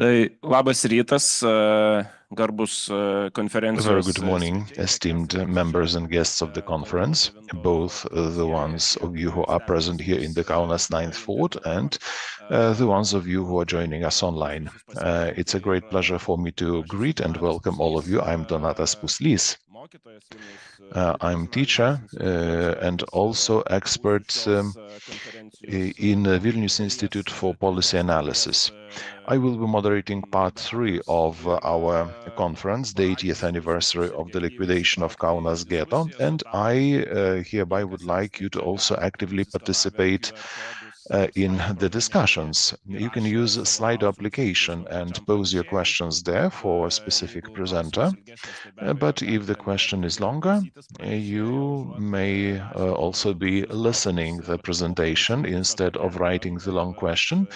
Labas rytas, garbus konferencijos. A very good morning, esteemed members and guests of the conference, both the ones of you who are present here in the Kaunas 9th Fort and the ones of you who are joining us online. It's a great pleasure for me to greet and welcome all of you. I'm Donatas Puslys. I'm teacher and also expert in Vilnius Institute for Policy Analysis. I will be moderating part 3 of our conference, the 80th anniversary of the liquidation of Kaunas Ghetto, and I hereby would like you to also actively participate in the discussions. You can use a Slido application and pose your questions there for a specific presenter, but if the question is longer, you may also be listening the presentation instead of writing the long question,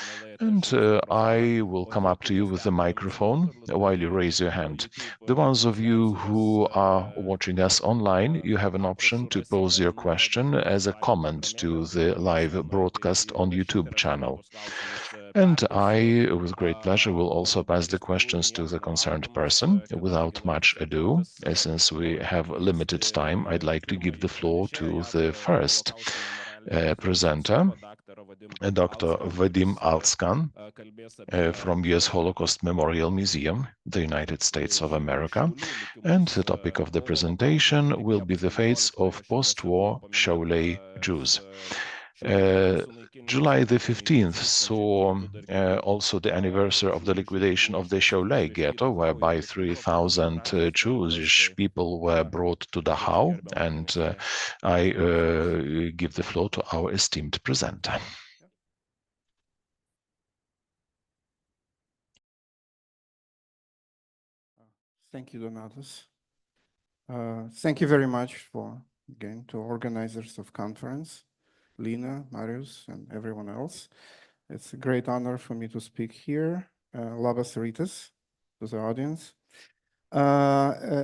and I will come up to you with the microphone while you raise your hand. The ones of you who are watching us online, you have an option to pose your question as a comment to the live broadcast on YouTube channel. And I, with great pleasure, will also pass the questions to the concerned person. Without much ado, since we have limited time, I'd like to give the floor to the first presenter, Dr. Vadim Altskan from U.S. Holocaust Memorial Museum, the United States of America. And the topic of the presentation will be the fates of post-war Šiauliai Jews. July the 15th saw also the anniversary of the liquidation of the Šiauliai Ghetto, whereby 3,000 Jewish people were brought to Dachau, and I give the floor to our esteemed presenter. Thank you, Donatas. Thank you very much to organizers of conference, Lina, Marius, and everyone else. It's a great honor for me to speak here. Labas rytas to the audience.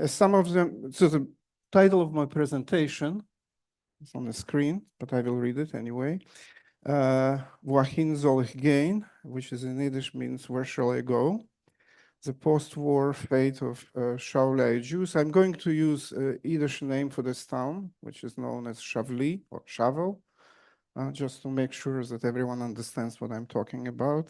Some of them, so the title of my presentation is on the screen, but I will read it anyway. Ahin geyn, which is in Yiddish means where shall I go? The post-war fate of Šiauliai Jews. I'm going to use a Yiddish name for this town, which is known as Šiauliai or Shavel, just to make sure that everyone understands what I'm talking about.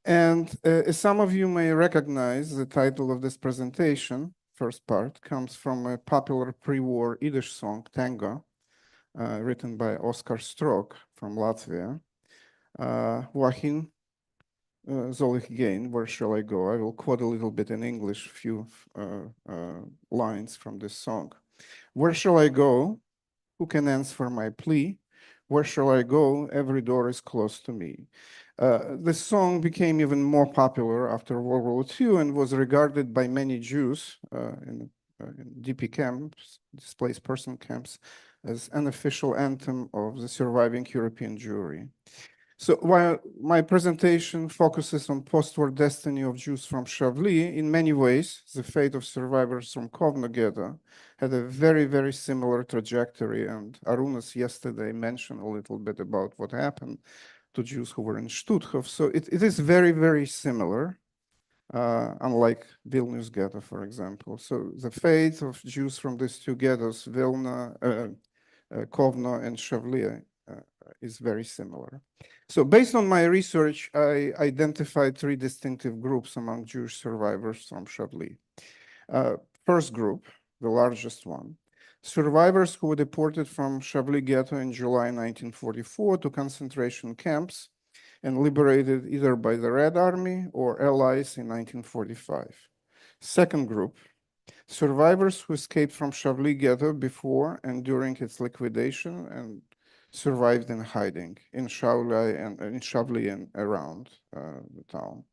And some of you may recognize the title of this presentation, first part, comes from a popular pre-war Yiddish song, Tango, written by Oskar Strok from Latvia. Ahin geyn, where shall I go? I will quote a little bit in English, a few lines from this song. Where shall I go? Who can answer my plea? Where shall I go? Every door is closed to me. This song became even more popular after World War II and was regarded by many Jews in DP camps, displaced person camps, as an official anthem of the surviving European Jewry. So while my presentation focuses on post-war destiny of Jews from Šiauliai, in many ways, the fate of survivors from Kaunas Ghetto had a very, very similar trajectory. And Arūnas yesterday mentioned a little bit about what happened to Jews who were in Stutthof. So it is very, very similar, unlike Vilnius Ghetto, for example. So the fate of Jews from these two ghettos, Vilna, Kaunas, and Šiauliai, is very similar. So based on my research, I identified 3 distinctive groups among Jewish survivors from Šiauliai. First group, the largest one, survivors who were deported from Šiauliai Ghetto in July 1944 to concentration camps and liberated either by the Red Army or allies in 1945. Second group, survivors who escaped from Šiauliai Ghetto before and during its liquidation and survived in hiding in Šiauliai and around the town.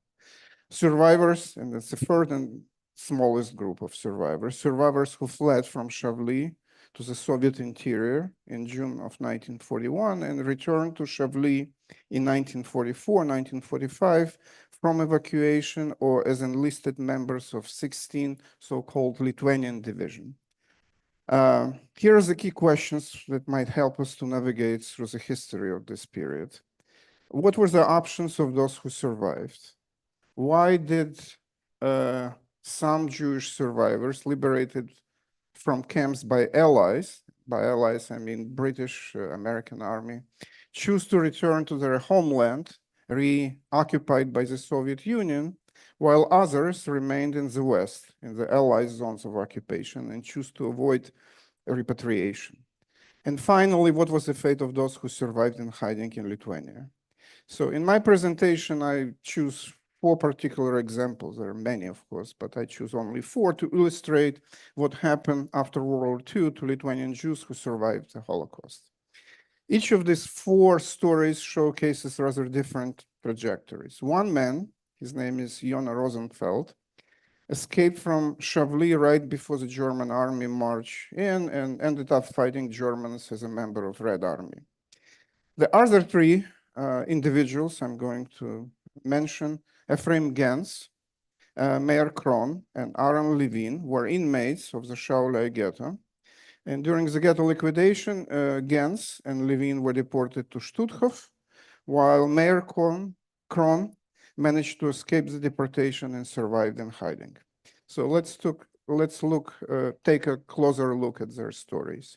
Survivors, and that's the third and smallest group of survivors who fled from Šiauliai to the Soviet interior in June of 1941 and returned to Šiauliai in 1944, 1945 from evacuation or as enlisted members of 16 so-called Lithuanian division. Here are the key questions that might help us to navigate through the history of this period. What were the options of those who survived? why did some Jewish survivors liberated from camps by allies I mean British American army, choose to return to their homeland, reoccupied by the Soviet Union, while others remained in the West, in the Allied zones of occupation, and choose to avoid repatriation. And finally, what was the fate of those who survived in hiding in Lithuania? So in my presentation, I choose 4 particular examples. There are many, of course, but I choose only 4 to illustrate what happened after World War II to Lithuanian Jews who survived the Holocaust. Each of these 4 stories showcases rather different trajectories. One man, his name is Jona Rosenfeld, escaped from Šiauliai right before the German army marched in and ended up fighting Germans as a member of Red Army. The other 3 individuals I'm going to mention, Ephraim Gens, Meir Kron, and Aaron Levin, were inmates of the Šiauliai ghetto. And during the ghetto liquidation, Gens and Levin were deported to Stutthof, while Meir Kron managed to escape the deportation and survived in hiding. So let's take a closer look at their stories.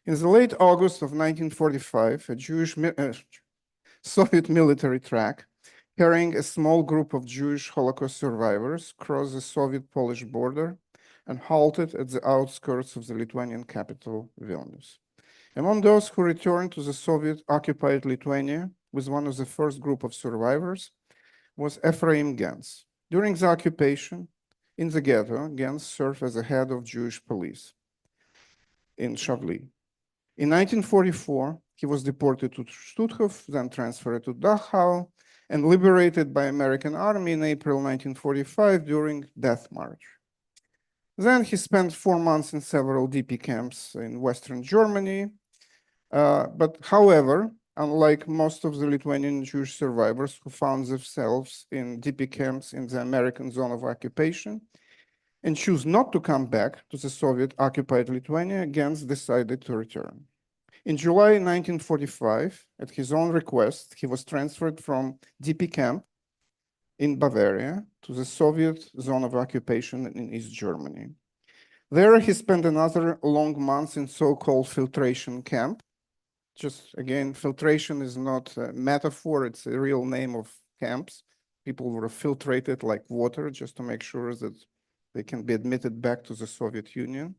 In the late August of 1945, a Jewish Soviet military truck carrying a small group of Jewish Holocaust survivors crossed the Soviet-Polish border and halted at the outskirts of the Lithuanian capital, Vilnius. Among those who returned to the Soviet-occupied Lithuania with one of the first group of survivors was Ephraim Gens. During the occupation in the ghetto, Gens served as the head of Jewish police in Šiauliai. In 1944, he was deported to Stutthof, then transferred to Dachau, and liberated by American army in April 1945 during Death March. Then he spent 4 months in several DP camps in Western Germany. But however, unlike most of the Lithuanian Jewish survivors who found themselves in DP camps in the American zone of occupation and choose not to come back to the Soviet-occupied Lithuania, Gens decided to return. In July 1945, at his own request, he was transferred from DP camp in Bavaria to the Soviet zone of occupation in East Germany. There, he spent another long month in so-called filtration camp. Just again, filtration is not a metaphor, it's a real name of camps. People were filtrated like water just to make sure that they can be admitted back to the Soviet Union.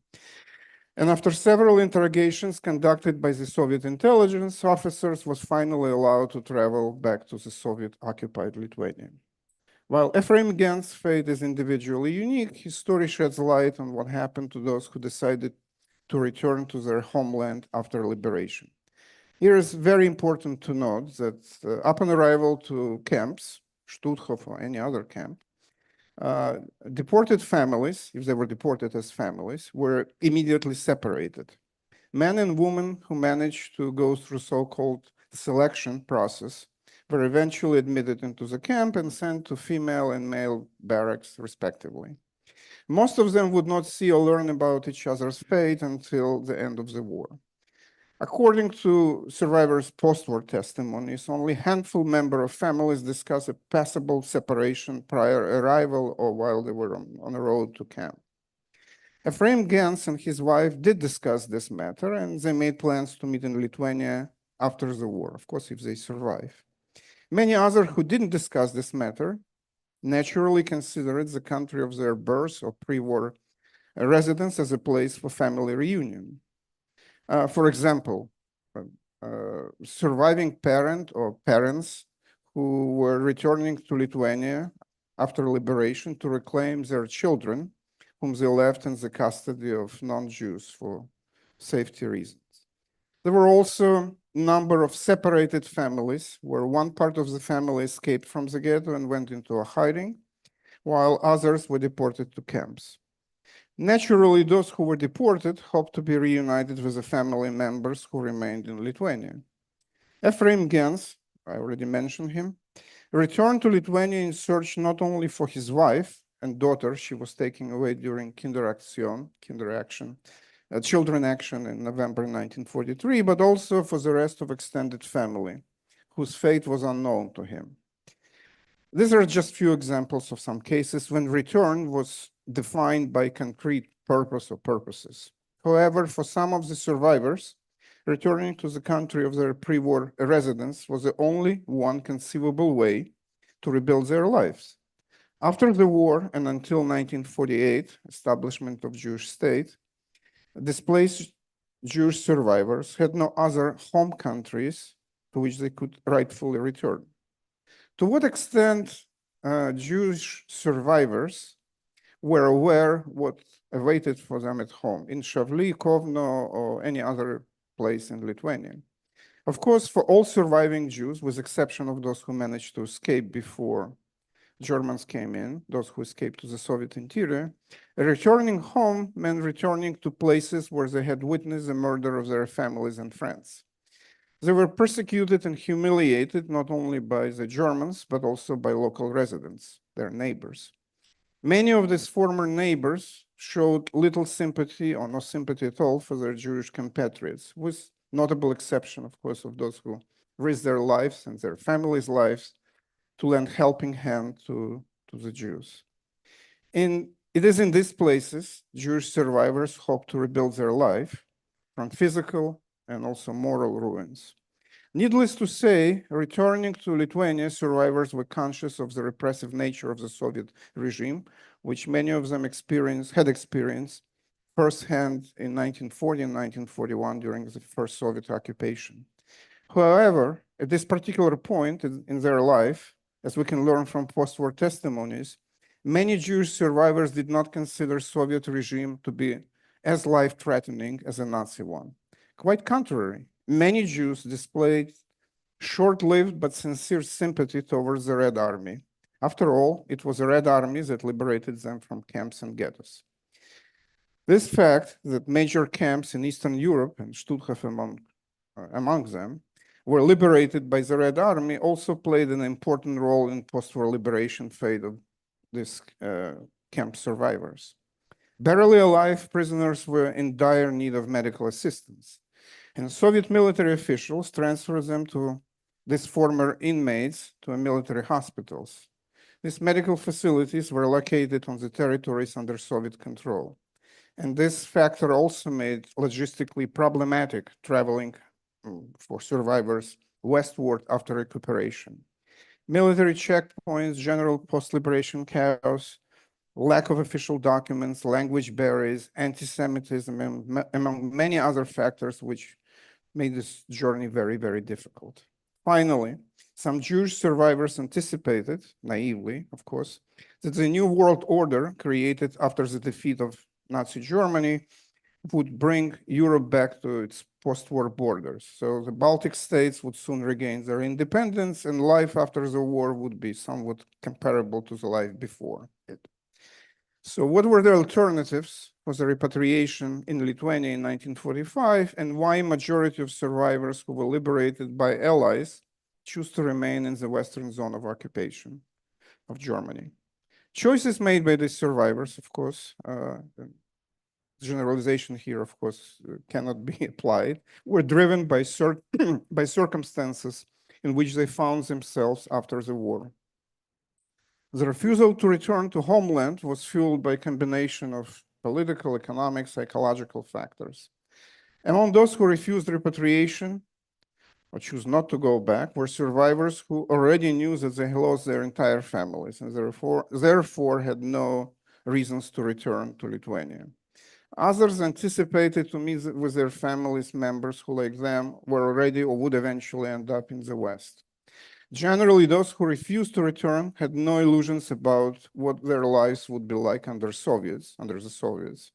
And after several interrogations conducted by the Soviet intelligence officers, was finally allowed to travel back to the Soviet-occupied Lithuania. While Ephraim Gens' fate is individually unique, his story sheds light on what happened to those who decided to return to their homeland after liberation. Here is very important to note that upon arrival to camps, Stutthof or any other camp, deported families, if they were deported as families, were immediately separated. Men and women who managed to go through so-called selection process were eventually admitted into the camp and sent to female and male barracks, respectively. Most of them would not see or learn about each other's fate until the end of the war. According to survivors' post-war testimonies, only a handful member of families discuss a possible separation prior arrival or while they were on the road to camp. Ephraim Gens and his wife did discuss this matter, and they made plans to meet in Lithuania after the war, of course, if they survive. Many others who didn't discuss this matter naturally considered the country of their birth or pre-war residence as a place for family reunion. For example, surviving parent or parents who were returning to Lithuania after liberation to reclaim their children, whom they left in the custody of non-Jews for safety reasons. There were also a number of separated families where one part of the family escaped from the ghetto and went into a hiding, while others were deported to camps. Naturally, those who were deported hoped to be reunited with the family members who remained in Lithuania. Ephraim Gens, I already mentioned him, returned to Lithuania in search not only for his wife and daughter she was taking away during children action in November 1943, but also for the rest of extended family, whose fate was unknown to him. These are just few examples of some cases when return was defined by concrete purpose or purposes. However, for some of the survivors, returning to the country of their pre-war residence was the only one conceivable way to rebuild their lives. After the war and until 1948, establishment of Jewish state, displaced Jewish survivors had no other home countries to which they could rightfully return. To what extent Jewish survivors were aware what awaited for them at home in Šiauliai, Kaunas, or any other place in Lithuania? Of course, for all surviving Jews, with exception of those who managed to escape before Germans came in, those who escaped to the Soviet interior, returning home meant returning to places where they had witnessed the murder of their families and friends. They were persecuted and humiliated not only by the Germans, but also by local residents, their neighbors. Many of these former neighbors showed little sympathy or no sympathy at all for their Jewish compatriots, with notable exception, of course, of those who risked their lives and their families' lives to lend helping hand to the Jews. It is in these places Jewish survivors hope to rebuild their life from physical and also moral ruins. Needless to say, returning to Lithuania, survivors were conscious of the repressive nature of the Soviet regime, which many of them had experienced firsthand in 1940 and 1941 during the first Soviet occupation. However, at this particular point in their life, as we can learn from post-war testimonies, many Jewish survivors did not consider Soviet regime to be as life-threatening as a Nazi one. Quite contrary, many Jews displayed short-lived but sincere sympathy towards the Red Army. After all, it was the Red Army that liberated them from camps and ghettos. This fact that major camps in Eastern Europe, and Stutthof among them, were liberated by the Red Army also played an important role in post-war liberation fate of these camp survivors. Barely alive prisoners were in dire need of medical assistance, and Soviet military officials transferred them to these former inmates to military hospitals. These medical facilities were located on the territories under Soviet control, and this factor also made logistically problematic traveling for survivors westward after recuperation. Military checkpoints, general post-liberation chaos, lack of official documents, language barriers, anti-Semitism, among many other factors which made this journey very, very difficult. Finally, some Jewish survivors anticipated, naively, of course, that the new world order created after the defeat of Nazi Germany would bring Europe back to its post-war borders. So the Baltic states would soon regain their independence, and life after the war would be somewhat comparable to the life before it. So what were the alternatives for the repatriation in Lithuania in 1945, and why majority of survivors who were liberated by allies choose to remain in the western zone of occupation of Germany? Choices made by these survivors, of course, generalization here, of course, cannot be applied, were driven by circumstances in which they found themselves after the war. The refusal to return to homeland was fueled by a combination of political, economic, psychological factors. Among those who refused repatriation or choose not to go back were survivors who already knew that they lost their entire families and therefore had no reasons to return to Lithuania. Others anticipated to meet with their families members who, like them, were already or would eventually end up in the West. Generally, those who refused to return had no illusions about what their lives would be like under the Soviets.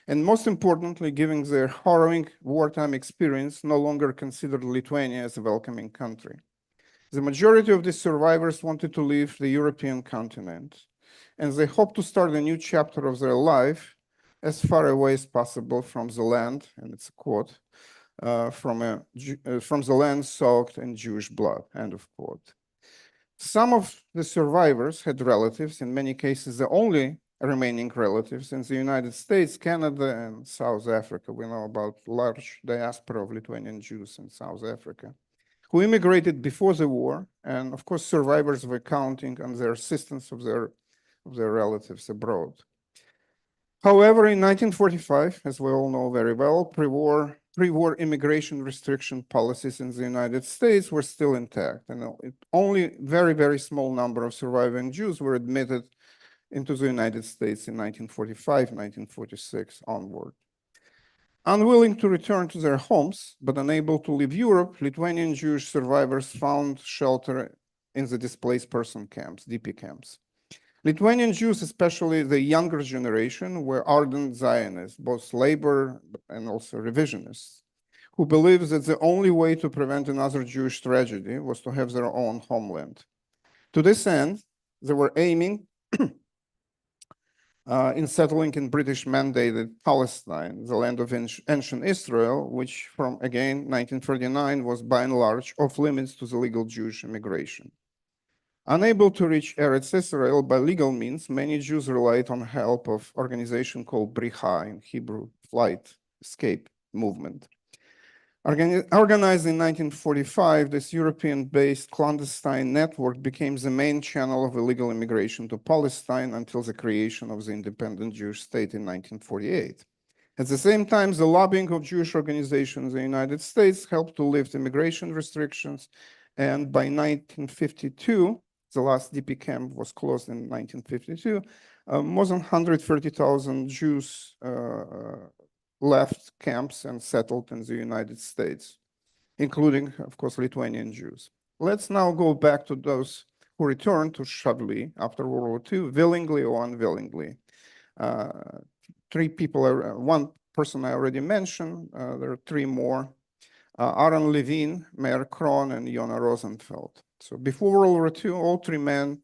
And most importantly, given their harrowing wartime experience, no longer considered Lithuania as a welcoming country. The majority of these survivors wanted to leave the European continent, and they hoped to start a new chapter of their life as far away as possible from the land, and it's a quote, from the land soaked in Jewish blood, end of quote. Some of the survivors had relatives, in many cases the only remaining relatives in the United States, Canada, and South Africa. We know about large diaspora of Lithuanian Jews in South Africa, who immigrated before the war, and of course survivors were counting on their assistance of their relatives abroad. However, in 1945, as we all know very well, pre-war immigration restriction policies in the United States were still intact, and only very small number of surviving Jews were admitted into the United States in 1945, 1946 onward. Unwilling to return to their homes, but unable to leave Europe, Lithuanian Jewish survivors found shelter in the displaced person camps, DP camps. Lithuanian Jews, especially the younger generation, were ardent Zionists, both labor and also revisionists, who believed that the only way to prevent another Jewish tragedy was to have their own homeland. To this end, they were aiming in settling in British-mandated Palestine, the land of ancient Israel, which from, again, 1939 was by and large off limits to the legal Jewish immigration. Unable to reach Eretz Israel by legal means, many Jews relied on help of an organization called Bricha, in Hebrew, Flight Escape Movement. Organized in 1945, this European-based clandestine network became the main channel of illegal immigration to Palestine until the creation of the independent Jewish state in 1948. At the same time, the lobbying of Jewish organizations in the United States helped to lift immigration restrictions, and by 1952, the last DP camp was closed in 1952, more than 130,000 Jews left camps and settled in the United States, including, of course, Lithuanian Jews. Let's now go back to those who returned to Šiauliai after World War II, willingly or unwillingly. Three people, one person I already mentioned, there are three more. Aaron Levin, Meir Kron, and Yona Rosenfeld. So before World War II, all three men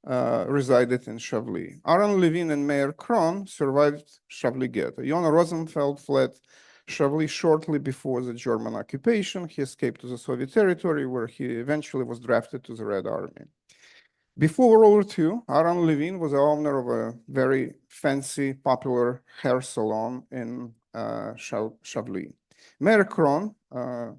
resided in Šiauliai. Aaron Levin and Meir Kron survived Šiauliai Ghetto. Yona Rosenfeld fled Šiauliai shortly before the German occupation. He escaped to the Soviet territory, where he eventually was drafted to the Red Army. Before World War II, Aaron Levin was the owner of a very fancy, popular hair salon in Šiauliai. Meir Kron, a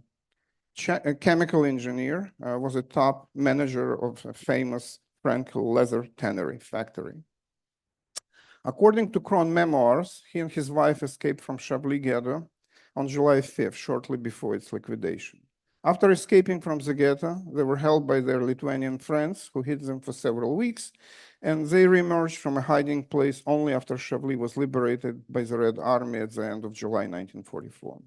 chemical engineer, was a top manager of a famous Frankel leather tannery factory. According to Kron memoirs, he and his wife escaped from Šiauliai Ghetto on July 5th, shortly before its liquidation. After escaping from the ghetto, they were held by their Lithuanian friends, who hid them for several weeks, and they reemerged from a hiding place only after Šiauliai was liberated by the Red Army at the end of July 1944.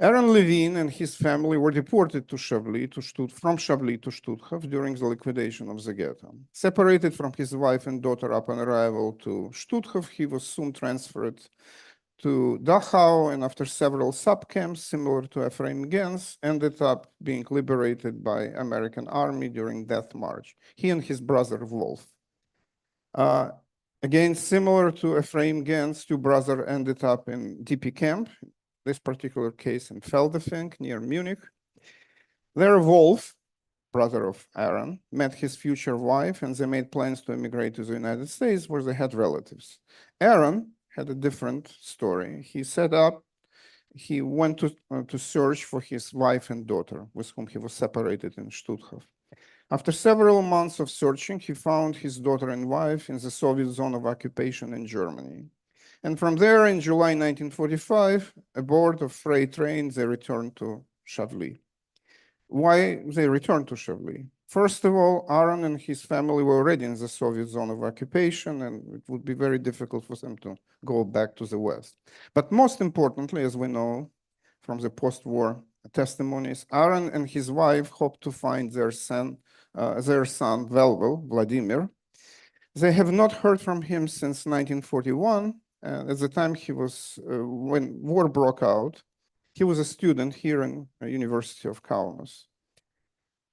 Aaron Levin and his family were deported to Šiauliai, from Šiauliai to Stutthof during the liquidation of the ghetto. Separated from his wife and daughter upon arrival to Stutthof, he was soon transferred to Dachau, and after several subcamps similar to Ephraim Gens, ended up being liberated by American Army during Death March. He and his brother Wolf. Again, similar to Ephraim Gens, two brothers ended up in DP camp, this particular case in Feldafing near Munich. There, Wolf, brother of Aaron, met his future wife, and they made plans to immigrate to the United States, where they had relatives. Aaron had a different story. He went to search for his wife and daughter, with whom he was separated in Stutthof. After several months of searching, he found his daughter and wife in the Soviet zone of occupation in Germany. And from there, in July 1945, aboard a freight train, they returned to Šiauliai. Why they returned to Šiauliai? First of all, Aaron and his family were already in the Soviet zone of occupation, and it would be very difficult for them to go back to the West. But most importantly, as we know from the post-war testimonies, Aaron and his wife hoped to find their son Vladimir. They have not heard from him since 1941. At the time when war broke out, he was a student here in the University of Kaunas.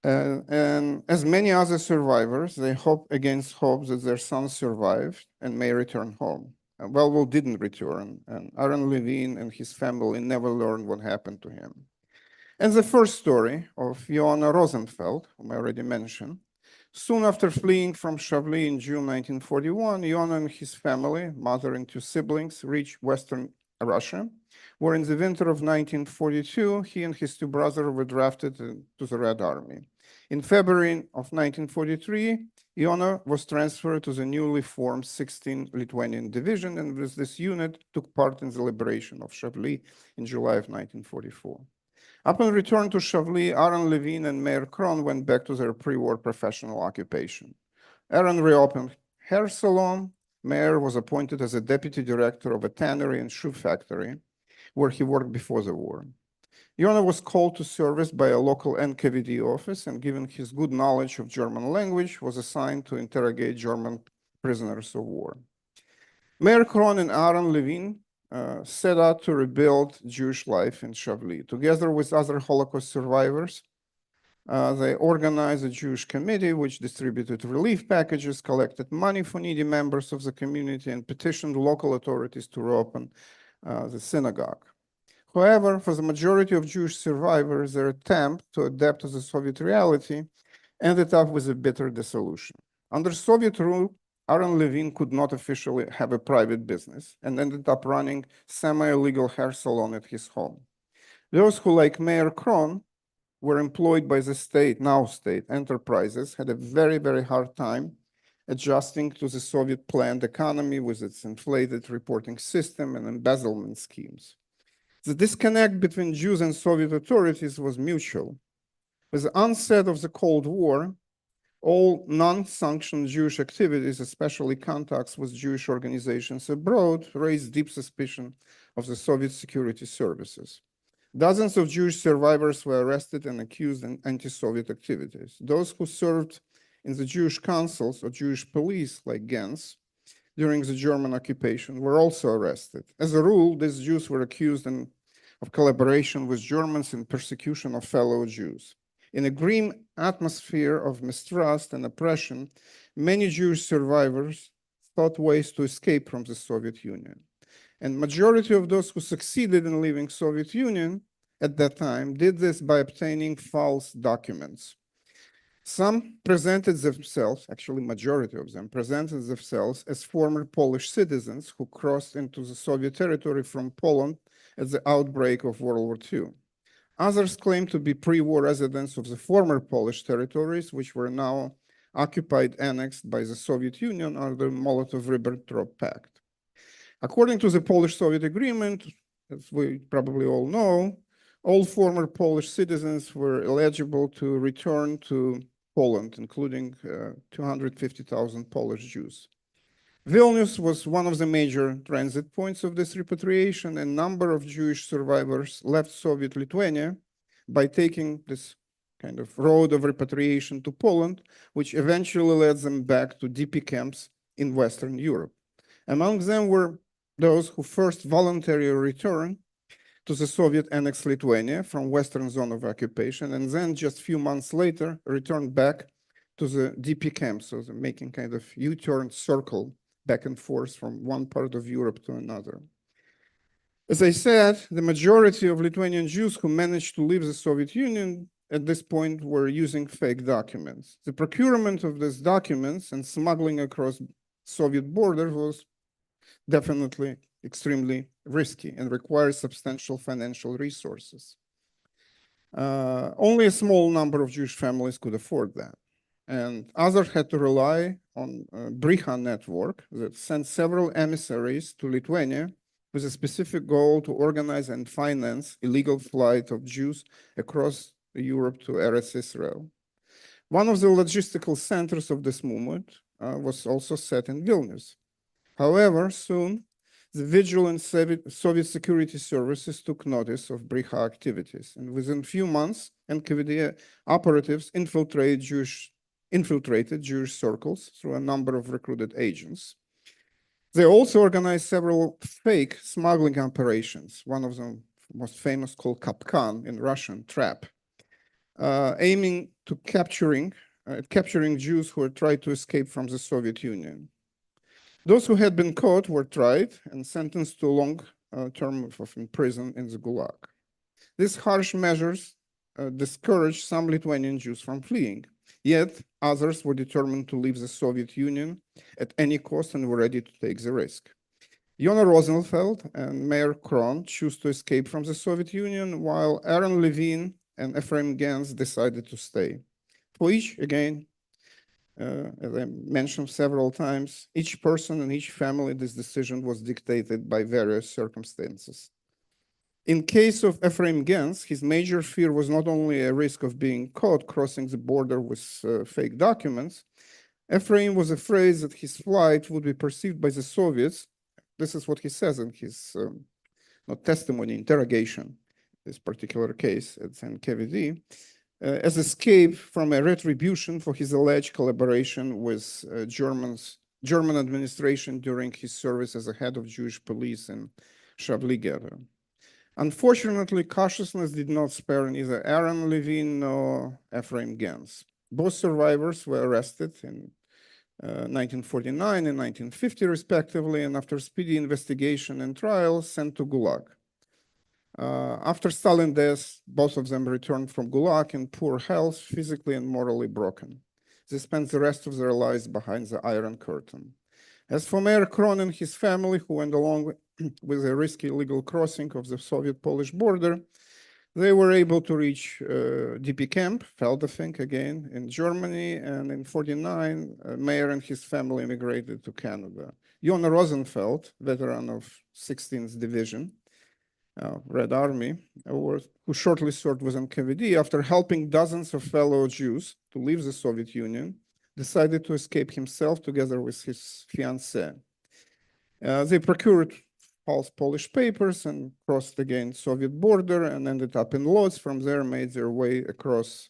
And as many other survivors, they hope against hope that their son survived and may return home. Well, didn't return, and Aaron Levin and his family never learned what happened to him. And the first story of Yona Rosenfeld, whom I already mentioned, soon after fleeing from Šiauliai in June 1941, Yona and his family, mother and two siblings, reached Western Russia, where in the winter of 1942, he and his two brothers were drafted to the Red Army. In February of 1943, Iona was transferred to the newly formed 16th Lithuanian Division, and with this unit took part in the liberation of Šiauliai in July of 1944. Upon return to Šiauliai, Aaron Levine and Meir Kron went back to their pre-war professional occupation. Aaron reopened hair salon. Meir was appointed as a deputy director of a tannery and shoe factory, where he worked before the war. Iona was called to service by a local NKVD office, and given his good knowledge of German language, was assigned to interrogate German prisoners of war. Meir Kron and Aaron Levine set out to rebuild Jewish life in Šiauliai. Together with other Holocaust survivors, they organized a Jewish committee which distributed relief packages, collected money for needy members of the community, and petitioned local authorities to reopen the synagogue. However, for the majority of Jewish survivors, their attempt to adapt to the Soviet reality ended up with a bitter dissolution. Under Soviet rule, Aaron Levine could not officially have a private business and ended up running semi-illegal hair salon at his home. Those who, like Meir Kron, were employed by the state, now state, enterprises, had a very, very hard time adjusting to the Soviet planned economy with its inflated reporting system and embezzlement schemes. The disconnect between Jews and Soviet authorities was mutual. With the onset of the Cold War, all non-sanctioned Jewish activities, especially contacts with Jewish organizations abroad, raised deep suspicion of the Soviet security services. Dozens of Jewish survivors were arrested and accused in anti-Soviet activities. Those who served in the Jewish councils or Jewish police, like Gens, during the German occupation, were also arrested. As a rule, these Jews were accused of collaboration with Germans in persecution of fellow Jews. In a grim atmosphere of mistrust and oppression, many Jewish survivors sought ways to escape from the Soviet Union. And majority of those who succeeded in leaving Soviet Union at that time did this by obtaining false documents. Some presented themselves, actually majority of them, presented themselves as former Polish citizens who crossed into the Soviet territory from Poland at the outbreak of World War II. Others claimed to be pre-war residents of the former Polish territories, which were now occupied, annexed by the Soviet Union under the Molotov-Ribbentrop Pact. According to the Polish-Soviet agreement, as we probably all know, all former Polish citizens were eligible to return to Poland, including 250,000 Polish Jews. Vilnius was one of the major transit points of this repatriation, and a number of Jewish survivors left Soviet Lithuania by taking this kind of road of repatriation to Poland, which eventually led them back to DP camps in Western Europe. Among them were those who first voluntarily returned to the Soviet annexed Lithuania from Western zone of occupation, and then just a few months later returned back to the DP camps, so making kind of U-turn circle back and forth from one part of Europe to another. As I said, the majority of Lithuanian Jews who managed to leave the Soviet Union at this point were using fake documents. The procurement of these documents and smuggling across Soviet borders was definitely extremely risky and requires substantial financial resources. Only a small number of Jewish families could afford that. And others had to rely on a Bricha network that sent several emissaries to Lithuania with a specific goal to organize and finance illegal flight of Jews across Europe to Eretz Israel. One of the logistical centers of this movement was also set in Vilnius. However, soon, the vigilant Soviet security services took notice of Bricha activities, and within a few months, NKVD operatives infiltrated Jewish circles through a number of recruited agents. They also organized several fake smuggling operations, one of them most famous called Kapkan in Russian, trap, aiming to capturing Jews who had tried to escape from the Soviet Union. Those who had been caught were tried and sentenced to a long term of prison in the Gulag. These harsh measures discouraged some Lithuanian Jews from fleeing, yet others were determined to leave the Soviet Union at any cost and were ready to take the risk. Yona Rosenfeld and Meir Kron choose to escape from the Soviet Union, while Aaron Levine and Ephraim Gans decided to stay. For each, again, as I mentioned several times, each person and each family, this decision was dictated by various circumstances. In case of Ephraim Gans, his major fear was not only a risk of being caught crossing the border with fake documents. Ephraim was afraid that his flight would be perceived by the Soviets. This is what he says in his not testimony, interrogation, this particular case at NKVD, as escape from a retribution for his alleged collaboration with German administration during his service as a head of Jewish police in Šiauliai Ghetto. Unfortunately, cautiousness did not spare neither Aaron Levine nor Ephraim Gans. Both survivors were arrested in 1949 and 1950, respectively, and after speedy investigation and trial, sent to Gulag. After Stalin's death, both of them returned from Gulag in poor health, physically and morally broken. They spent the rest of their lives behind the Iron Curtain. As for Meir Kron and his family, who went along with a risky illegal crossing of the Soviet-Polish border, they were able to reach DP camp, Feldafing again, in Germany, and in 1949, Meir and his family immigrated to Canada. Yona Rosenfeld, veteran of 16th Division, Red Army, who shortly served with NKVD, after helping dozens of fellow Jews to leave the Soviet Union, decided to escape himself together with his fiancée. They procured false Polish papers and crossed again Soviet border and ended up in Lodz. From there, made their way across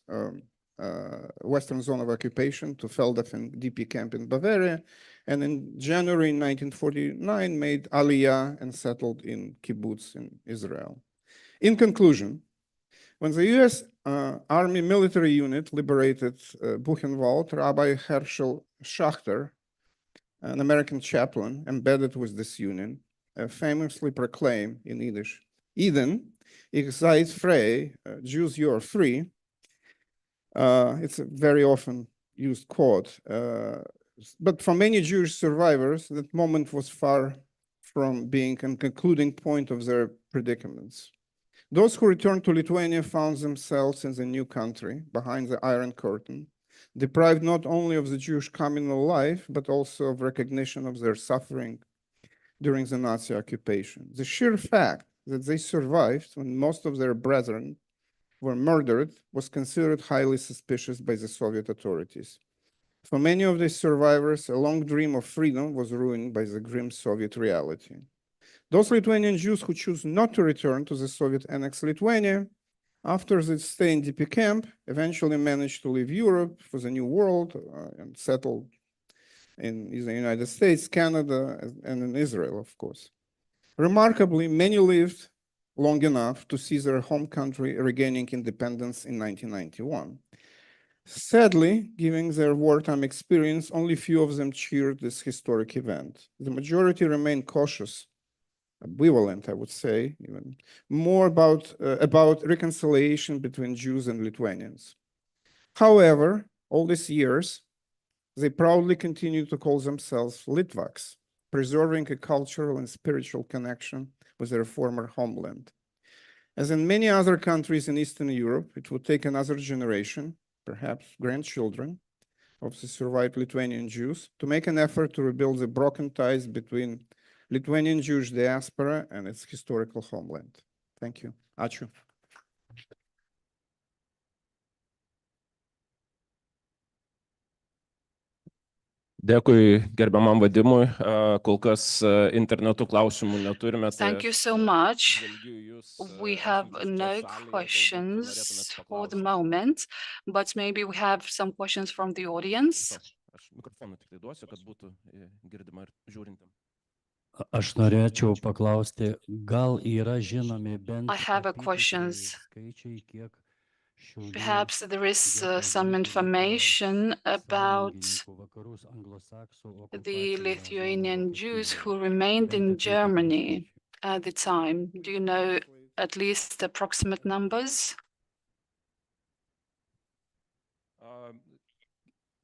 western zone of occupation to Feldafing DP camp in Bavaria, and in January 1949 made Aliyah and settled in kibbutz in Israel. In conclusion, when the US Army military unit liberated Buchenwald, Rabbi Herschel Schachter, an American chaplain embedded with this union, famously proclaimed in Yiddish, Eden, ich seid frei, Jews, you are free. It's a very often used quote. But for many Jewish survivors, that moment was far from being a concluding point of their predicaments. Those who returned to Lithuania found themselves in the new country, behind the Iron Curtain, deprived not only of the Jewish communal life, but also of recognition of their suffering during the Nazi occupation. The sheer fact that they survived when most of their brethren were murdered was considered highly suspicious by the Soviet authorities. For many of these survivors, a long dream of freedom was ruined by the grim Soviet reality. Those Lithuanian Jews who choose not to return to the Soviet-annexed Lithuania, after they stay in DP camp, eventually managed to leave Europe for the New World and settle in the United States, Canada, and in Israel, of course. Remarkably, many lived long enough to see their home country regaining independence in 1991. Sadly, given their wartime experience, only few of them cheered this historic event. The majority remained cautious, ambivalent, I would say, even more about reconciliation between Jews and Lithuanians. However, all these years, they proudly continue to call themselves Litvaks, preserving a cultural and spiritual connection with their former homeland. As in many other countries in Eastern Europe, it would take another generation, perhaps grandchildren, of the survived Lithuanian Jews to make an effort to rebuild the broken ties between Lithuanian Jewish diaspora and its historical homeland. Thank you. Ačiū. Dėkui gerbiamam Vadimui, kol kas internetu klausimų neturime. Thank you so much. We have no questions for the moment, but maybe we have some questions from the audience. Aš mikrofoną tik tai duosiu, kad būtų girdima ir žiūrintiem. Aš norėčiau paklausti, gal yra žinomi bent I have a questions. skaičiai, kiek Šiaulių Perhaps there is some information about the Lithuanian Jews who remained in Germany at the time. Do you know at least approximate numbers?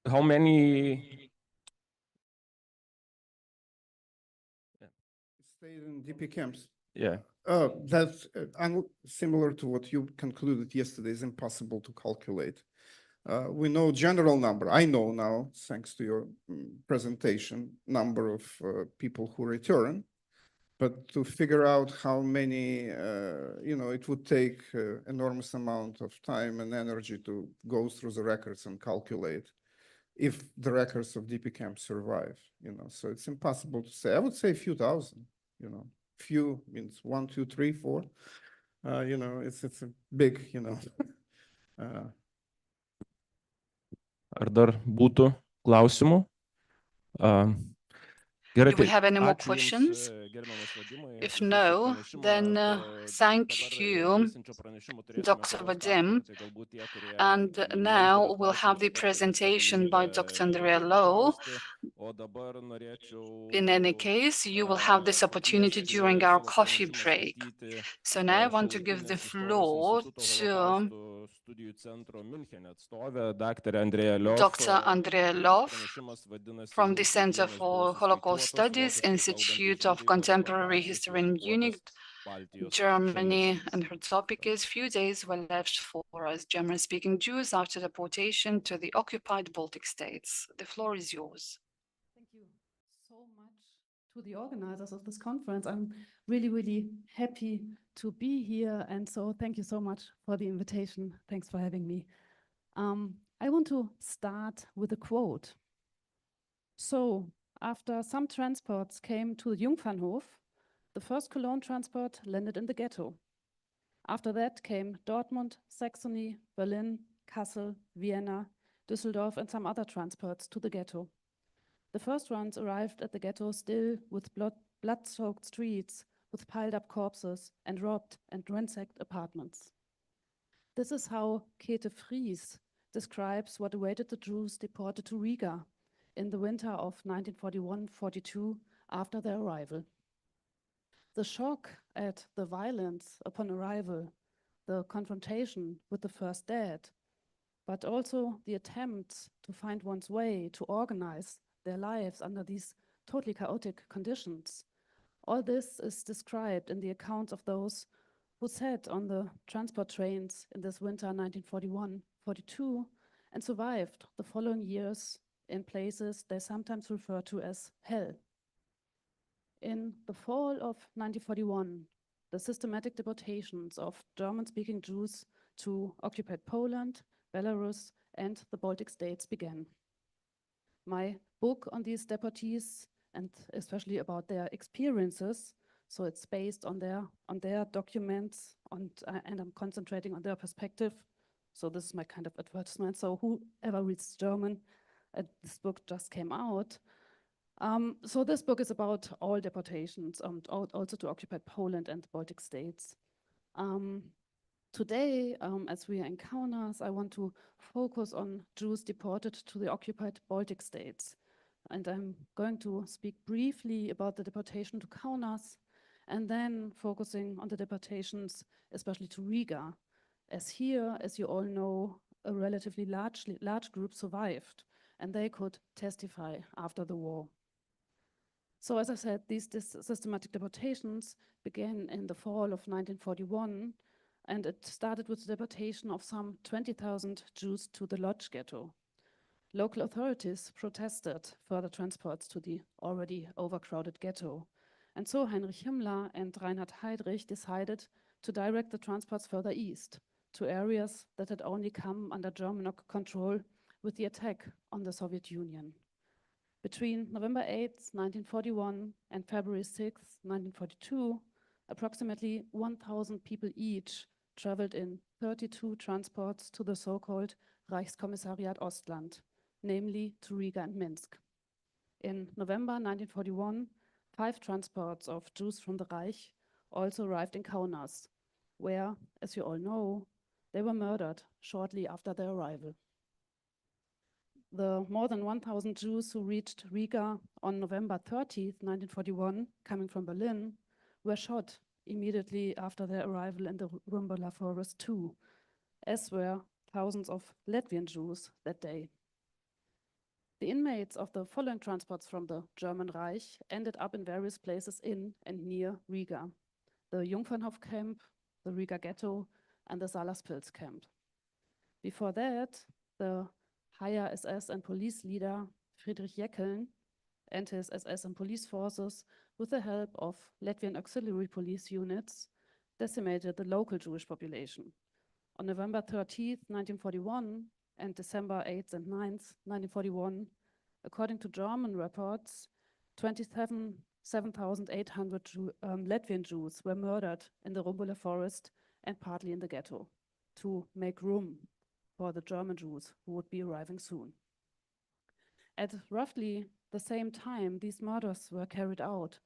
How many? Stayed in DP camps. Yeah. That's similar to what you concluded yesterday. Is impossible to calculate. We know general number. I know now, thanks to your presentation, number of people who return. But to figure out how many, it would take enormous amount of time and energy to go through the records and calculate if the records of DP camp survive, so it's impossible to say. I would say a few thousand, few means 1, 2, 3, 4, it's a big, Ar dar būtų klausimų? Do we have any more questions? If no, then thank you, Dr. Vadim. And now we'll have the presentation by Dr. Andrea Lowe. In any case, you will have this opportunity during our coffee break. So now I want to give the floor to Dr. Andrea Lowe from the Center for Holocaust Studies, Institute of Contemporary History in Munich, Germany, and her topic is "Few days were left for us German-speaking Jews after deportation to the occupied Baltic states." The floor is yours. Thank you so much to the organizers of this conference. I'm really, really happy to be here. And so thank you so much for the invitation. Thanks for having me. I want to start with a quote. So, after some transports came to the Jungfernhof, the first Cologne transport landed in the ghetto. After that came Dortmund, Saxony, Berlin, Kassel, Vienna, Düsseldorf, and some other transports to the ghetto. The first ones arrived at the ghetto still with blood-soaked streets, with piled-up corpses, and robbed and ransacked apartments. This is how Käthe Fries describes what awaited the Jews deported to Riga in the winter of 1941-42 after their arrival. The shock at the violence upon arrival, the confrontation with the first dead, but also the attempts to find one's way to organize their lives under these totally chaotic conditions. All this is described in the accounts of those who sat on the transport trains in this winter 1941-42 and survived the following years in places they sometimes refer to as hell. In the fall of 1941, the systematic deportations of German-speaking Jews to occupied Poland, Belarus, and the Baltic states began. My book on these deportees, and especially about their experiences, so it's based on their documents, and I'm concentrating on their perspective. So this is my kind of advertisement. So whoever reads German, this book just came out. So this book is about all deportations, also to occupied Poland and the Baltic states. Today, as we are in Kaunas, I want to focus on Jews deported to the occupied Baltic states. And I'm going to speak briefly about the deportation to Kaunas, and then focusing on the deportations, especially to Riga, as here, as you all know, a relatively large group survived, and they could testify after the war. So as I said, these systematic deportations began in the fall of 1941, and it started with the deportation of some 20,000 Jews to the Lodz ghetto. Local authorities protested further transports to the already overcrowded ghetto. And so Heinrich Himmler and Reinhard Heydrich decided to direct the transports further east, to areas that had only come under German control with the attack on the Soviet Union. Between November 8, 1941 and February 6, 1942, approximately 1,000 people each traveled in 32 transports to the so-called Reichskommissariat Ostland, namely to Riga and Minsk. In November 1941, 5 transports of Jews from the Reich also arrived in Kaunas, where, as you all know, they were murdered shortly after their arrival. The more than 1,000 Jews who reached Riga on November 30, 1941, coming from Berlin, were shot immediately after their arrival in the Rumbola forest too, as were thousands of Latvian Jews that day. The inmates of the following transports from the German Reich ended up in various places in and near Riga: the Jungfernhof camp, the Riga Ghetto, and the Salaspils camp. Before that, the higher SS and police leader Friedrich Jeckeln and his SS and police forces, with the help of Latvian auxiliary police units, decimated the local Jewish population. On November 30th, 1941, and December 8th and 9th, 1941, according to German reports, 7,800 Latvian Jews were murdered in the Rumbula forest and partly in the ghetto to make room for the German Jews who would be arriving soon. At roughly the same time these murders were carried out,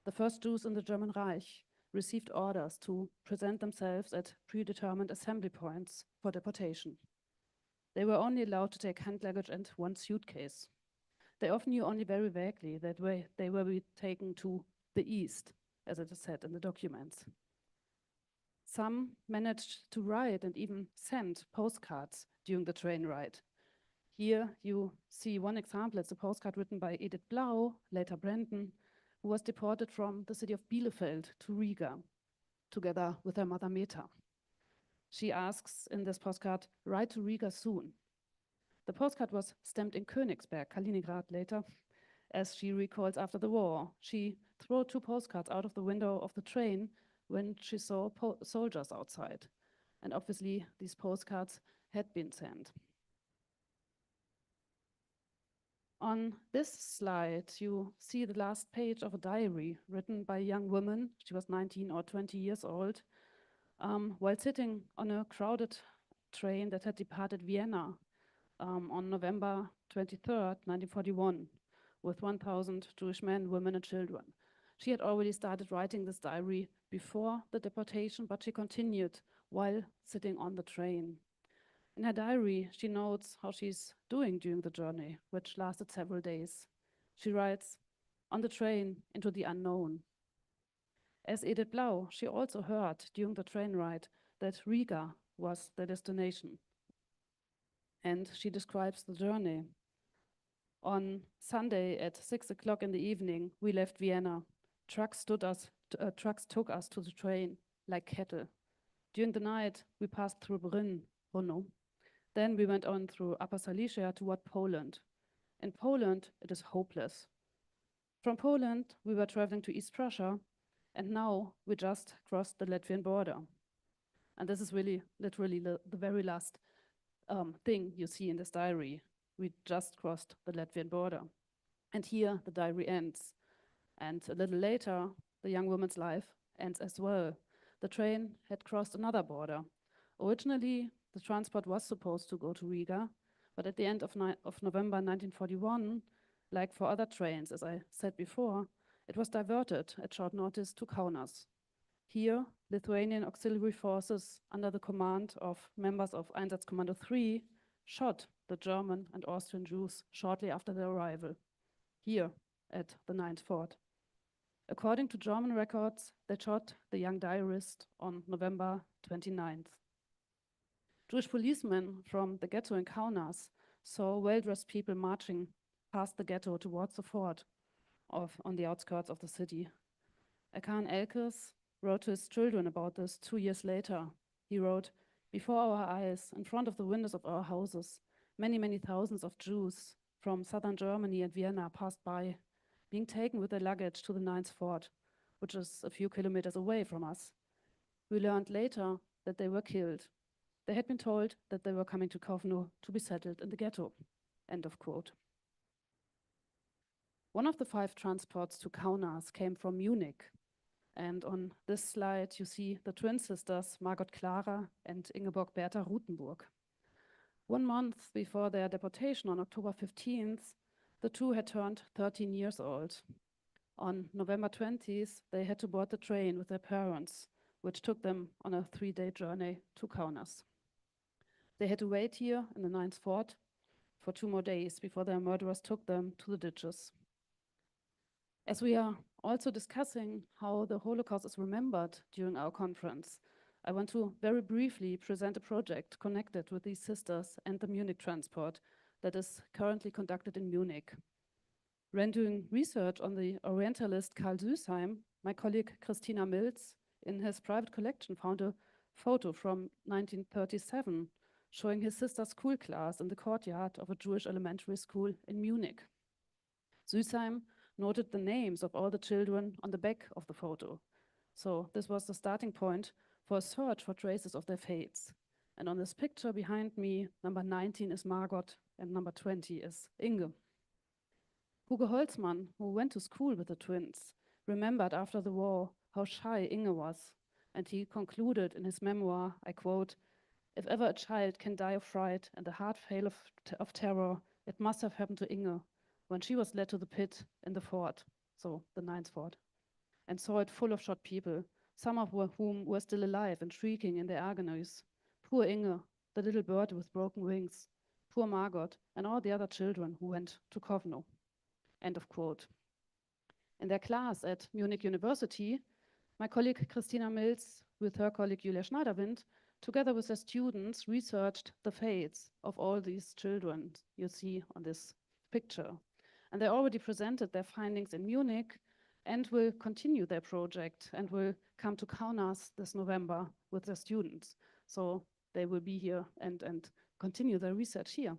the first Jews in the German Reich received orders to present themselves at predetermined assembly points for deportation. They were only allowed to take hand luggage and one suitcase. They often knew only very vaguely that they will be taken to the east, as it is said in the documents. Some managed to write and even send postcards during the train ride. Here you see one example. It's a postcard written by Edith Blau, later Brandon, who was deported from the city of Bielefeld to Riga, together with her mother Meta. She asks in this postcard, "Write to Riga soon." The postcard was stamped in Königsberg, Kaliningrad later, as she recalls after the war. She threw 2 postcards out of the window of the train when she saw soldiers outside. And obviously these postcards had been sent. On this slide, you see the last page of a diary written by a young woman. She was 19 or 20 years old, while sitting on a crowded train that had departed Vienna on November 23rd, 1941, with 1,000 Jewish men, women, and children. She had already started writing this diary before the deportation, but she continued while sitting on the train. In her diary, she notes how she's doing during the journey, which lasted several days. She writes, "On the train into the unknown." As Edith Blau, she also heard during the train ride that Riga was the destination. And she describes the journey. On Sunday at 6 o'clock in the evening, we left Vienna. Trucks took us to the train like cattle. During the night, we passed through Brno. Then we went on through Upper Silesia toward Poland. In Poland, it is hopeless. From Poland, we were traveling to East Prussia, and now we just crossed the Latvian border. And this is really literally the very last thing you see in this diary. We just crossed the Latvian border. And here the diary ends. And a little later, the young woman's life ends as well. The train had crossed another border. Originally, the transport was supposed to go to Riga, but at the end of November 1941, like for other trains, as I said before, it was diverted at short notice to Kaunas. Here, Lithuanian auxiliary forces under the command of members of Einsatzkommando 3 shot the German and Austrian Jews shortly after their arrival, here at the 9th Fort. According to German records, they shot the young diarist on November 29th. Jewish policemen from the ghetto in Kaunas saw well-dressed people marching past the ghetto towards the fort on the outskirts of the city. Ahin Elkes wrote to his children about this 2 years later. He wrote, "Before our eyes, in front of the windows of our houses, many, many thousands of Jews from southern Germany and Vienna passed by, being taken with their luggage to the 9th Fort, which is a few kilometers away from us. We learned later that they were killed. They had been told that they were coming to Kovno to be settled in the ghetto." End of quote. One of the 5 transports to Kaunas came from Munich. And on this slide, you see the twin sisters, Margot Clara and Ingeborg Bertha Rutenburg. 1 month before their deportation on October 15th, the two had turned 13 years old. On November 20th, they had to board the train with their parents, which took them on a 3-day journey to Kaunas. They had to wait here in the 9th Fort for 2 more days before their murderers took them to the ditches. As we are also discussing how the Holocaust is remembered during our conference, I want to very briefly present a project connected with these sisters and the Munich transport, that is currently conducted in Munich. When doing research on the Orientalist Karl Süßheim, my colleague Christina Mills, in his private collection, found a photo from 1937 showing his sister's school class in the courtyard of a Jewish elementary school in Munich. Süßheim noted the names of all the children on the back of the photo. So this was the starting point for a search for traces of their fates. And on this picture behind me, number 19 is Margot and number 20 is Inge. Hugo Holzmann, who went to school with the twins, remembered after the war how shy Inge was, and he concluded in his memoir, I quote, "If ever a child can die of fright and a heart fail of terror, it must have happened to Inge when she was led to the pit in the fort," so the 9th fort, "and saw it full of shot people, some of whom were still alive and shrieking in their agonies. Poor Inge, the little bird with broken wings, poor Margot, and all the other children who went to Kovno." End of quote. In their class at Munich University, my colleague Christina Mills, with her colleague Julia Schneiderwind, together with their students, researched the fates of all these children you see on this picture. And they already presented their findings in Munich and will continue their project and will come to Kaunas this November with their students. So they will be here and continue their research here.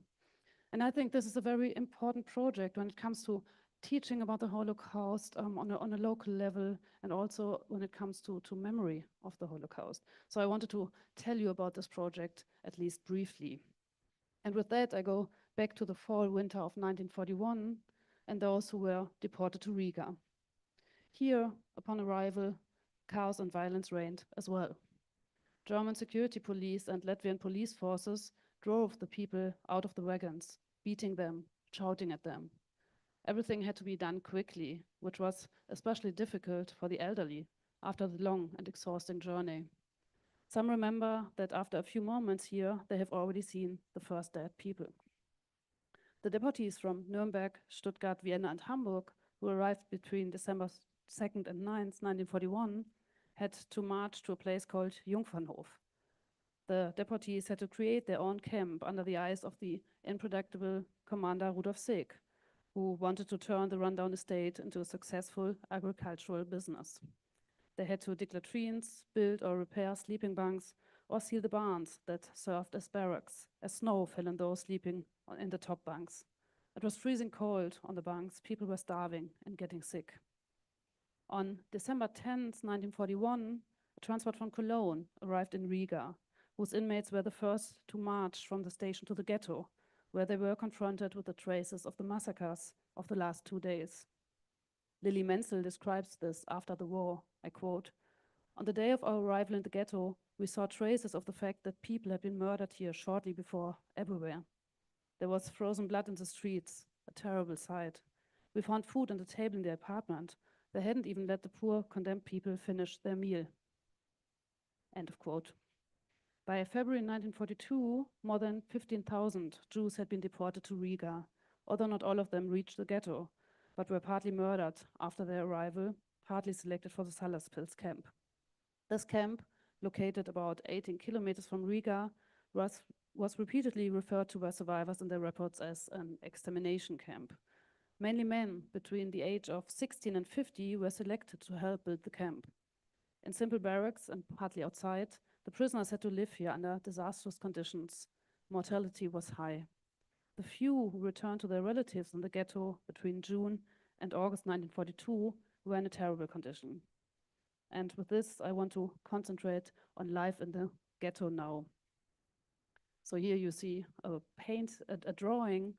And I think this is a very important project when it comes to teaching about the Holocaust on a local level, and also when it comes to memory of the Holocaust. So I wanted to tell you about this project, at least briefly. And with that, I go back to the fall-winter of 1941 and those who were deported to Riga. Here, upon arrival, chaos and violence reigned as well. German security police and Latvian police forces drove the people out of the wagons, beating them, shouting at them. Everything had to be done quickly, which was especially difficult for the elderly after the long and exhausting journey. Some remember that after a few moments here, they have already seen the first dead people. The deportees from Nuremberg, Stuttgart, Vienna, and Hamburg, who arrived between December 2nd and 9th, 1941, had to march to a place called Jungfernhof. The deportees had to create their own camp under the eyes of the unpredictable commander Rudolf Seeg, who wanted to turn the rundown estate into a successful agricultural business. They had to dig latrines, build or repair sleeping bunks, or seal the barns that served as barracks, as snow fell on those sleeping in the top bunks. It was freezing cold on the bunks, people were starving and getting sick. On December 10th, 1941, a transport from Cologne arrived in Riga, whose inmates were the first to march from the station to the ghetto, where they were confronted with the traces of the massacres of the last 2 days. Lily Menzel describes this after the war, I quote, "On the day of our arrival in the ghetto, we saw traces of the fact that people had been murdered here shortly before everywhere. There was frozen blood in the streets, a terrible sight. We found food on the table in the apartment. They hadn't even let the poor condemned people finish their meal." End of quote. By February 1942, more than 15,000 Jews had been deported to Riga, although not all of them reached the ghetto, but were partly murdered after their arrival, partly selected for the Salaspils camp. This camp, located about 18 kilometers from Riga, was repeatedly referred to by survivors in their reports as an extermination camp. Mainly men between the age of 16 and 50 were selected to help build the camp. In simple barracks and partly outside, the prisoners had to live here under disastrous conditions. Mortality was high. The few who returned to their relatives in the ghetto between June and August 1942 were in a terrible condition. And with this, I want to concentrate on life in the ghetto now. So here you see a drawing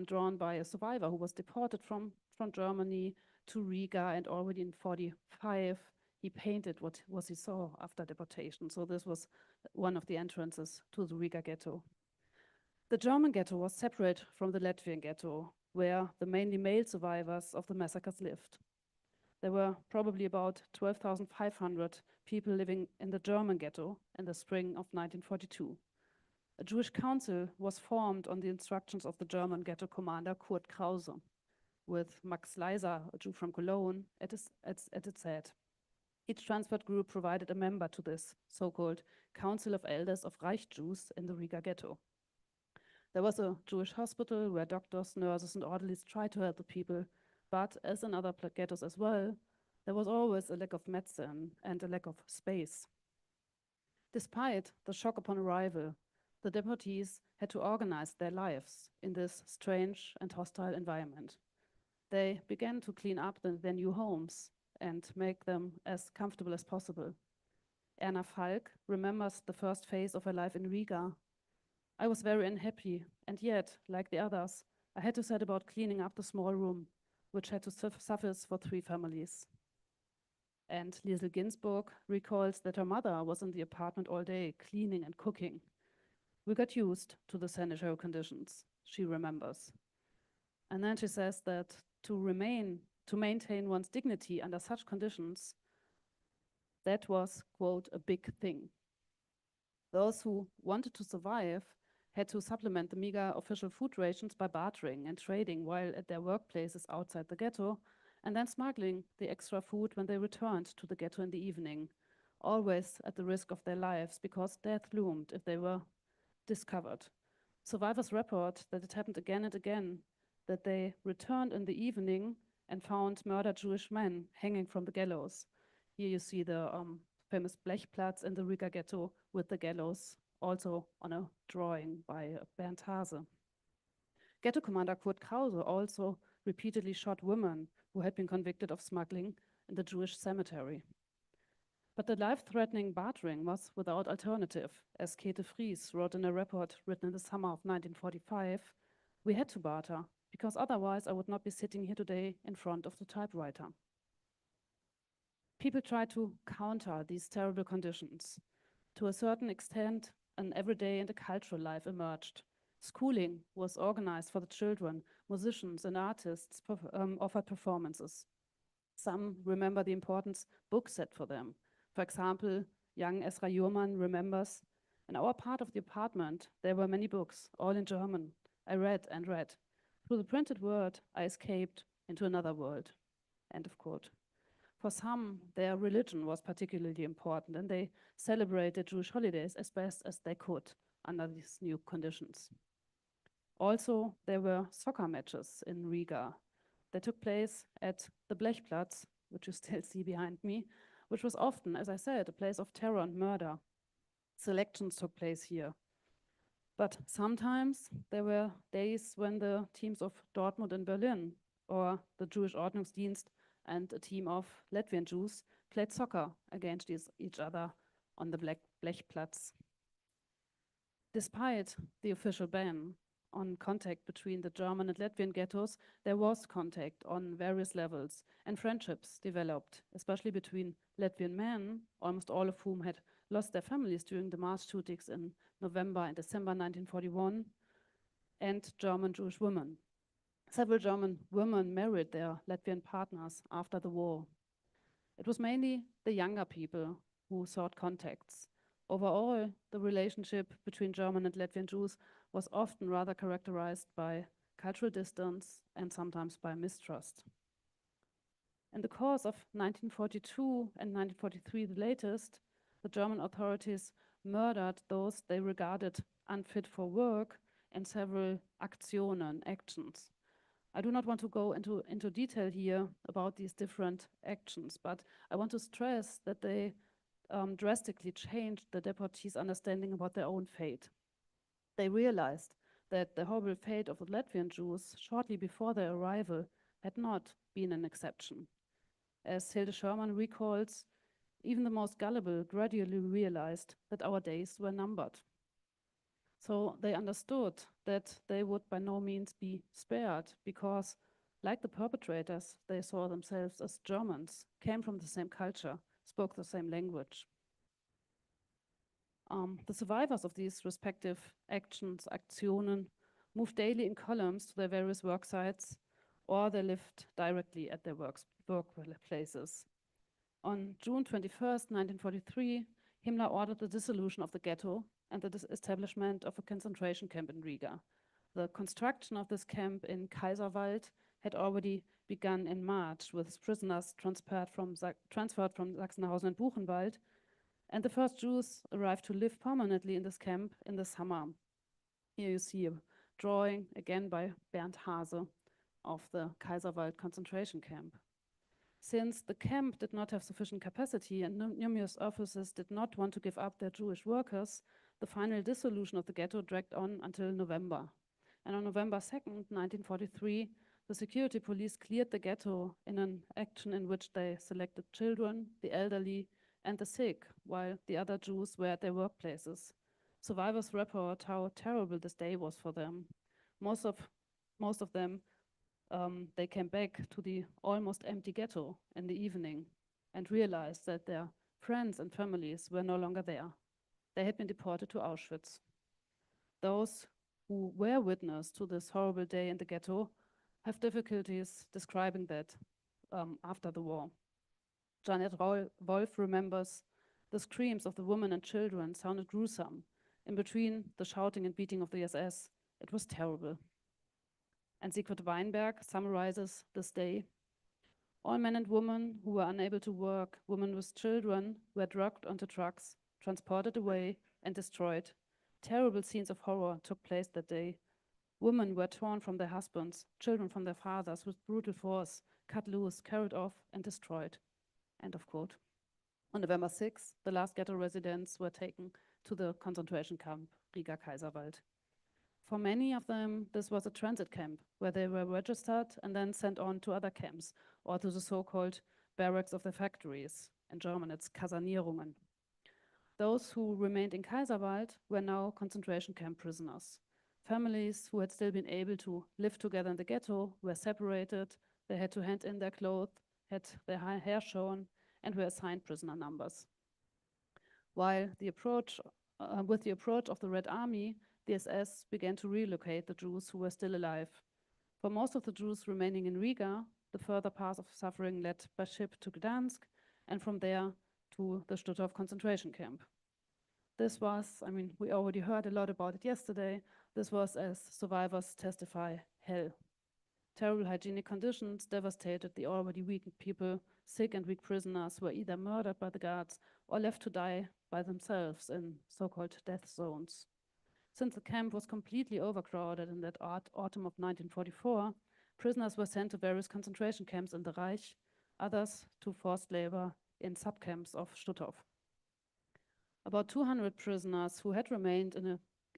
drawn by a survivor who was deported from Germany to Riga, and already in 1945, he painted what he saw after deportation. So this was one of the entrances to the Riga ghetto. The German ghetto was separate from the Latvian ghetto, where the mainly male survivors of the massacres lived. There were probably about 12,500 people living in the German ghetto in the spring of 1942. A Jewish council was formed on the instructions of the German ghetto commander Kurt Krause, with Max Leiser, a Jew from Cologne, at its head. Each transferred group provided a member to this so-called Council of Elders of Reich Jews in the Riga ghetto. There was a Jewish hospital where doctors, nurses, and orderlies tried to help the people, but as in other ghettos as well, there was always a lack of medicine and a lack of space. Despite the shock upon arrival, the deportees had to organize their lives in this strange and hostile environment. They began to clean up their new homes and make them as comfortable as possible. Erna Falk remembers the first phase of her life in Riga. I was very unhappy, and yet, like the others, I had to set about cleaning up the small room, which had to suffice for 3 families. And Liesl Ginsburg recalls that her mother was in the apartment all day, cleaning and cooking. We got used to the sanitary conditions, she remembers. And then she says that to maintain one's dignity under such conditions, that was, quote, a big thing. Those who wanted to survive had to supplement the meager official food rations by bartering and trading while at their workplaces outside the ghetto, and then smuggling the extra food when they returned to the ghetto in the evening, always at the risk of their lives because death loomed if they were discovered. Survivors report that it happened again and again, that they returned in the evening and found murdered Jewish men hanging from the gallows. Here you see the famous Blechplatz in the Riga ghetto with the gallows, also on a drawing by Bernd Hase. Ghetto commander Kurt Krause also repeatedly shot women who had been convicted of smuggling in the Jewish cemetery. But the life-threatening bartering was without alternative. As Käthe Fries wrote in a report written in the summer of 1945, we had to barter, because otherwise I would not be sitting here today in front of the typewriter. People tried to counter these terrible conditions. To a certain extent, an everyday and a cultural life emerged. Schooling was organized for the children. Musicians and artists offered performances. Some remember the importance books had for them. For example, young Esra Jurman remembers, in our part of the apartment, there were many books, all in German. I read and read. Through the printed word, I escaped into another world. End of quote. For some, their religion was particularly important, and they celebrated Jewish holidays as best as they could under these new conditions. Also, there were soccer matches in Riga. They took place at the Blechplatz, which you still see behind me, which was often, as I said, a place of terror and murder. Selections took place here. But sometimes there were days when the teams of Dortmund and Berlin, or the Jewish Ordnungsdienst and a team of Latvian Jews played soccer against each other on the Blechplatz. Despite the official ban on contact between the German and Latvian ghettos, there was contact on various levels, and friendships developed, especially between Latvian men, almost all of whom had lost their families during the mass shootings in November and December 1941, and German Jewish women. Several German women married their Latvian partners after the war. It was mainly the younger people who sought contacts. Overall, the relationship between German and Latvian Jews was often rather characterized by cultural distance and sometimes by mistrust. In the course of 1942 and 1943, the latest, the German authorities murdered those they regarded unfit for work in several Aktionen, actions. I do not want to go into detail here about these different actions, but I want to stress that they drastically changed the deportees' understanding about their own fate. They realized that the horrible fate of the Latvian Jews shortly before their arrival had not been an exception. As Hilde Sherman recalls, even the most gullible gradually realized that our days were numbered. So they understood that they would by no means be spared because, like the perpetrators, they saw themselves as Germans, came from the same culture, spoke the same language. The survivors of these respective actions, Aktionen, moved daily in columns to their various work sites, or they lived directly at their workplaces. On June 21st, 1943, Himmler ordered the dissolution of the ghetto and the establishment of a concentration camp in Riga. The construction of this camp in Kaiserwald had already begun in March, with prisoners transferred from Sachsenhausen and Buchenwald, and the first Jews arrived to live permanently in this camp in the summer. Here you see a drawing again by Bernd Hase of the Kaiserwald concentration camp. Since the camp did not have sufficient capacity and numerous officers did not want to give up their Jewish workers, the final dissolution of the ghetto dragged on until November. And on November 2nd, 1943, the security police cleared the ghetto in an action in which they selected children, the elderly, and the sick, while the other Jews were at their workplaces. Survivors report how terrible this day was for them. Most of them, they came back to the almost empty ghetto in the evening and realized that their friends and families were no longer there. They had been deported to Auschwitz. Those who were witness to this horrible day in the ghetto have difficulties describing that after the war. Janet Wolf remembers the screams of the women and children sounded gruesome. In between the shouting and beating of the SS, it was terrible. And Sigrid Weinberg summarizes this day. All men and women who were unable to work, women with children, were dragged onto trucks, transported away, and destroyed. Terrible scenes of horror took place that day. Women were torn from their husbands, children from their fathers with brutal force, cut loose, carried off, and destroyed. End of quote. On November 6th, the last ghetto residents were taken to the concentration camp, Riga Kaiserwald. For many of them, this was a transit camp where they were registered and then sent on to other camps or to the so-called barracks of the factories. In German, it's Kasernierungen. Those who remained in Kaiserwald were now concentration camp prisoners. Families who had still been able to live together in the ghetto were separated. They had to hand in their clothes, had their hair shown, and were assigned prisoner numbers. While with the approach of the Red Army, the SS began to relocate the Jews who were still alive. For most of the Jews remaining in Riga, the further path of suffering led by ship to Gdansk, and from there to the Stutthof concentration camp. This was, we already heard a lot about it yesterday, this was, as survivors testify, hell. Terrible hygienic conditions devastated the already weakened people. Sick and weak prisoners were either murdered by the guards or left to die by themselves in so-called death zones. Since the camp was completely overcrowded in that autumn of 1944, prisoners were sent to various concentration camps in the Reich, others to forced labor in subcamps of Stutthof. About 200 prisoners who had remained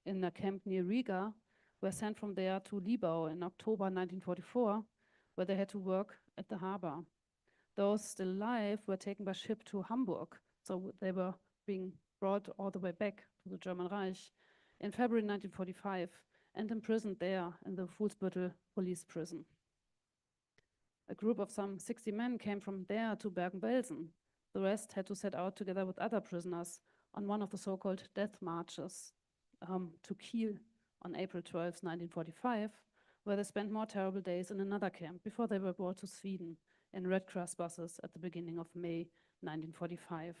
in a camp near Riga were sent from there to Libau in October 1944, where they had to work at the harbor. Those still alive were taken by ship to Hamburg, so they were being brought all the way back to the German Reich in February 1945 and imprisoned there in the Fuhlsbüttel police prison. A group of some 60 men came from there to Bergen-Belsen. The rest had to set out together with other prisoners on one of the so-called death marches to Kiel on April 12, 1945, where they spent more terrible days in another camp before they were brought to Sweden in Red Cross buses at the beginning of May 1945.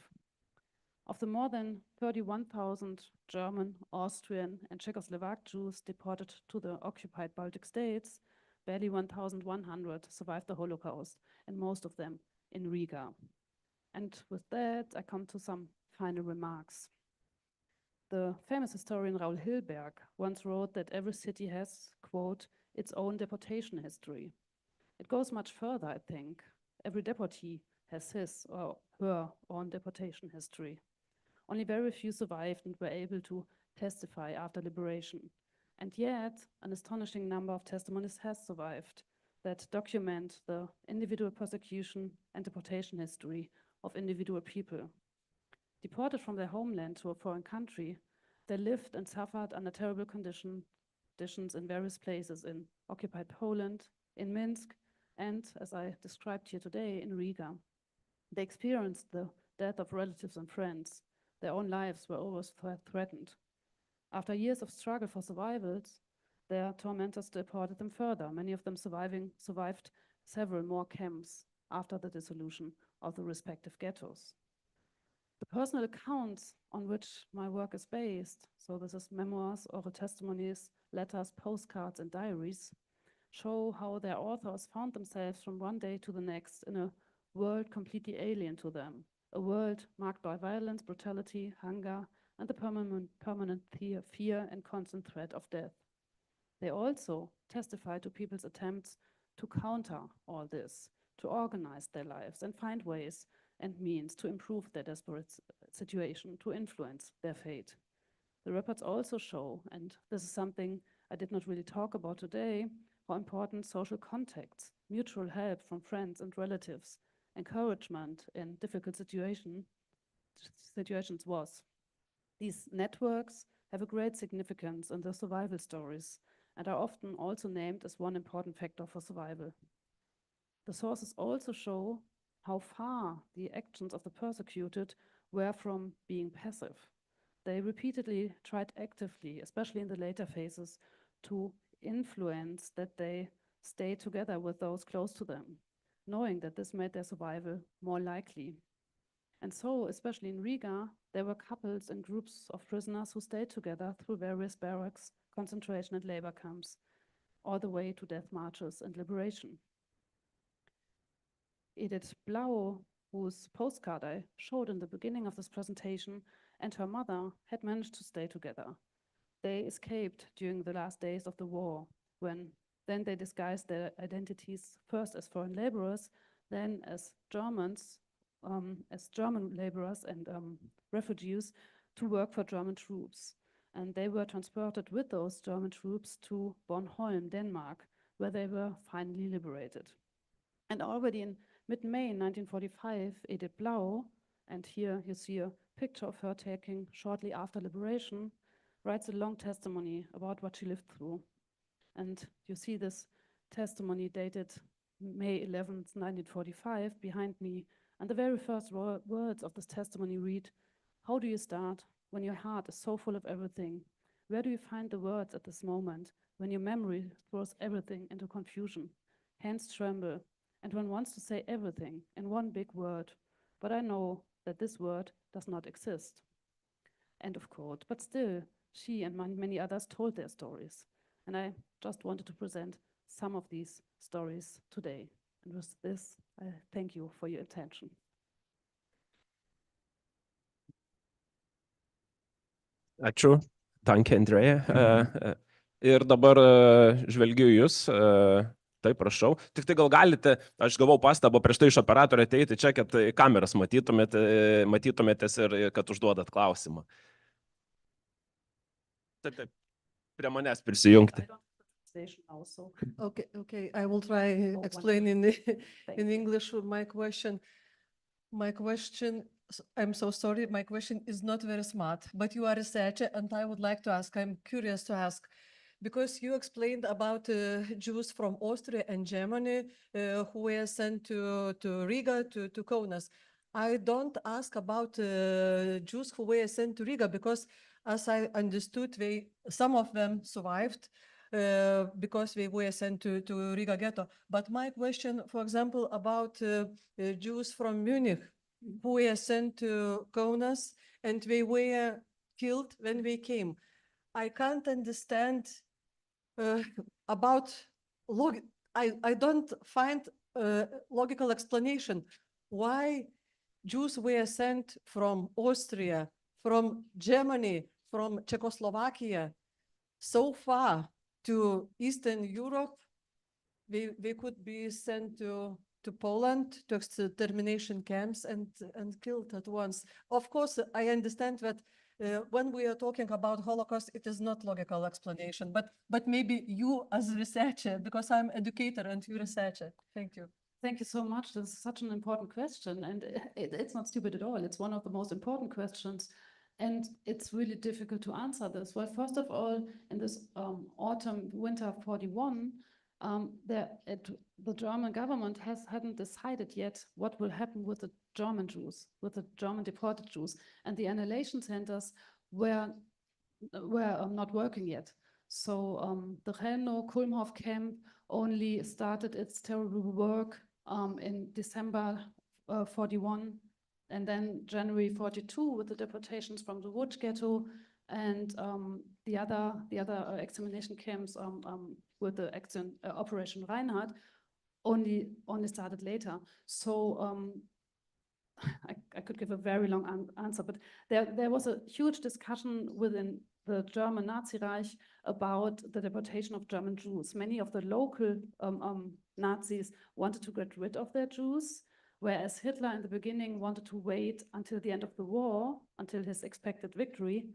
Of the more than 31,000 German, Austrian, and Czechoslovak Jews deported to the occupied Baltic states, barely 1,100 survived the Holocaust, and most of them in Riga. And with that, I come to some final remarks. The famous historian Raoul Hilberg once wrote that every city has, quote, its own deportation history. It goes much further, I think. Every deportee has his or her own deportation history. Only very few survived and were able to testify after liberation. And yet, an astonishing number of testimonies has survived that document the individual persecution and deportation history of individual people. Deported from their homeland to a foreign country, they lived and suffered under terrible conditions in various places in occupied Poland, in Minsk, and, as I described here today, in Riga. They experienced the death of relatives and friends. Their own lives were always threatened. After years of struggle for survival, their tormentors deported them further. Many of them survived several more camps after the dissolution of the respective ghettos. The personal accounts on which my work is based, so this is memoirs, oral testimonies, letters, postcards, and diaries, show how their authors found themselves from one day to the next in a world completely alien to them, a world marked by violence, brutality, hunger, and the permanent fear and constant threat of death. They also testify to people's attempts to counter all this, to organize their lives and find ways and means to improve their desperate situation, to influence their fate. The reports also show, and this is something I did not really talk about today, how important social contacts, mutual help from friends and relatives, encouragement in difficult situations was. These networks have a great significance in the survival stories and are often also named as one important factor for survival. The sources also show how far the actions of the persecuted were from being passive. They repeatedly tried actively, especially in the later phases, to influence that they stay together with those close to them, knowing that this made their survival more likely. And so, especially in Riga, there were couples and groups of prisoners who stayed together through various barracks, concentration and labor camps, all the way to death marches and liberation. Edith Blau, whose postcard I showed in the beginning of this presentation, and her mother had managed to stay together. They escaped during the last days of the war, when then they disguised their identities first as foreign laborers, then as German laborers and refugees to work for German troops. And they were transported with those German troops to Bornholm, Denmark, where they were finally liberated. And already in mid-May 1945, Edith Blau, and here you see a picture of her taken shortly after liberation, writes a long testimony about what she lived through. And you see this testimony dated May 11th, 1945 behind me. And the very first words of this testimony read, "How do you start when your heart is so full of everything? Where do you find the words at this moment when your memory throws everything into confusion? Hands tremble, and one wants to say everything in one big word, but I know that this word does not exist." End of quote. But still, she and many others told their stories. And I just wanted to present some of these stories today. And with this, I thank you for your attention. Ačiū. Danke, Andrea. Ir dabar žvelgiu jūs. Taip, prašau. Tik tai gal galite, aš gavau pastabą prieš tai iš operatorių ateiti čia, kad kameras matytumėtės ir kad užduodat klausimą. Taip, taip. Prie manęs prisijungti. Okay. I will try explain in English my question. My question, I'm so sorry, my question is not very smart, but you are a researcher and I would like to ask, I'm curious to ask, because you explained about Jews from Austria and Germany who were sent to Riga, to Kaunas. I don't ask about Jews who were sent to Riga because, as I understood, some of them survived because they were sent to Riga Ghetto. But my question, for example, about Jews from Munich who were sent to Kaunas and they were killed when they came. I can't understand about I don't find logical explanation why Jews were sent from Austria, from Germany, from Czechoslovakia so far to Eastern Europe. They could be sent to Poland, to extermination camps and killed at once. Of course, I understand that when we are talking about Holocaust, it is not logical explanation, but maybe you as a researcher, because I'm educator and you researcher. Thank you. Thank you so much. This is such an important question, and it's not stupid at all. It's one of the most important questions, and it's really difficult to answer this. Well, first of all, in this winter 41, the German government hadn't decided yet what will happen with the German Jews, with the German deported Jews, and the annihilation centers were not working yet. So the Chelmno-Kulmhof camp only started its terrible work in December 41, and then January 42 with the deportations from the Kaunas Ghetto, and the other extermination camps with the Operation Reinhardt only started later. So I could give a very long answer, but there was a huge discussion within the German Nazi Reich about the deportation of German Jews. Many of the local Nazis wanted to get rid of their Jews, whereas Hitler in the beginning wanted to wait until the end of the war, until his expected victory,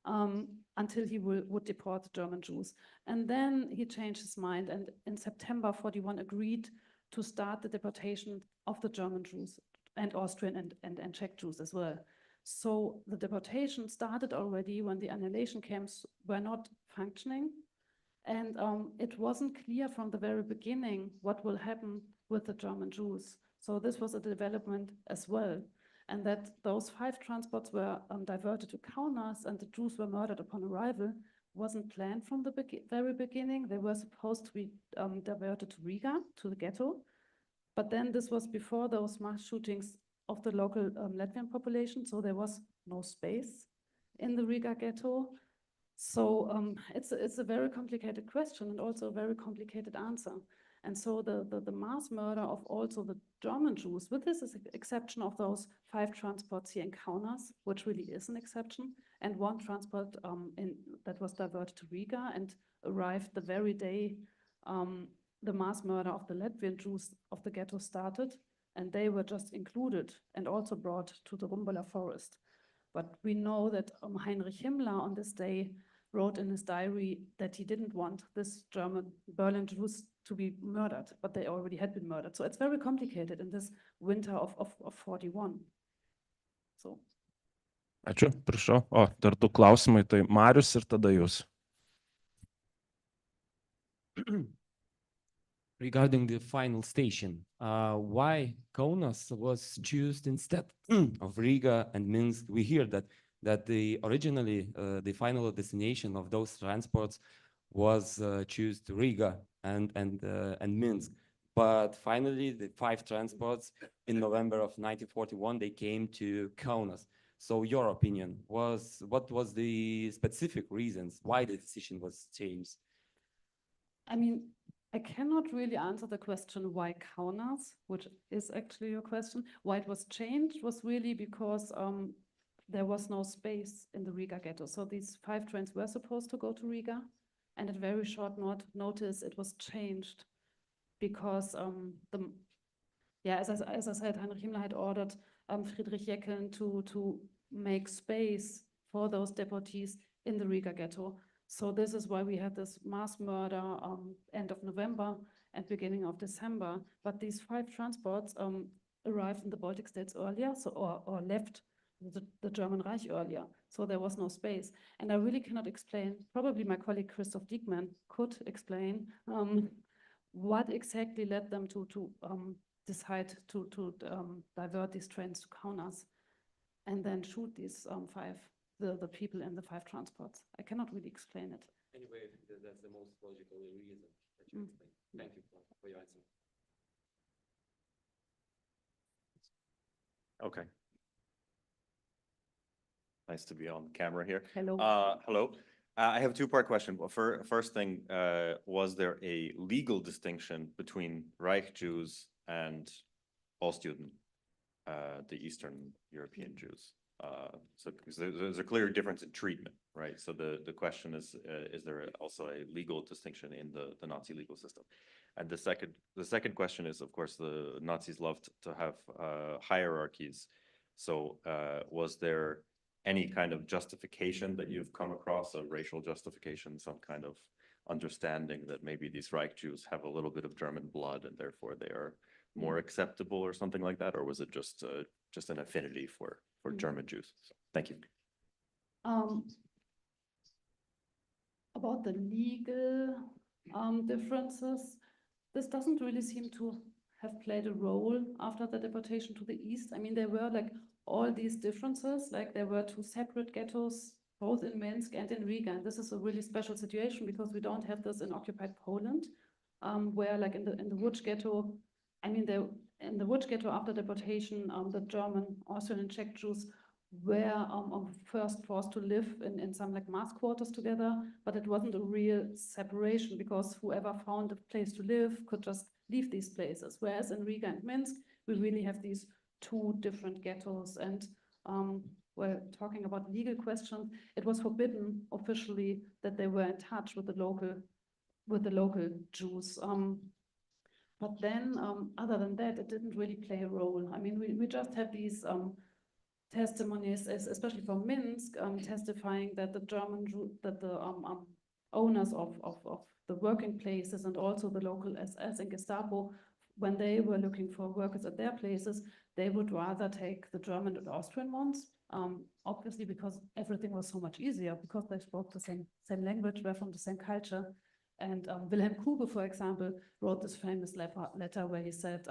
until he would deport the German Jews. And then he changed his mind and in September 41 agreed to start the deportation of the German Jews and Austrian and Czech Jews as well. So the deportation started already when the annihilation camps were not functioning. And it wasn't clear from the very beginning what will happen with the German Jews. So this was a development as well. And that those 5 transports were diverted to Kaunas and the Jews were murdered upon arrival wasn't planned from the very beginning. They were supposed to be diverted to Riga, to the ghetto. But then this was before those mass shootings of the local Latvian population, so there was no space in the Riga ghetto. So it's a very complicated question and also a very complicated answer. And so the mass murder of also the German Jews, with this exception of those 5 transports here in Kaunas, which really is an exception, and 1 transport that was diverted to Riga and arrived the very day the mass murder of the Latvian Jews of the ghetto started, and they were just included and also brought to the Rumbola forest. But we know that Heinrich Himmler on this day wrote in his diary that he didn't want this German Berlin Jews to be murdered, but they already had been murdered. So it's very complicated in this winter of 41. So. Ačiū, prašau. O, dar 2 klausimai, tai Marius ir tada jūs. Regarding the final station, why Kaunas was chosen instead of Riga and Minsk? We hear that the originally the final destination of those transports was choose to Riga and Minsk, but finally the 5 transports in November of 1941 they came to Kaunas. So your opinion was, what was the specific reasons why the decision was changed? I mean, I cannot really answer the question why Kaunas, which is actually your question. Why it was changed was really because there was no space in the Riga ghetto. So these 5 trains were supposed to go to Riga, and at very short notice it was changed because as I said, Heinrich Himmler had ordered Friedrich Jeckeln to make space for those deportees in the Riga ghetto. So this is why we had this mass murder end of November and beginning of December. But these 5 transports arrived in the Baltic states earlier, so or left the German Reich earlier. So there was no space. And I really cannot explain, probably my colleague Christoph Diekmann could explain what exactly led them to decide to divert these trains to Kaunas and then shoot these 5 the people in the 5 transports. I cannot really explain it. Anyway, that's the most logical reason that you explained. Thank you for your answer. Okay. Nice to be on camera here. Hello. Hello. I have a 2-part question. First thing, was there a legal distinction between Reich Jews and Ostjuden, the Eastern European Jews? So there's a clear difference in treatment, right? So the question is there also a legal distinction in the Nazi legal system? And the second question is, of course, the Nazis loved to have hierarchies. So was there any kind of justification that you've come across, a racial justification, some kind of understanding that maybe these Reich Jews have a little bit of German blood and therefore they are more acceptable or something like that? Or was it just an affinity for German Jews? So, thank you. About the legal differences, this doesn't really seem to have played a role after the deportation to the east. I mean, there were like all these differences, like there were 2 separate ghettos, both in Minsk and in Riga. And this is a really special situation because we don't have this in occupied Poland, where like in the Łódź ghetto, I mean, in the Łódź ghetto after deportation, the German, Austrian and Czech Jews were first forced to live in some like mass quarters together, but it wasn't a real separation because whoever found a place to live could just leave these places. Whereas in Riga and Minsk, we really have these 2 different ghettos. And were talking about legal questions, it was forbidden officially that they were in touch with the local Jews. But then, other than that, it didn't really play a role. I mean, we just had these testimonies, especially from Minsk, testifying that the owners of the working places and also the local SS and Gestapo, when they were looking for workers at their places, they would rather take the German and Austrian ones, obviously because everything was so much easier, because they spoke the same language, were from the same culture. And Wilhelm Kube, for example, wrote this famous letter where he said,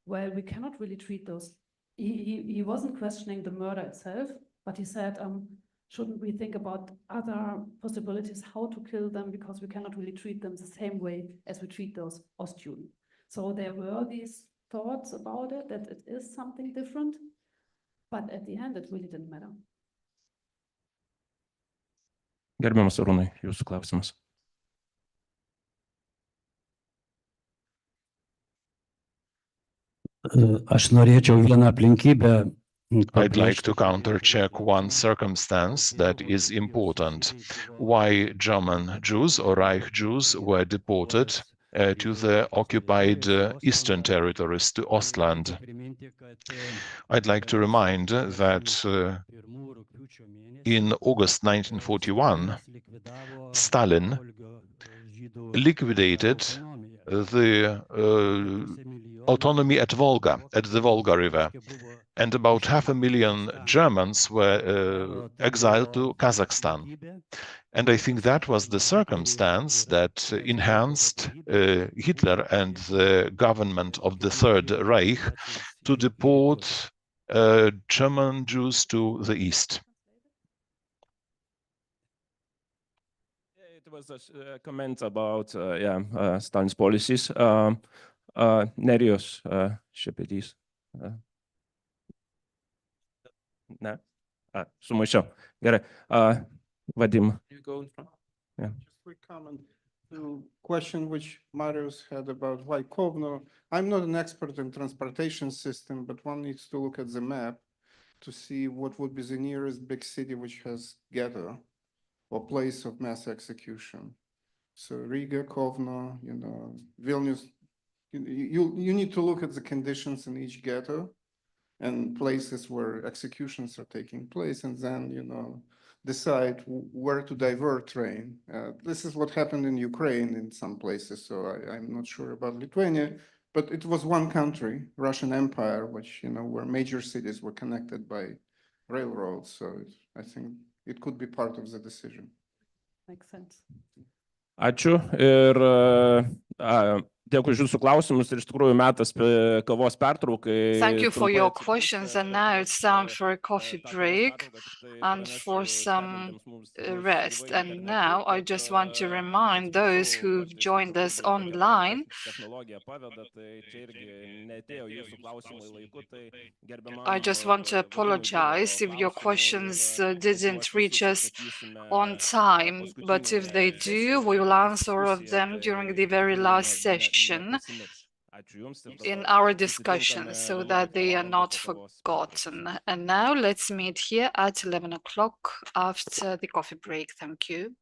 well, we cannot really treat those. He wasn't questioning the murder itself, but he said, shouldn't we think about other possibilities how to kill them, because we cannot really treat them the same way as we treat those Ostjuden. So there were these thoughts about it, that it is something different, but at the end, it really didn't matter. Gerbiamas Arūnai, jūsų klausimas. Aš norėčiau vieną aplinkybę. I'd like to counter-check one circumstance that is important. Why German Jews or Reich Jews were deported to the occupied eastern territories, to Ostland. I'd like to remind that in August 1941, Stalin liquidated the autonomy at Volga, at the Volga River, and about 500,000 Germans were exiled to Kazakhstan. And I think that was the circumstance that enhanced Hitler and the government of the Third Reich to deport German Jews to the east. It was a comment about Stalin's policies. Nerijos Šepetys. Ne? Sumaišiau. Gerai. Vadim. You go in front. Yeah. Just a quick comment to question which Marius had about why Kovno. I'm not an expert in transportation system, but one needs to look at the map to see what would be the nearest big city which has ghetto or place of mass execution. So Riga, Kovno, Vilnius. You need to look at the conditions in each ghetto and places where executions are taking place, and then decide where to divert train. This is what happened in Ukraine in some places. So I'm not sure about Lithuania, but it was one country, Russian Empire, which where major cities were connected by railroads. So I think it could be part of the decision. Makes sense. Ačiū ir dėkui už jūsų klausimus ir iš tikrųjų metas kavos pertraukai. Thank you for your questions, and now it's time for a coffee break and for some rest. And now I just want to remind those who've joined us online. I just want to apologize if your questions didn't reach us on time, but if they do, we will answer all of them during the very last session in our discussion so that they are not forgotten. And now let's meet here at 11 o'clock after the coffee break. Thank you.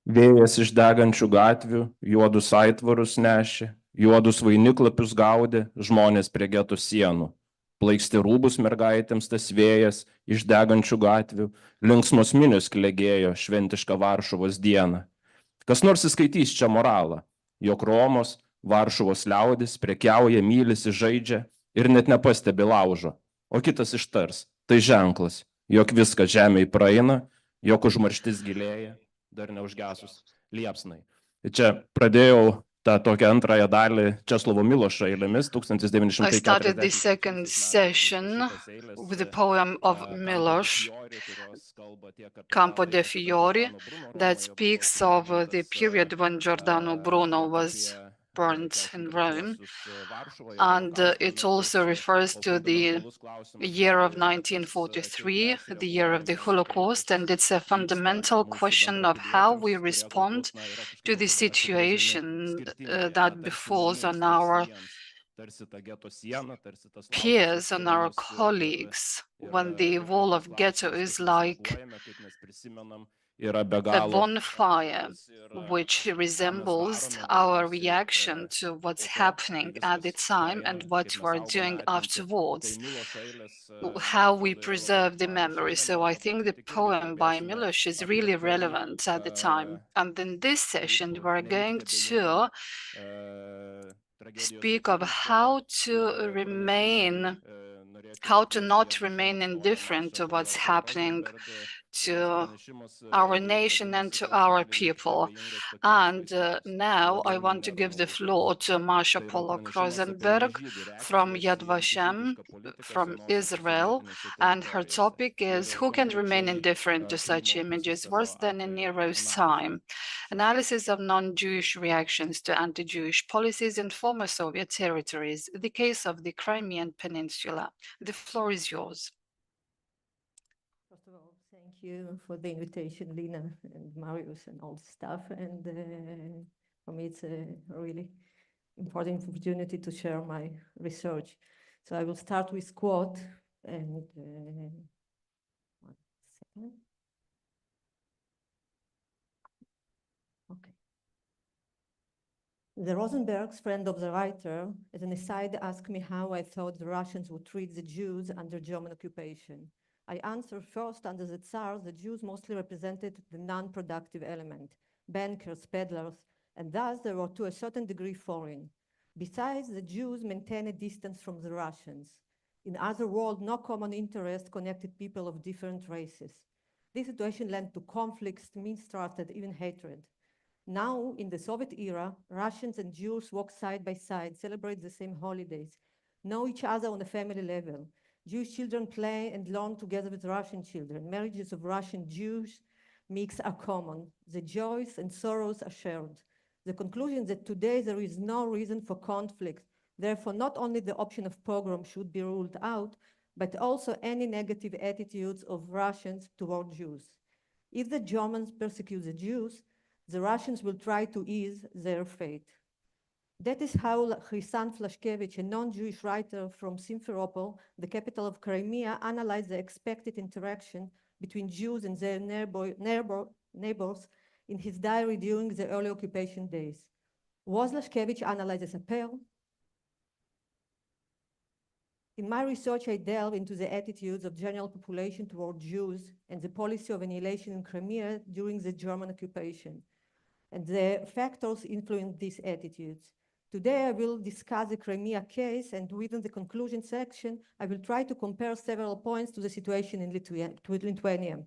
Vėjas iš degančių gatvių, juodus aitvarus nešė, juodus vainiklapius gaudė, žmonės prie getų sienų. Plaiksti rūbus mergaitėms tas vėjas iš degančių gatvių, linksmos minios klegėjo šventišką Varšuvos dieną. Kas nors įskaitys čia moralą, jog Romos, Varšuvos liaudis prekiauja, mylisi, žaidžia ir net nepastebi laužo. O kitas ištars, tai ženklas, jog viskas žemėje praeina, jog užmarštis gilėja, dar neužgesus liepsnai. Čia pradėjau tą tokią antrąją dalį Česlovo Milošo eilėmis 1940. I started the second session with the poem of Miloš, Campo de Fiori, that speaks of the period when Giordano Bruno was burned in Rome, and it also refers to the year of 1943, the year of the Holocaust, and it's a fundamental question of how we respond to the situation that befalls on our peers, on our colleagues, when the wall of ghetto is like a bonfire, which resembles our reaction to what's happening at the time and what we're doing afterwards, how we preserve the memory. So I think the poem by Miloš is really relevant at the time. And in this session, we're going to speak of how to not remain indifferent to what's happening to our nation and to our people. And now I want to give the floor to Masha Pollock Rosenberg from Yad Vashem, from Israel. And her topic is, who can remain indifferent to such images worse than in Nero's time? Analysis of non-Jewish reactions to anti-Jewish policies in former Soviet territories. The case of the Crimean Peninsula. The floor is yours. First of all, thank you for the invitation, Lina and Marius and all the stuff. And for me, it's a really important opportunity to share my research. So I will start with quote and 1 second. Okay. The Rosenbergs, friend of the writer, as an aside, asked me how I thought the Russians would treat the Jews under German occupation. I answered first, under the Tsars, the Jews mostly represented the non-productive element, bankers, peddlers, and thus they were to a certain degree foreign. Besides, the Jews maintained a distance from the Russians. In other words, no common interest connected people of different races. This situation led to conflicts, mistrust, even hatred. Now, in the Soviet era, Russians and Jews walk side by side, celebrate the same holidays, know each other on a family level. Jewish children play and learn together with Russian children. Marriages of Russian Jews mix are common. The joys and sorrows are shared. The conclusion that today there is no reason for conflict. Therefore, not only the option of pogrom should be ruled out, but also any negative attitudes of Russians toward Jews. If the Germans persecute the Jews, the Russians will try to ease their fate. That is how Hrisan Flashkevich, a non-Jewish writer from Simferopol, the capital of Crimea, analyzed the expected interaction between Jews and their neighbors in his diary during the early occupation days. Was Lashkevich analyzed as a pair? In my research, I delve into the attitudes of general population toward Jews and the policy of annihilation in Crimea during the German occupation, and the factors influencing these attitudes. Today, I will discuss the Crimea case, and within the conclusion section, I will try to compare several points to the situation in Lithuania.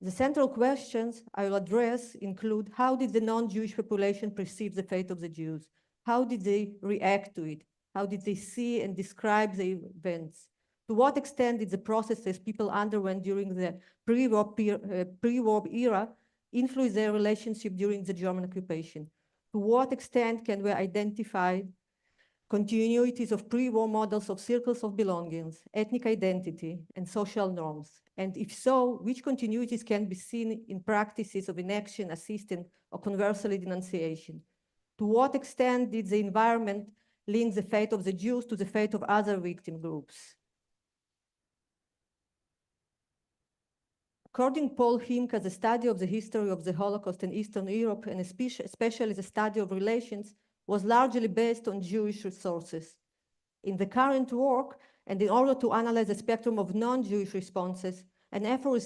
The central questions I will address include: how did the non-Jewish population perceive the fate of the Jews? How did they react to it? How did they see and describe the events? To what extent did the processes people underwent during the pre-war era influence their relationship during the German occupation? To what extent can we identify continuities of pre-war models of circles of belongings, ethnic identity, and social norms? And if so, which continuities can be seen in practices of inaction, assistance, or conversely denunciation? To what extent did the environment link the fate of the Jews to the fate of other victim groups? According to Paul Himka, the study of the history of the Holocaust in Eastern Europe, and especially the study of relations, was largely based on Jewish resources. In the current work, and in order to analyze the spectrum of non-Jewish responses, an effort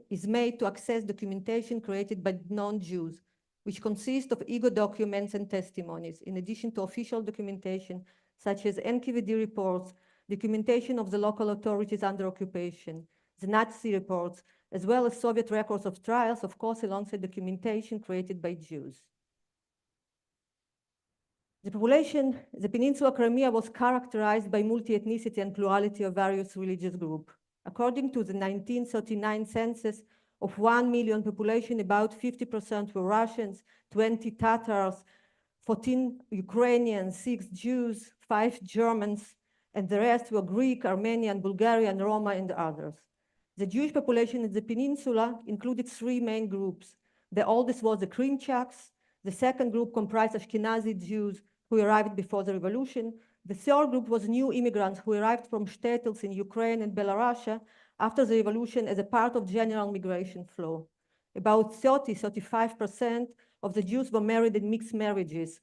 is made to access documentation created by non-Jews, which consists of ego documents and testimonies, in addition to official documentation such as NKVD reports, documentation of the local authorities under occupation, the Nazi reports, as well as Soviet records of trials, of course, alongside documentation created by Jews. The population, the Peninsula Crimea was characterized by multi-ethnicity and plurality of various religious groups. According to the 1939 census of 1 million population, about 50% were Russians, 20 Tatars, 14 Ukrainians, 6 Jews, 5 Germans, and the rest were Greek, Armenian, Bulgarian, Roma, and others. The Jewish population in the peninsula included 3 main groups. The oldest was the Krimchaks. The second group comprised Ashkenazi Jews who arrived before the revolution. The third group was new immigrants who arrived from shtetls in Ukraine and Belarus after the revolution as a part of general migration flow. About 35% of the Jews were married in mixed marriages.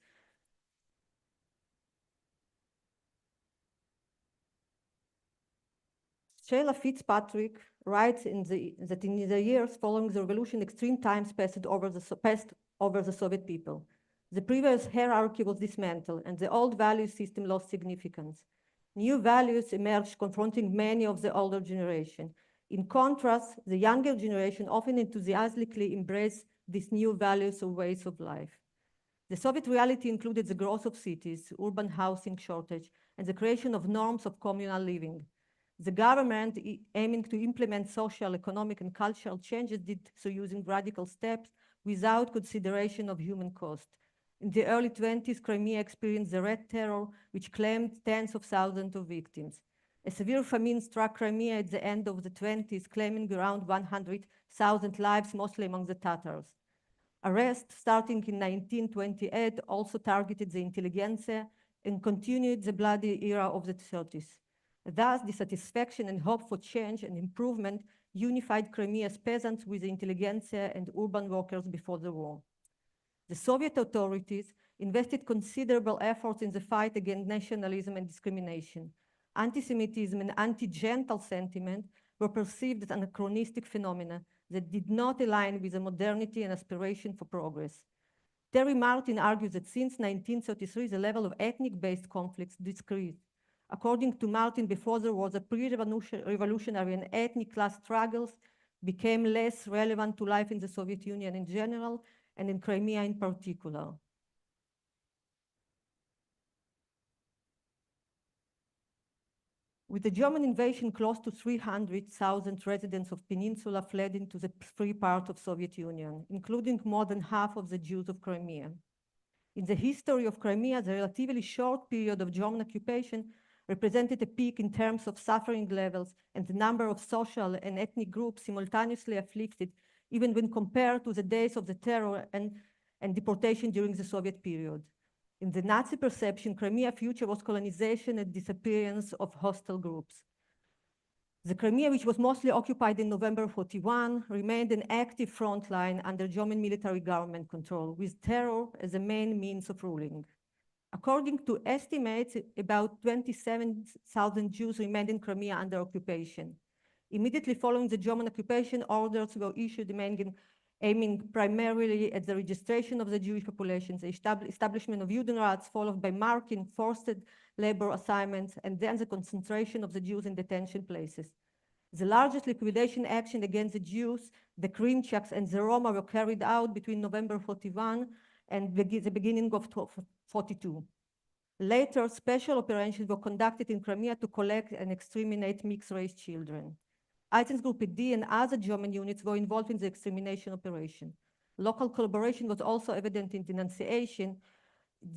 Sheila Fitzpatrick writes that in the years following the revolution, extreme times passed over the Soviet people. The previous hierarchy was dismantled, and the old value system lost significance. New values emerged, confronting many of the older generation. In contrast, the younger generation often enthusiastically embraced these new values or ways of life. The Soviet reality included the growth of cities, urban housing shortage, and the creation of norms of communal living. The government, aiming to implement social, economic, and cultural changes, did so using radical steps without consideration of human cost. In the early 20s, Crimea experienced the Red Terror, which claimed tens of thousands of victims. A severe famine struck Crimea at the end of the 20s, claiming around 100,000 lives, mostly among the Tatars. Arrests starting in 1928 also targeted the intelligentsia and continued the bloody era of the 30s. Thus, dissatisfaction and hope for change and improvement unified Crimea's peasants with the intelligentsia and urban workers before the war. The Soviet authorities invested considerable efforts in the fight against nationalism and discrimination. Anti-Semitism and anti-Gentile sentiment were perceived as anachronistic phenomena that did not align with the modernity and aspiration for progress. Terry Martin argues that since 1933, the level of ethnic-based conflicts decreased. According to Martin, before there was a pre-revolutionary and ethnic class struggles became less relevant to life in the Soviet Union in general and in Crimea in particular. With the German invasion, close to 300,000 residents of Peninsula fled into the free part of Soviet Union, including more than half of the Jews of Crimea. In the history of Crimea, the relatively short period of German occupation represented a peak in terms of suffering levels and the number of social and ethnic groups simultaneously afflicted, even when compared to the days of the terror and deportation during the Soviet period. In the Nazi perception, Crimea's future was colonization and disappearance of hostile groups. The Crimea, which was mostly occupied in November 1941, remained an active front line under German military government control, with terror as the main means of ruling. According to estimates, about 27,000 Jews remained in Crimea under occupation. Immediately following the German occupation, orders were issued aiming primarily at the registration of the Jewish population, the establishment of Judenrats, followed by marking, forced labor assignments, and then the concentration of the Jews in detention places. The largest liquidation action against the Jews, the Krimchaks, and the Roma were carried out between November 1941 and the beginning of 1942. Later, special operations were conducted in Crimea to collect and exterminate mixed-race children. Einsatzgruppe D and other German units were involved in the extermination operation. Local collaboration was also evident in denunciation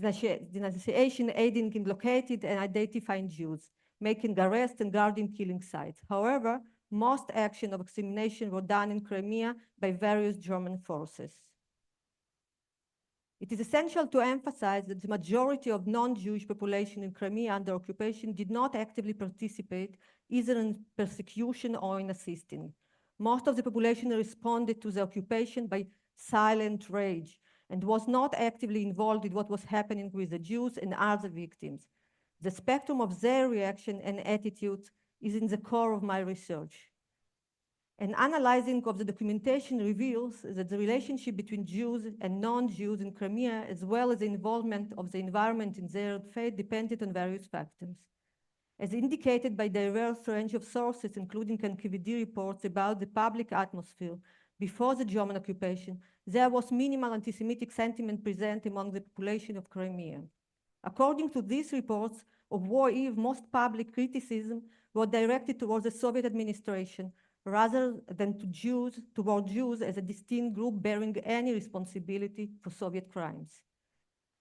aiding in locating and identifying Jews, making arrests and guarding killing sites. However, most action of extermination were done in Crimea by various German forces. It is essential to emphasize that the majority of non-Jewish population in Crimea under occupation did not actively participate either in persecution or in assisting. most of the population responded to the occupation by silent rage and was not actively involved in what was happening with the Jews and other victims. The spectrum of their reaction and attitudes is in the core of my research. An analyzing of the documentation reveals that the relationship between Jews and non-Jews in Crimea, as well as the involvement of the environment in their fate, depended on various factors. As indicated by a diverse range of sources, including NKVD reports about the public atmosphere before the German occupation, there was minimal anti-Semitic sentiment present among the population of Crimea. According to these reports of war eve, most public criticism was directed towards the Soviet administration rather than toward Jews as a distinct group bearing any responsibility for Soviet crimes.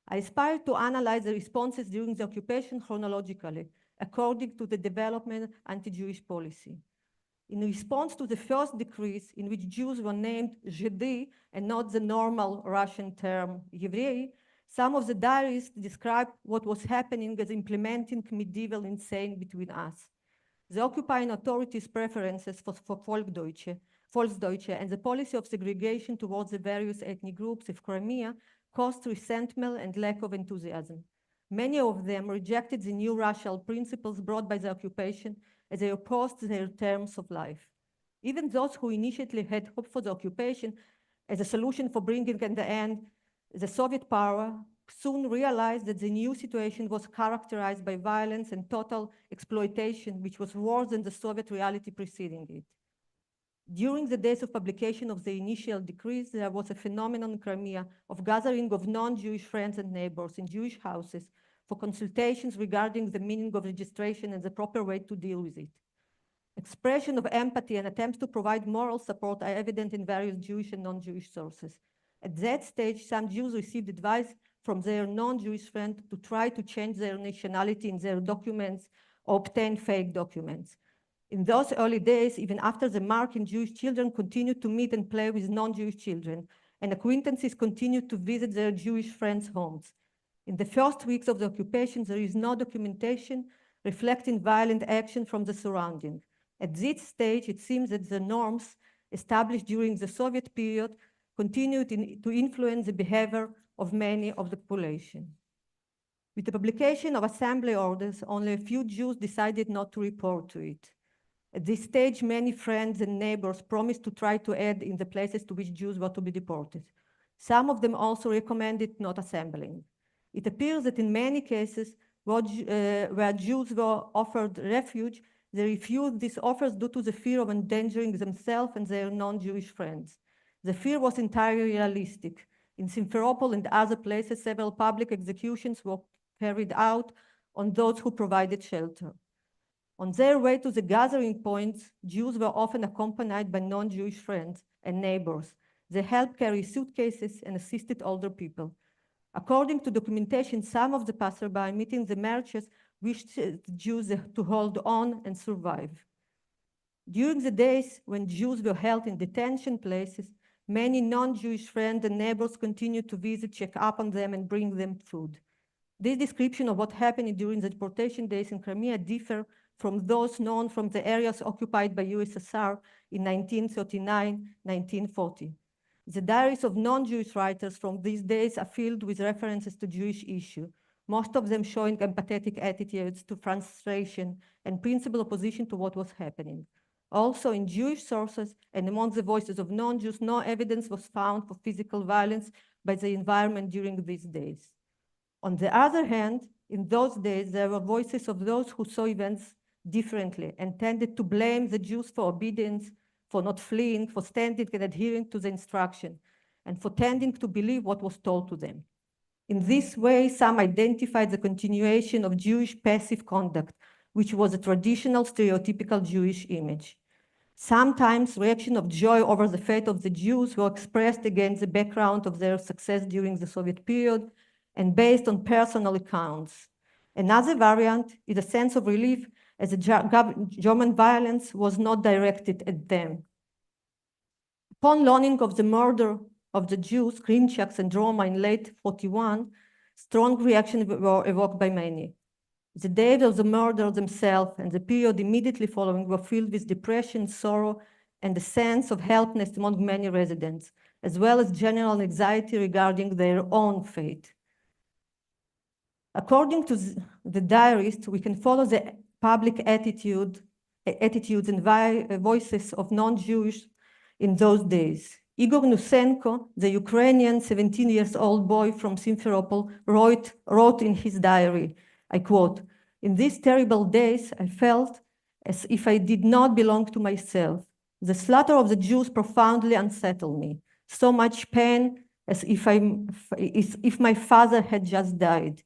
I aspire to analyze the responses during the occupation chronologically, according to the development anti-Jewish policy. In response to the first decrees in which Jews were named Zhidi and not the normal Russian term Yevrei, some of the diarists described what was happening as implementing medieval insane between us. The occupying authorities' preferences for Volksdeutsche and the policy of segregation towards the various ethnic groups of Crimea caused resentment and lack of enthusiasm. Many of them rejected the new racial principles brought by the occupation as they opposed their terms of life. Even those who initially had hoped for the occupation as a solution for bringing in the end the Soviet power soon realized that the new situation was characterized by violence and total exploitation, which was worse than the Soviet reality preceding it. During the days of publication of the initial decrees, there was a phenomenon in Crimea of gathering of non-Jewish friends and neighbors in Jewish houses for consultations regarding the meaning of registration and the proper way to deal with it. Expression of empathy and attempts to provide moral support are evident in various Jewish and non-Jewish sources. At that stage, some Jews received advice from their non-Jewish friends to try to change their nationality in their documents or obtain fake documents. In those early days, even after the marking, Jewish children continued to meet and play with non-Jewish children, and acquaintances continued to visit their Jewish friends' homes. In the first weeks of the occupation, there is no documentation reflecting violent action from the surrounding. At this stage, it seems that the norms established during the Soviet period continued to influence the behavior of many of the population. With the publication of assembly orders, only a few Jews decided not to report to it. At this stage, many friends and neighbors promised to try to aid in the places to which Jews were to be deported. Some of them also recommended not assembling. It appears that in many cases where Jews were offered refuge, they refused these offers due to the fear of endangering themselves and their non-Jewish friends. The fear was entirely realistic. In Simferopol and other places, several public executions were carried out on those who provided shelter. On their way to the gathering points, Jews were often accompanied by non-Jewish friends and neighbors. They helped carry suitcases and assisted older people. According to documentation, some of the passersby meeting the marches wished the Jews to hold on and survive. During the days when Jews were held in detention places, many non-Jewish friends and neighbors continued to visit, check up on them, and bring them food. This description of what happened during the deportation days in Crimea differ from those known from the areas occupied by USSR in 1939-1940. The diaries of non-Jewish writers from these days are filled with references to Jewish issue, most of them showing empathetic attitudes to frustration and principled opposition to what was happening. Also, in Jewish sources and among the voices of non-Jews, no evidence was found for physical violence by the environment during these days. On the other hand, in those days, there were voices of those who saw events differently and tended to blame the Jews for obedience, for not fleeing, for standing and adhering to the instruction, and for tending to believe what was told to them. In this way, some identified the continuation of Jewish passive conduct, which was a traditional stereotypical Jewish image. Sometimes reaction of joy over the fate of the Jews were expressed against the background of their success during the Soviet period and based on personal accounts. Another variant is a sense of relief as the German violence was not directed at them. Upon learning of the murder of the Jews, Krimchaks and Roma in late 1941, strong reactions were evoked by many. The days of the murder themselves and the period immediately following were filled with depression, sorrow, and a sense of helplessness among many residents, as well as general anxiety regarding their own fate. According to the diarist, we can follow the public attitudes and voices of non-Jewish in those days. Igor Nusenko, the Ukrainian 17-year-old boy from Simferopol, wrote in his diary, I quote, "In these terrible days, I felt as if I did not belong to myself. The slaughter of the Jews profoundly unsettled me. So much pain as if my father had just died."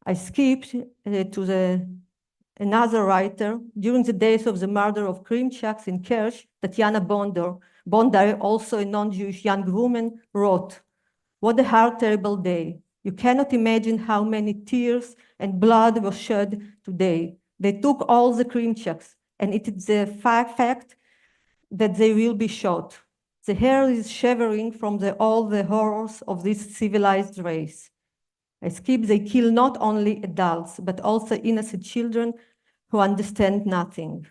I skipped to another writer. During the days of the murder of Krimchaks in Kerch, Tatiana Bondar, also a non-Jewish young woman, wrote, "What a hard, terrible day. You cannot imagine how many tears and blood were shed today. They took all the Krimchaks, and it is the fact that they will be shot. The hair is shivering from all the horrors of this civilized race." I skip, they kill not only adults, but also innocent children who understand nothing.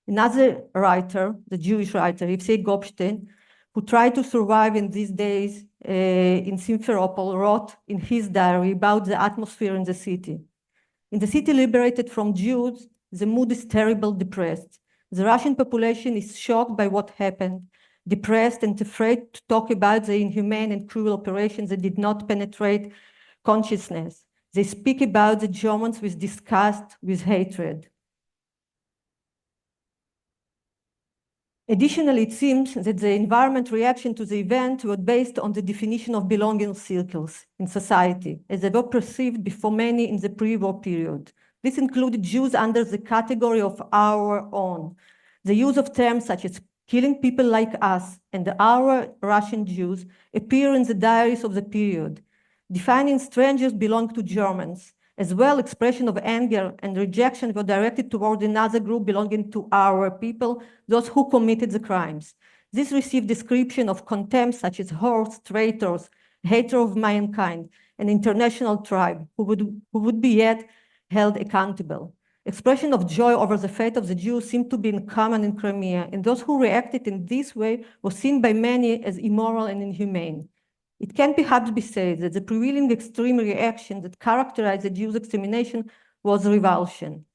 Another writer, the Jewish writer, Yevsei Gopstein, who tried to survive in these days in Simferopol, wrote in his diary about the atmosphere in the city. "In the city liberated from Jews, the mood is terrible, depressed. The Russian population is shocked by what happened, depressed and afraid to talk about the inhumane and cruel operations that did not penetrate consciousness. They speak about the Germans with disgust, with hatred." Additionally, it seems that the environment reaction to the event was based on the definition of belonging circles in society, as they were perceived before many in the pre-war period. This included Jews under the category of our own. The use of terms such as killing people like us and our Russian Jews appear in the diaries of the period. Defining strangers belong to Germans, as well expression of anger and rejection were directed toward another group belonging to our people, those who committed the crimes. This received description of contempt such as whores, traitors, hatred of mankind, an international tribe who would be yet held accountable. Expression of joy over the fate of the Jews seemed to be common in Crimea, and those who reacted in this way were seen by many as immoral and inhumane. It can perhaps be said that the prevailing extreme reaction that characterized the Jews' extermination was revulsion.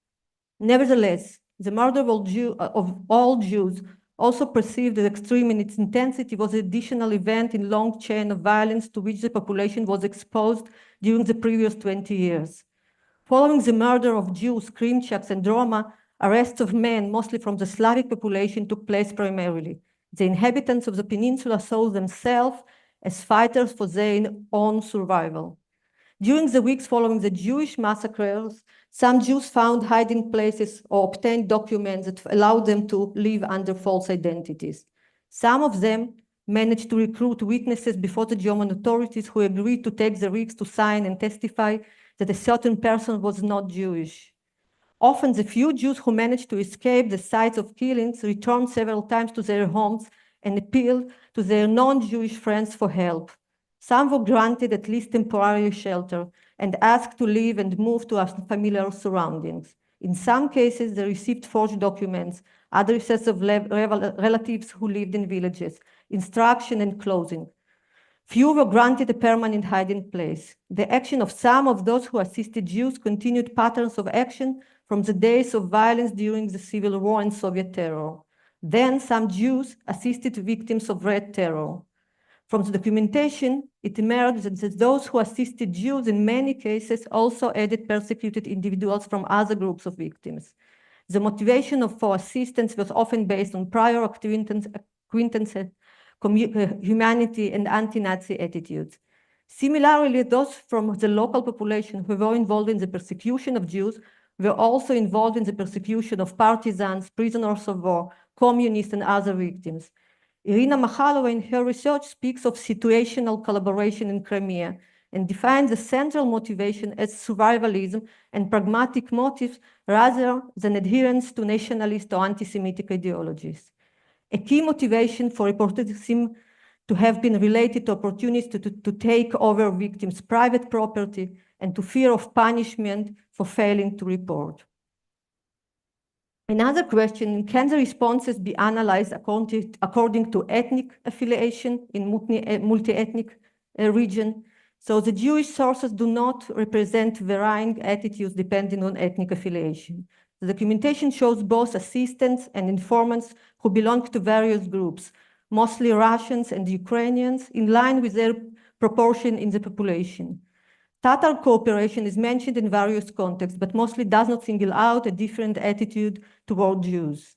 Nevertheless, the murder of all Jews, also perceived as extreme in its intensity, was an additional event in a long chain of violence to which the population was exposed during the previous 20 years. Following the murder of Jews, Krimchaks, and Roma, arrests of men, mostly from the Slavic population, took place primarily. The inhabitants of the peninsula saw themselves as fighters for their own survival. During the weeks following the Jewish massacres, some Jews found hiding places or obtained documents that allowed them to live under false identities. Some of them managed to recruit witnesses before the German authorities who agreed to take the risks to sign and testify that a certain person was not Jewish. Often, the few Jews who managed to escape the sites of killings returned several times to their homes and appealed to their non-Jewish friends for help. Some were granted at least temporary shelter and asked to leave and move to unfamiliar surroundings. In some cases, they received forged documents, addresses of relatives who lived in villages, instruction and clothing. Few were granted a permanent hiding place. The action of some of those who assisted Jews continued patterns of action from the days of violence during the Civil War and Soviet terror. Then some Jews assisted victims of Red Terror. From the documentation, it emerged that those who assisted Jews in many cases also aided persecuted individuals from other groups of victims. The motivation for assistance was often based on prior acquaintances, humanity, and anti-Nazi attitudes. Similarly, those from the local population who were involved in the persecution of Jews were also involved in the persecution of partisans, prisoners of war, communists, and other victims. Irina Makhalova in her research speaks of situational collaboration in Crimea and defines the central motivation as survivalism and pragmatic motives rather than adherence to nationalist or anti-Semitic ideologies. A key motivation for reported seems to have been related to opportunities to take over victims' private property and to fear of punishment for failing to report. Another question, can the responses be analyzed according to ethnic affiliation in multi-ethnic region? So the Jewish sources do not represent varying attitudes depending on ethnic affiliation. The documentation shows both assistants and informants who belong to various groups, mostly Russians and Ukrainians, in line with their proportion in the population. Tatar cooperation is mentioned in various contexts, but mostly does not single out a different attitude toward Jews.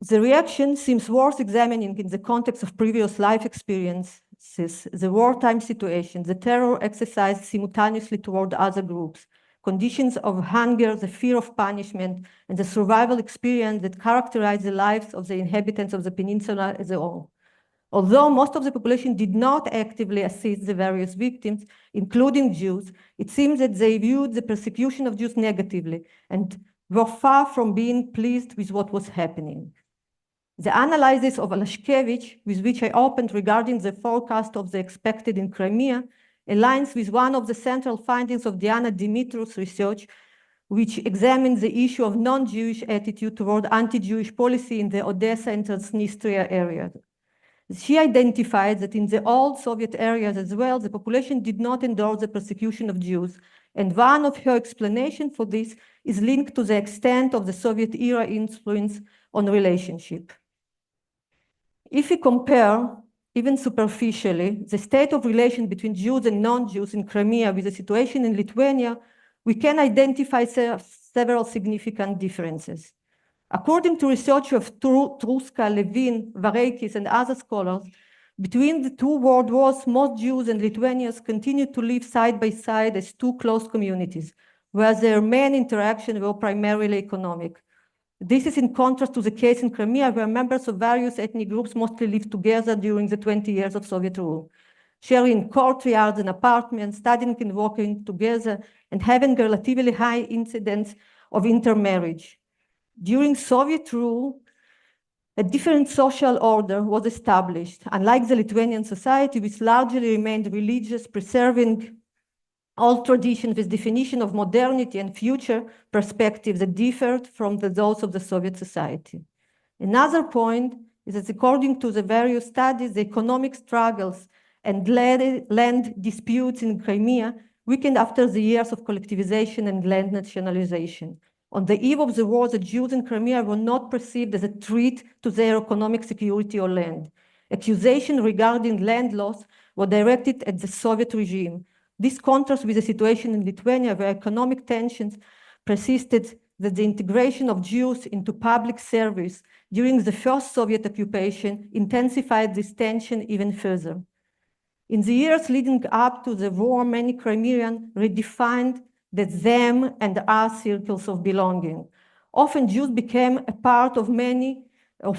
The reaction seems worth examining in the context of previous life experiences, the wartime situation, the terror exercised simultaneously toward other groups, conditions of hunger, the fear of punishment, and the survival experience that characterize the lives of the inhabitants of the peninsula as a whole. Although most of the population did not actively assist the various victims, including Jews, it seems that they viewed the persecution of Jews negatively and were far from being pleased with what was happening. The analysis of Alashkevich, with which I opened regarding the forecast of the expected in Crimea, aligns with one of the central findings of Diana Dimitrou's research, which examines the issue of non-Jewish attitude toward anti-Jewish policy in the Odessa and Transnistria area. She identified that in the old Soviet areas as well, the population did not endorse the persecution of Jews, and one of her explanations for this is linked to the extent of the Soviet era influence on relationship. If we compare, even superficially, the state of relation between Jews and non-Jews in Crimea with the situation in Lithuania, we can identify several significant differences. According to research of Truska, Levin, Vareikis, and other scholars, between the two world wars, most Jews and Lithuanians continued to live side by side as two close communities, where their main interaction were primarily economic. This is in contrast to the case in Crimea, where members of various ethnic groups mostly lived together during the 20 years of Soviet rule, sharing courtyards and apartments, studying and working together, and having relatively high incidence of intermarriage. During Soviet rule, a different social order was established, unlike the Lithuanian society, which largely remained religious, preserving all traditions with definition of modernity and future perspectives that differed from those of the Soviet society. Another point is that according to the various studies, the economic struggles and land disputes in Crimea weakened after the years of collectivization and land nationalization. On the eve of the war, the Jews in Crimea were not perceived as a threat to their economic security or land. Accusations regarding land loss were directed at the Soviet regime. This contrasts with the situation in Lithuania, where economic tensions persisted, that the integration of Jews into public service during the first Soviet occupation intensified this tension even further. In the years leading up to the war, many Crimeans redefined the them and us circles of belonging. Often Jews became a part of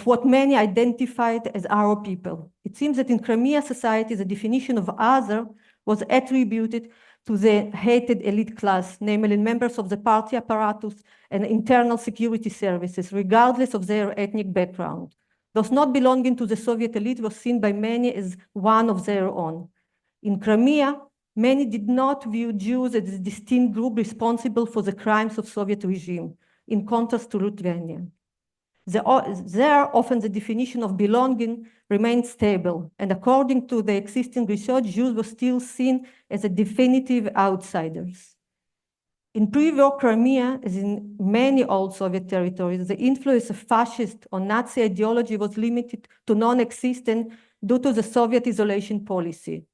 what many identified as our people. It seems that in Crimea society, the definition of other was attributed to the hated elite class, namely members of the party apparatus and internal security services, regardless of their ethnic background. Those not belonging to the Soviet elite were seen by many as one of their own. In Crimea, many did not view Jews as a distinct group responsible for the crimes of Soviet regime, in contrast to Lithuania. There, often the definition of belonging remained stable, and according to the existing research, Jews were still seen as a definitive outsiders. In pre-war Crimea, as in many old Soviet territories, the influence of fascist or Nazi ideology was limited to non-existent due to the Soviet isolation policy.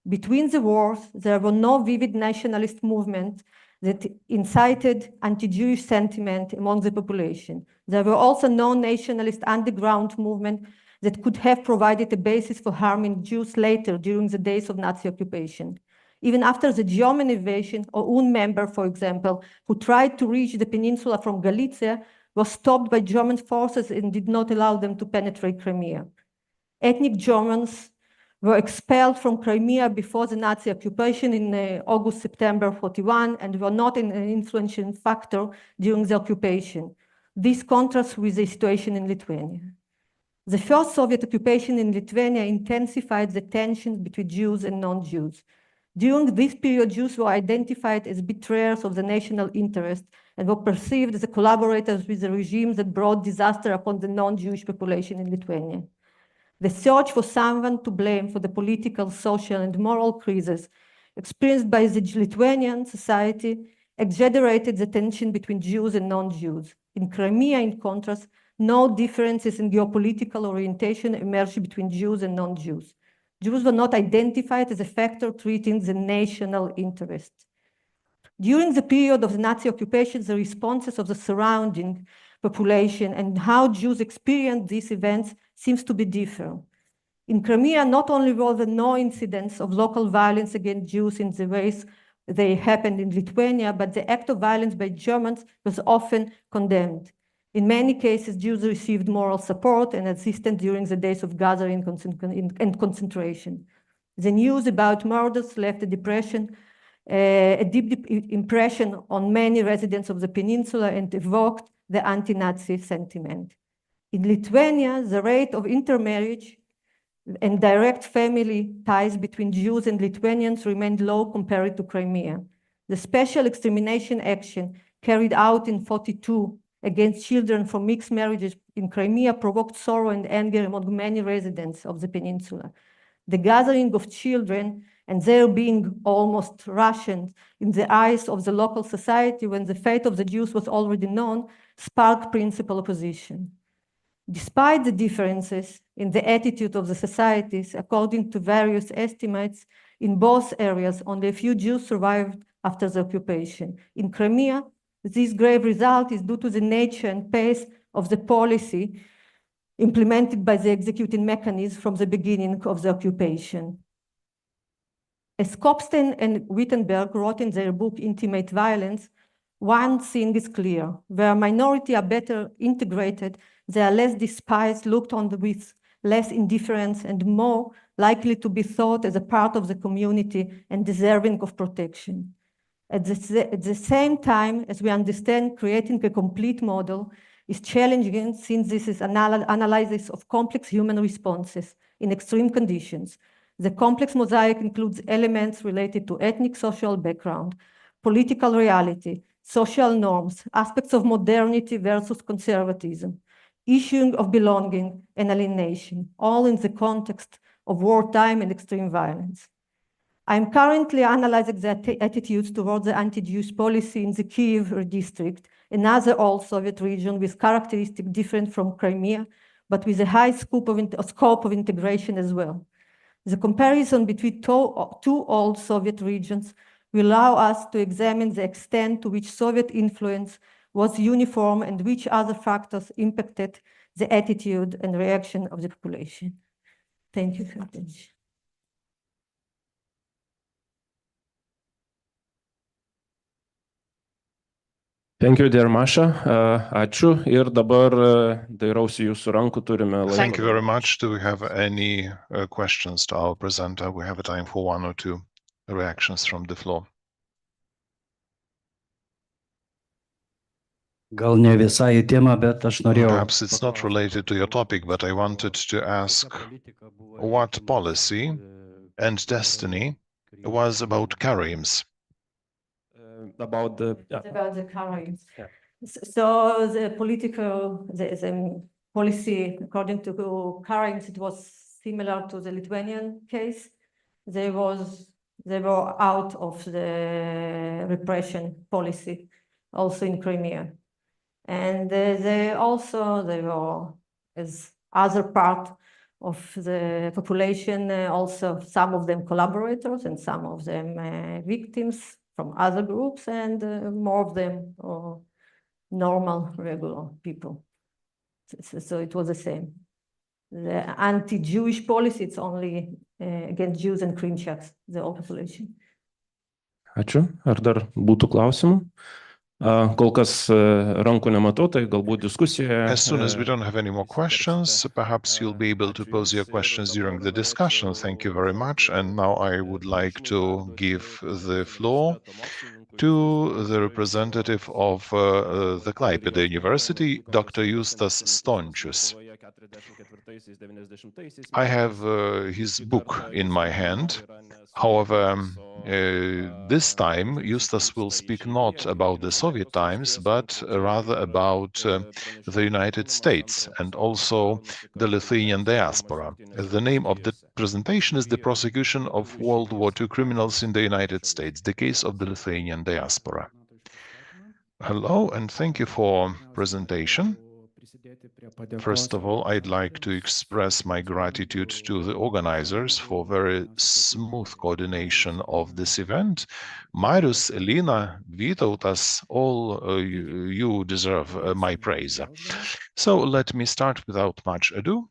Between the wars, there were no vivid nationalist movements that incited anti-Jewish sentiment among the population. There were also no nationalist underground movement that could have provided a basis for harming Jews later during the days of Nazi occupation. Even after the German invasion, a UN member, for example, who tried to reach the peninsula from Galicia, was stopped by German forces and did not allow them to penetrate Crimea. Ethnic Germans were expelled from Crimea before the Nazi occupation in August-September 41 and were not an influential factor during the occupation. This contrasts with the situation in Lithuania. The first Soviet occupation in Lithuania intensified the tensions between Jews and non-Jews. During this period, Jews were identified as betrayers of the national interest and were perceived as collaborators with the regimes that brought disaster upon the non-Jewish population in Lithuania. The search for someone to blame for the political, social, and moral crisis experienced by the Lithuanian society exaggerated the tension between Jews and non-Jews. In Crimea, in contrast, no differences in geopolitical orientation emerged between Jews and non-Jews. Jews were not identified as a factor treating the national interest. During the period of the Nazi occupation, the responses of the surrounding population and how Jews experienced these events seems to be different. In Crimea, not only were there no incidents of local violence against Jews in the ways they happened in Lithuania, but the act of violence by Germans was often condemned. In many cases, Jews received moral support and assistance during the days of gathering and concentration. The news about murders left a deep impression on many residents of the peninsula and evoked the anti-Nazi sentiment. In Lithuania, the rate of intermarriage and direct family ties between Jews and Lithuanians remained low compared to Crimea. The special extermination action carried out in 1942 against children from mixed marriages in Crimea provoked sorrow and anger among many residents of the peninsula. The gathering of children and their being almost rationed in the eyes of the local society when the fate of the Jews was already known sparked principal opposition. Despite the differences in the attitude of the societies, according to various estimates, in both areas, only a few Jews survived after the occupation. In Crimea, this grave result is due to the nature and pace of the policy implemented by the executing mechanism from the beginning of the occupation. As Kopstein and Wittenberg wrote in their book, Intimate Violence, one thing is clear: where minorities are better integrated, they are less despised, looked on with less indifference, and more likely to be thought as a part of the community and deserving of protection. At the same time, as we understand, creating a complete model is challenging, since this is an analysis of complex human responses in extreme conditions. The complex mosaic includes elements related to ethnic social background, political reality, social norms, aspects of modernity versus conservatism, issuing of belonging and alienation, all in the context of wartime and extreme violence. I'm currently analyzing the attitudes towards the anti-Jewish policy in the Kyiv district, another old Soviet region with characteristics different from Crimea, but with a high scope of integration as well. The comparison between two old Soviet regions will allow us to examine the extent to which Soviet influence was uniform and which other factors impacted the attitude and reaction of the population. Thank you for attention. Thank you, dear Masha. Ačiū. Ir dabar dairausi jūsų rankų, turime laiko. Thank you very much. Do we have any questions to our presenter? We have a time for one or two reactions from the floor. Gal ne visai į temą, bet aš norėjau. Perhaps it's not related to your topic, but I wanted to ask what policy and destiny was about Karayims. About the Karayims. Yeah. So the political, the policy, according to Karayims, it was similar to the Lithuanian case. They were out of the repression policy, also in Crimea. And they were, as other part of the population, also some of them collaborators and some of them victims from other groups, and more of them normal, regular people. So it was the same. The anti-Jewish policy, it's only against Jews and Crimčiaks, the whole population. Ačiū. Ar dar būtų klausimų? Kol kas rankų nematau, tai galbūt diskusijoje. As soon as we don't have any more questions, perhaps you'll be able to pose your questions during the discussion. Thank you very much. And now I would like to give the floor to the representative of the Klaipėda University, Dr. Justas Stončius. I have his book in my hand. However, this time Justas will speak not about the Soviet times, but rather about the United States and also the Lithuanian diaspora. The name of the presentation is The Prosecution of World War II Criminals in the United States, the case of the Lithuanian diaspora. Hello, and thank you for presentation. First of all, I'd like to express my gratitude to the organizers for very smooth coordination of this event. Marius, Elina, Vytautas, all you deserve my praise. So let me start without much ado.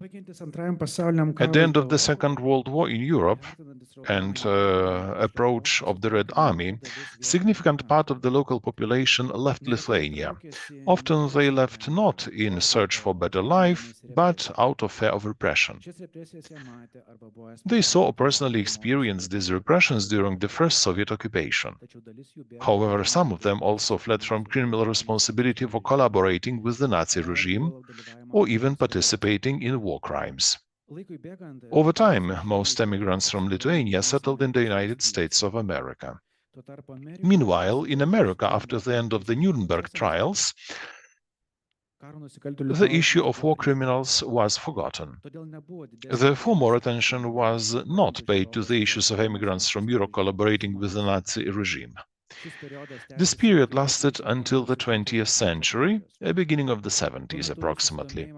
At the end of the Second World War in Europe and approach of the Red Army, significant part of the local population left Lithuania. Often they left not in search for better life, but out of fear of repression. They saw or personally experienced these repressions during the first Soviet occupation. However, some of them also fled from criminal responsibility for collaborating with the Nazi regime or even participating in war crimes. Over time, most emigrants from Lithuania settled in the United States of America. Meanwhile, in America, after the end of the Nuremberg trials, the issue of war criminals was forgotten. Therefore, more attention was not paid to the issues of immigrants from Europe collaborating with the Nazi regime. This period lasted until the 20th century, beginning of the 70s approximately.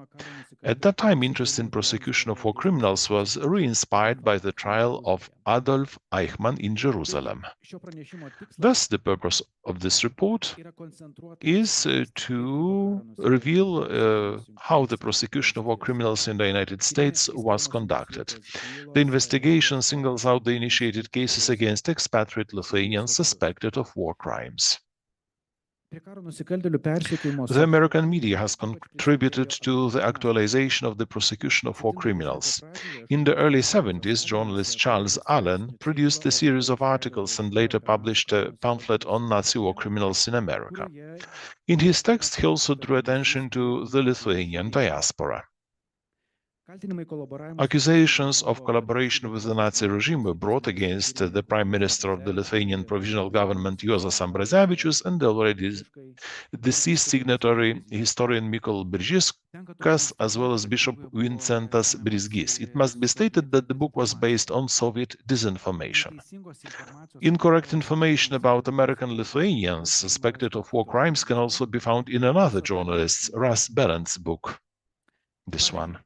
At that time, interest in prosecution of war criminals was re-inspired by the trial of Adolf Eichmann in Jerusalem. Thus, the purpose of this report is to reveal how the prosecution of war criminals in the United States was conducted. The investigation singles out the initiated cases against expatriate Lithuanians suspected of war crimes. The American media has contributed to the actualization of the prosecution of war criminals. In the early 70s, journalist Charles Allen produced a series of articles and later published a pamphlet on Nazi war criminals in America. In his text, he also drew attention to the Lithuanian diaspora. Accusations of collaboration with the Nazi regime were brought against the Prime Minister of the Lithuanian Provisional Government, Juozas Ambrazevičius, and the already deceased signatory, historian Mykol Biržyskas, as well as Bishop Vincentas Brizgys. It must be stated that the book was based on Soviet disinformation. Incorrect information about American Lithuanians suspected of war crimes can also be found in another journalist, Russ Bellant's book, this one.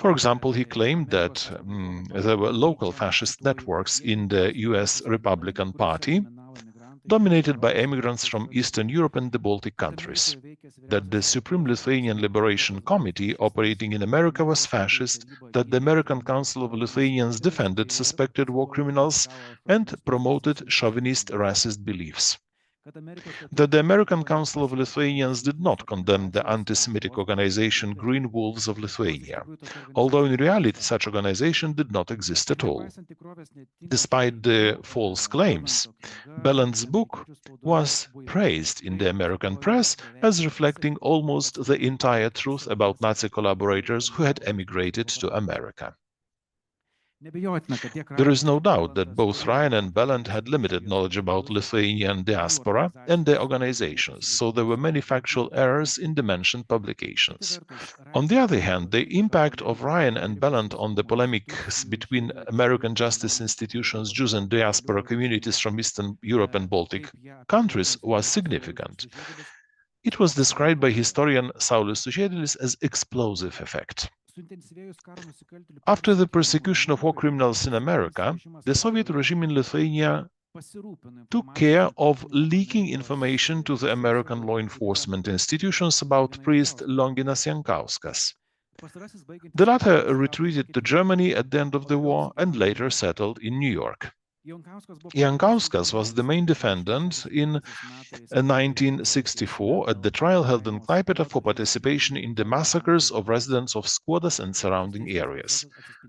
For example, he claimed that there were local fascist networks in the US Republican Party, dominated by immigrants from Eastern Europe and the Baltic countries, that the Supreme Lithuanian Liberation Committee operating in America was fascist, that the American Council of Lithuanians defended suspected war criminals and promoted chauvinist racist beliefs, that the American Council of Lithuanians did not condemn the anti-Semitic organization Green Wolves of Lithuania, although in reality such organization did not exist at all. Despite the false claims, Bellant's book was praised in the American press as reflecting almost the entire truth about Nazi collaborators who had emigrated to America. There is no doubt that both Ryan and Bellant had limited knowledge about Lithuanian diaspora and their organizations, so there were many factual errors in the mentioned publications. On the other hand, the impact of Ryan and Bellant on the polemics between American justice institutions, Jews and diaspora communities from Eastern Europe and Baltic countries was significant. It was described by historian Saulis Sužiedelis as explosive effect. After the persecution of war criminals in America, the Soviet regime in Lithuania took care of leaking information to the American law enforcement institutions about priest Lionginas Jankauskas. The latter retreated to Germany at the end of the war and later settled in New York. Jankauskas was the main defendant in 1964 at the trial held in Klaipėda for participation in the massacres of residents of Skuodas and surrounding areas.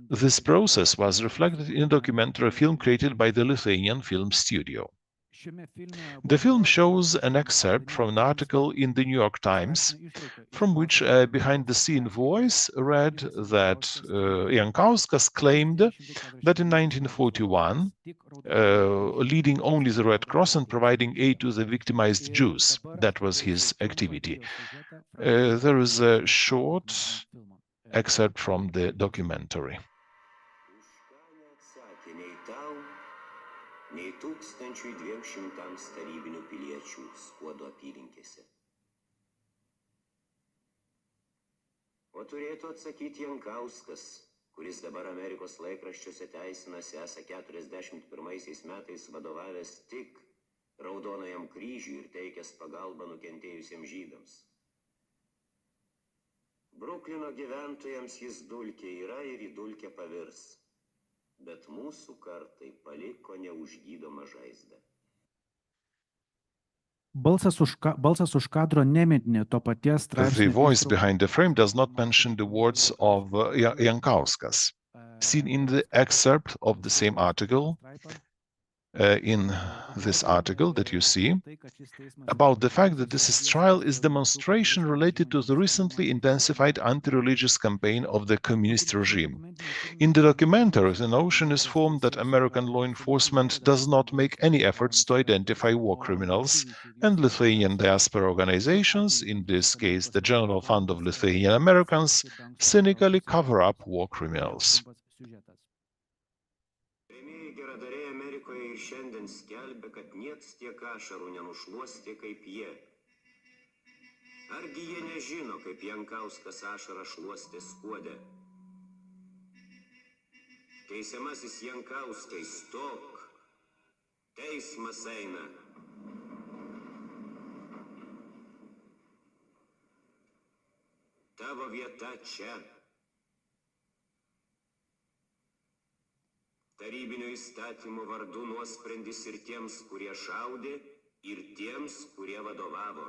This process was reflected in a documentary film created by the Lithuanian Film Studio. The film shows an excerpt from an article in the New York Times, from which a behind-the-scene voice read that Jankauskas claimed that in 1941, leading only the Red Cross and providing aid to the victimized Jews. That was his activity. There is a short excerpt from the documentary. Nei 1200 tarybinių piliečių Skuodo apylinkėse. O turėtų atsakyti Jankauskas, kuris dabar Amerikos laikraščiuose teisinasi esą 41 metais vadovavęs tik Raudonajam kryžiui ir teikęs pagalbą nukentėjusiems žydams. Bruklino gyventojams jis dulkė yra ir į dulkę pavirs. Bet mūsų kartai paliko neužgydomą žaizdą. Balsas už kadro nemini to paties straipsnio. The voice behind the frame does not mention the words of Jankauskas. Seen in the excerpt of the same article, in this article that you see, about the fact that this trial is demonstration related to the recently intensified anti-religious campaign of the communist regime. In the documentary, the notion is formed that American law enforcement does not make any efforts to identify war criminals, and Lithuanian diaspora organizations, in this case the General Fund of Lithuanian Americans, cynically cover up war criminals. Ir šiandien skelbia, kad nieks tiek ašarų nenušluostė kaip jie. Argi jie nežino, kaip Jankauskas ašarą šluostė Skuode? Teisiamasis Jankauskai, stok, teismas eina. Tavo vieta čia. Tarybinio įstatymo vardu nuosprendis ir tiems, kurie šaudė, ir tiems, kurie vadovavo.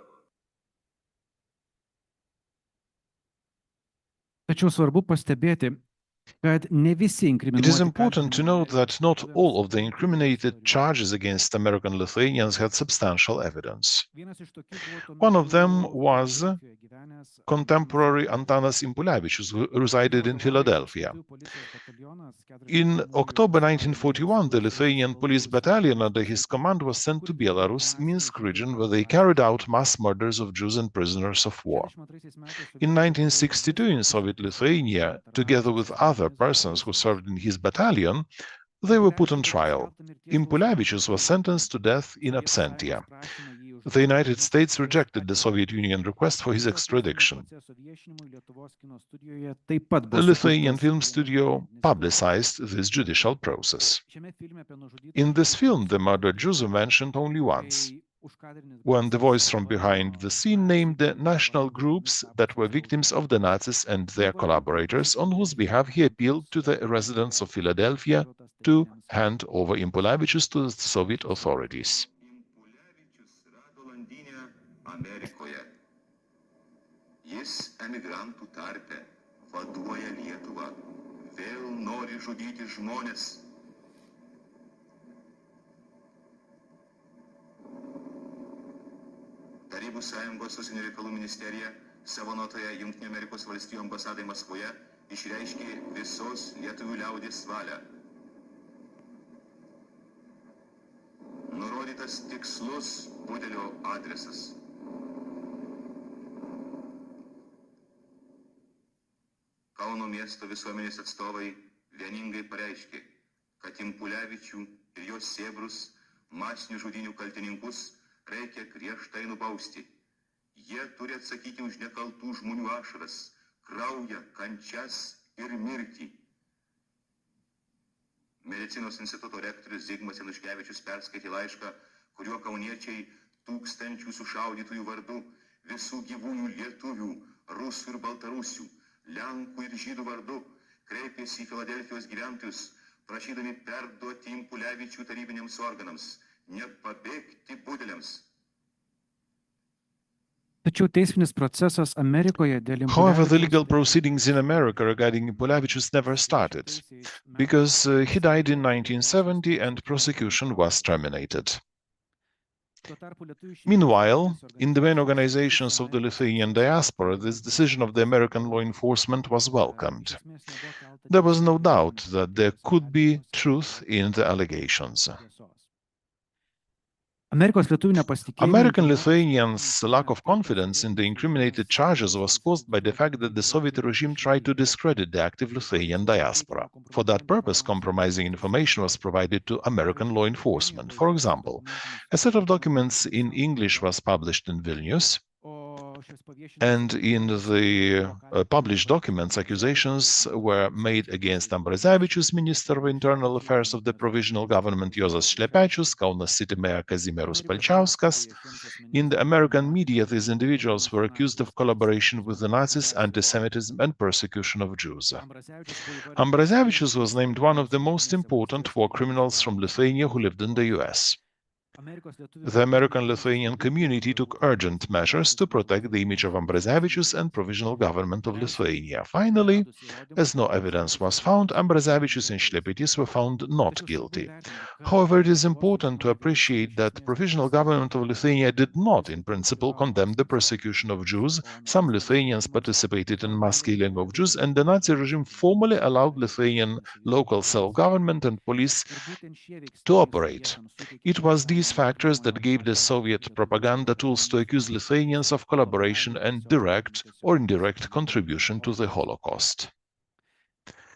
Tačiau svarbu pastebėti, kad ne visi inkriminuoti. It is important to note that not all of the incriminated charges against American Lithuanians had substantial evidence. One of them was contemporary Antanas Impulevičius, who resided in Philadelphia. In October 1941, the Lithuanian police battalion under his command was sent to Belarus, Minsk region, where they carried out mass murders of Jews and prisoners of war. In 1962, in Soviet Lithuania, together with other persons who served in his battalion, they were put on trial. Impulevičius was sentenced to death in absentia. The United States rejected the Soviet Union request for his extradition. The Lithuanian film studio publicized this judicial process. In this film, the murdered Jews were mentioned only once, when the voice from behind the scene named the national groups that were victims of the Nazis and their collaborators, on whose behalf he appealed to the residents of Philadelphia to hand over Impulevičius to the Soviet authorities. Amerikoje. Jis emigrantų tarpe vaduoja Lietuvą, vėl nori žudyti žmones. Tarybų Sąjungos užsienio reikalų ministerija savo notoje Jungtinių Amerikos valstijų ambasadai Maskvoje išreiškė visos lietuvių liaudies valią. Nurodytas tikslus budelio adresas. Kauno miesto visuomenės atstovai vieningai pareiškė, kad Impulevičių ir jos sėbrus, masinių žudynių kaltininkus, reikia griežtai nubausti. Jie turi atsakyti už nekaltų žmonių ašaras, kraują, kančias ir mirtį. Medicinos instituto rektorius Zigmas Januškevičius perskaitė laišką, kuriuo kauniečiai tūkstančių sušaudytųjų vardu, visų gyvųjų lietuvių, rusų ir baltarusių, lenkų ir žydų vardu kreipėsi į Filadelfijos gyventojus, prašydami perduoti Impulevičių tarybiniams organams, nepabėgti budeliams. Tačiau teisminis procesas Amerikoje dėl However, the legal proceedings in America regarding Impulevičius never started, because he died in 1970 and prosecution was terminated. Meanwhile, in the main organizations of the Lithuanian diaspora, this decision of the American law enforcement was welcomed. There was no doubt that there could be truth in the allegations. American Lithuanians' lack of confidence in the incriminated charges was caused by the fact that the Soviet regime tried to discredit the active Lithuanian diaspora. For that purpose, compromising information was provided to American law enforcement. For example, a set of documents in English was published in Vilnius, and in the published documents, accusations were made against Ambrazevičius, Minister of Internal Affairs of the Provisional Government, Juozas Šlepečius, Kaunas City Mayor Kazimieras Palčiauskas. In the American media, these individuals were accused of collaboration with the Nazis, anti-Semitism, and persecution of Jews. Ambrazevičius was named one of the most important war criminals from Lithuania who lived in the US. The American Lithuanian community took urgent measures to protect the image of Ambrazevičius and Provisional Government of Lithuania. Finally, as no evidence was found, Ambrazevičius and Šlepetis were found not guilty. However, it is important to appreciate that the Provisional Government of Lithuania did not, in principle, condemn the persecution of Jews. Some Lithuanians participated in mass killing of Jews, and the Nazi regime formally allowed Lithuanian local self-government and police to operate. It was these factors that gave the Soviet propaganda tools to accuse Lithuanians of collaboration and direct or indirect contribution to the Holocaust.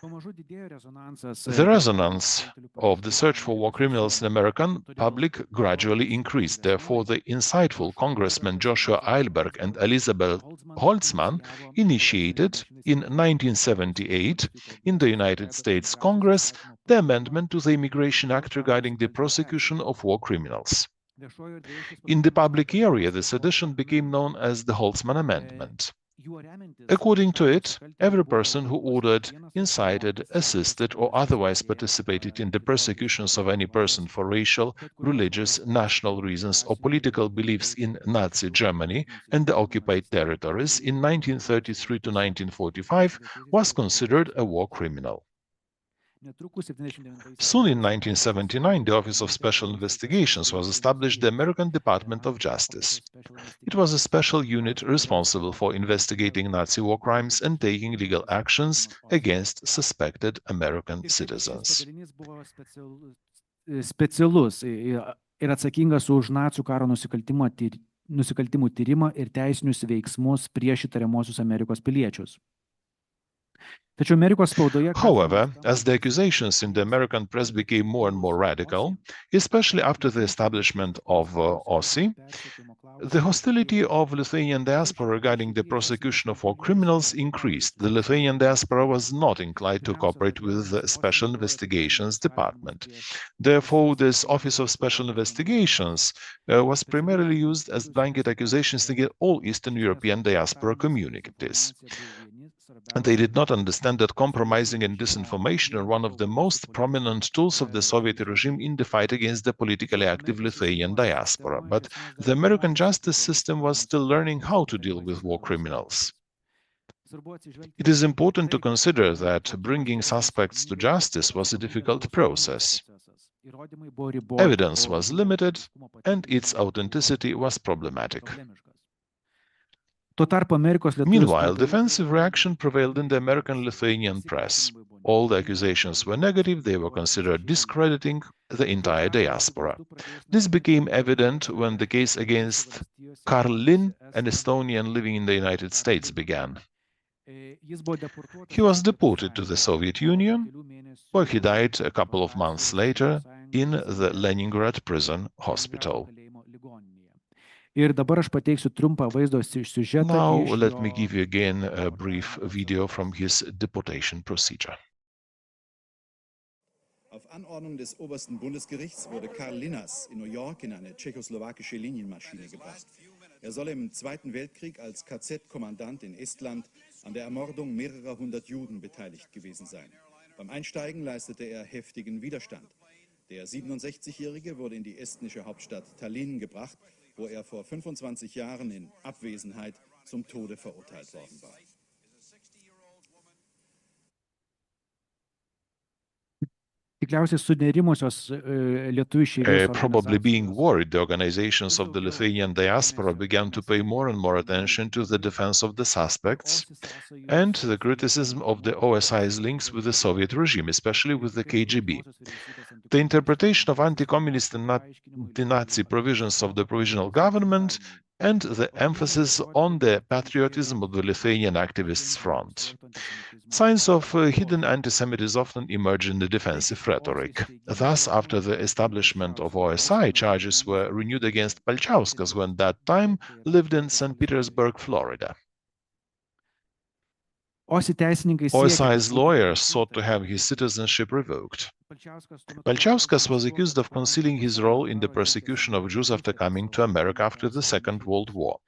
The resonance of the search for war criminals in the American public gradually increased. Therefore, the insightful Congressmen Joshua Eilberg and Elizabeth Holtzman initiated in 1978 in the United States Congress the amendment to the Immigration Act regarding the prosecution of war criminals. In the public area, this addition became known as the Holtzman Amendment. According to it, every person who ordered, incited, assisted, or otherwise participated in the persecutions of any person for racial, religious, national reasons or political beliefs in Nazi Germany and the occupied territories in 1933 to 1945 was considered a war criminal. Soon in 1979, the Office of Special Investigations was established, the American Department of Justice. It was a special unit responsible for investigating Nazi war crimes and taking legal actions against suspected American citizens. Specialus ir atsakingas už nacių karo nusikaltimų tyrimą ir teisinius veiksmus prieš įtariamuosius Amerikos piliečius. However, as the accusations in the American press became more and more radical, especially after the establishment of OSI, the hostility of Lithuanian diaspora regarding the prosecution of war criminals increased. The Lithuanian diaspora was not inclined to cooperate with the Special Investigations Department. Therefore, this Office of Special Investigations was primarily used as blanket accusations against all Eastern European diaspora communities. And they did not understand that compromising and disinformation are one of the most prominent tools of the Soviet regime in the fight against the politically active Lithuanian diaspora. But the American justice system was still learning how to deal with war criminals. It is important to consider that bringing suspects to justice was a difficult process. Evidence was limited, and its authenticity was problematic. Meanwhile, defensive reaction prevailed in the American Lithuanian press. All the accusations were negative, they were considered discrediting the entire diaspora. This became evident when the case against Karl Lin, an Estonian living in the United States, began. He was deported to the Soviet Union, where he died a couple of months later in the Leningrad prison hospital. Now, let me give you again a brief video from his deportation procedure. Auf Anordnung des obersten Bundesgerichts wurde Karl Linnas in New York in eine tschechoslowakische Linienmaschine gebracht. Er soll im Zweiten Weltkrieg als KZ-Kommandant in Estland an der Ermordung mehrerer hundert Juden beteiligt gewesen sein. Beim Einsteigen leistete er heftigen Widerstand. Der 67-Jährige wurde in die estnische Hauptstadt Tallinn gebracht, wo er vor 25 Jahren in Abwesenheit zum Tode verurteilt worden war. tikriausiai sunerimusios lietuvių išeivijos Probably being organizacijos. worried, the organizations of the Lithuanian diaspora began to pay more and more attention to the defense of the suspects and the criticism of the OSI's links with the Soviet regime, especially with the KGB. The interpretation of anti-communist and anti-Nazi provisions of the provisional government and the emphasis on the patriotism of the Lithuanian activists front. Signs of hidden anti-Semitism often emerge in the defensive rhetoric. Thus, after the establishment of OSI, charges were renewed against Palčiauskas, who at that time lived in St. Petersburg, Florida. OSI's lawyers sought to have his citizenship revoked. Palčiauskas was accused of concealing his role in the persecution of Jews after coming to America after the Second World War.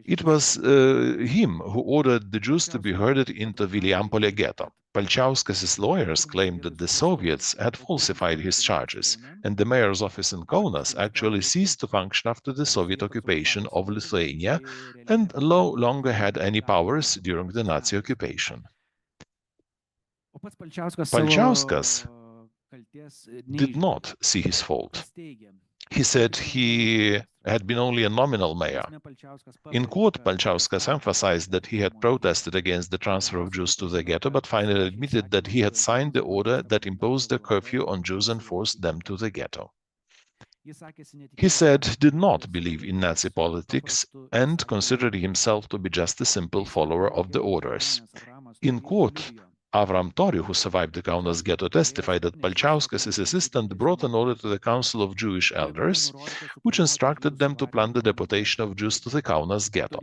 It was him who ordered the Jews to be herded into Vilijampolė ghetto. Palčiauskas's lawyers claimed that the Soviets had falsified his charges, and the mayor's office in Kaunas actually ceased to function after the Soviet occupation of Lithuania and no longer had any powers during the Nazi occupation. Palčiauskas did not see his fault. He said he had been only a nominal mayor. In court, Palčiauskas emphasized that he had protested against the transfer of Jews to the ghetto, but finally admitted that he had signed the order that imposed a curfew on Jews and forced them to the ghetto. He said he did not believe in Nazi politics and considered himself to be just a simple follower of the orders. In court, Avram Tori, who survived the Kaunas Ghetto, testified that Palčiauskas' assistant brought an order to the Council of Jewish Elders, which instructed them to plan the deportation of Jews to the Kaunas Ghetto.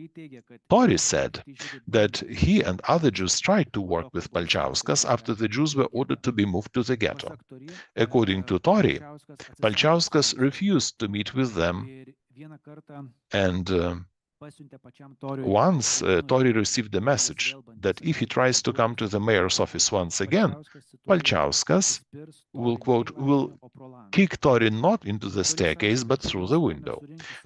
Tori said that he and other Jews tried to work with Palčiauskas after the Jews were ordered to be moved to the ghetto. According to Tori, Palčiauskas refused to meet with them, and once Tori received a message that if he tries to come to the mayor's office once again, Palčiauskas will, quote, will kick Tori not into the staircase but through the window.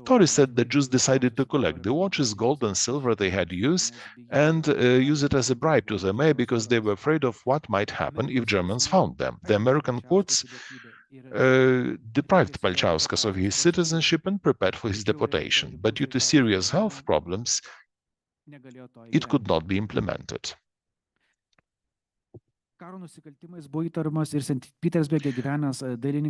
Tori said that Jews decided to collect the watches, gold and silver they had used and use it as a bribe to the mayor because they were afraid of what might happen if Germans found them. The American courts deprived Palčiauskas of his citizenship and prepared for his deportation, but due to serious health problems, it could not be implemented.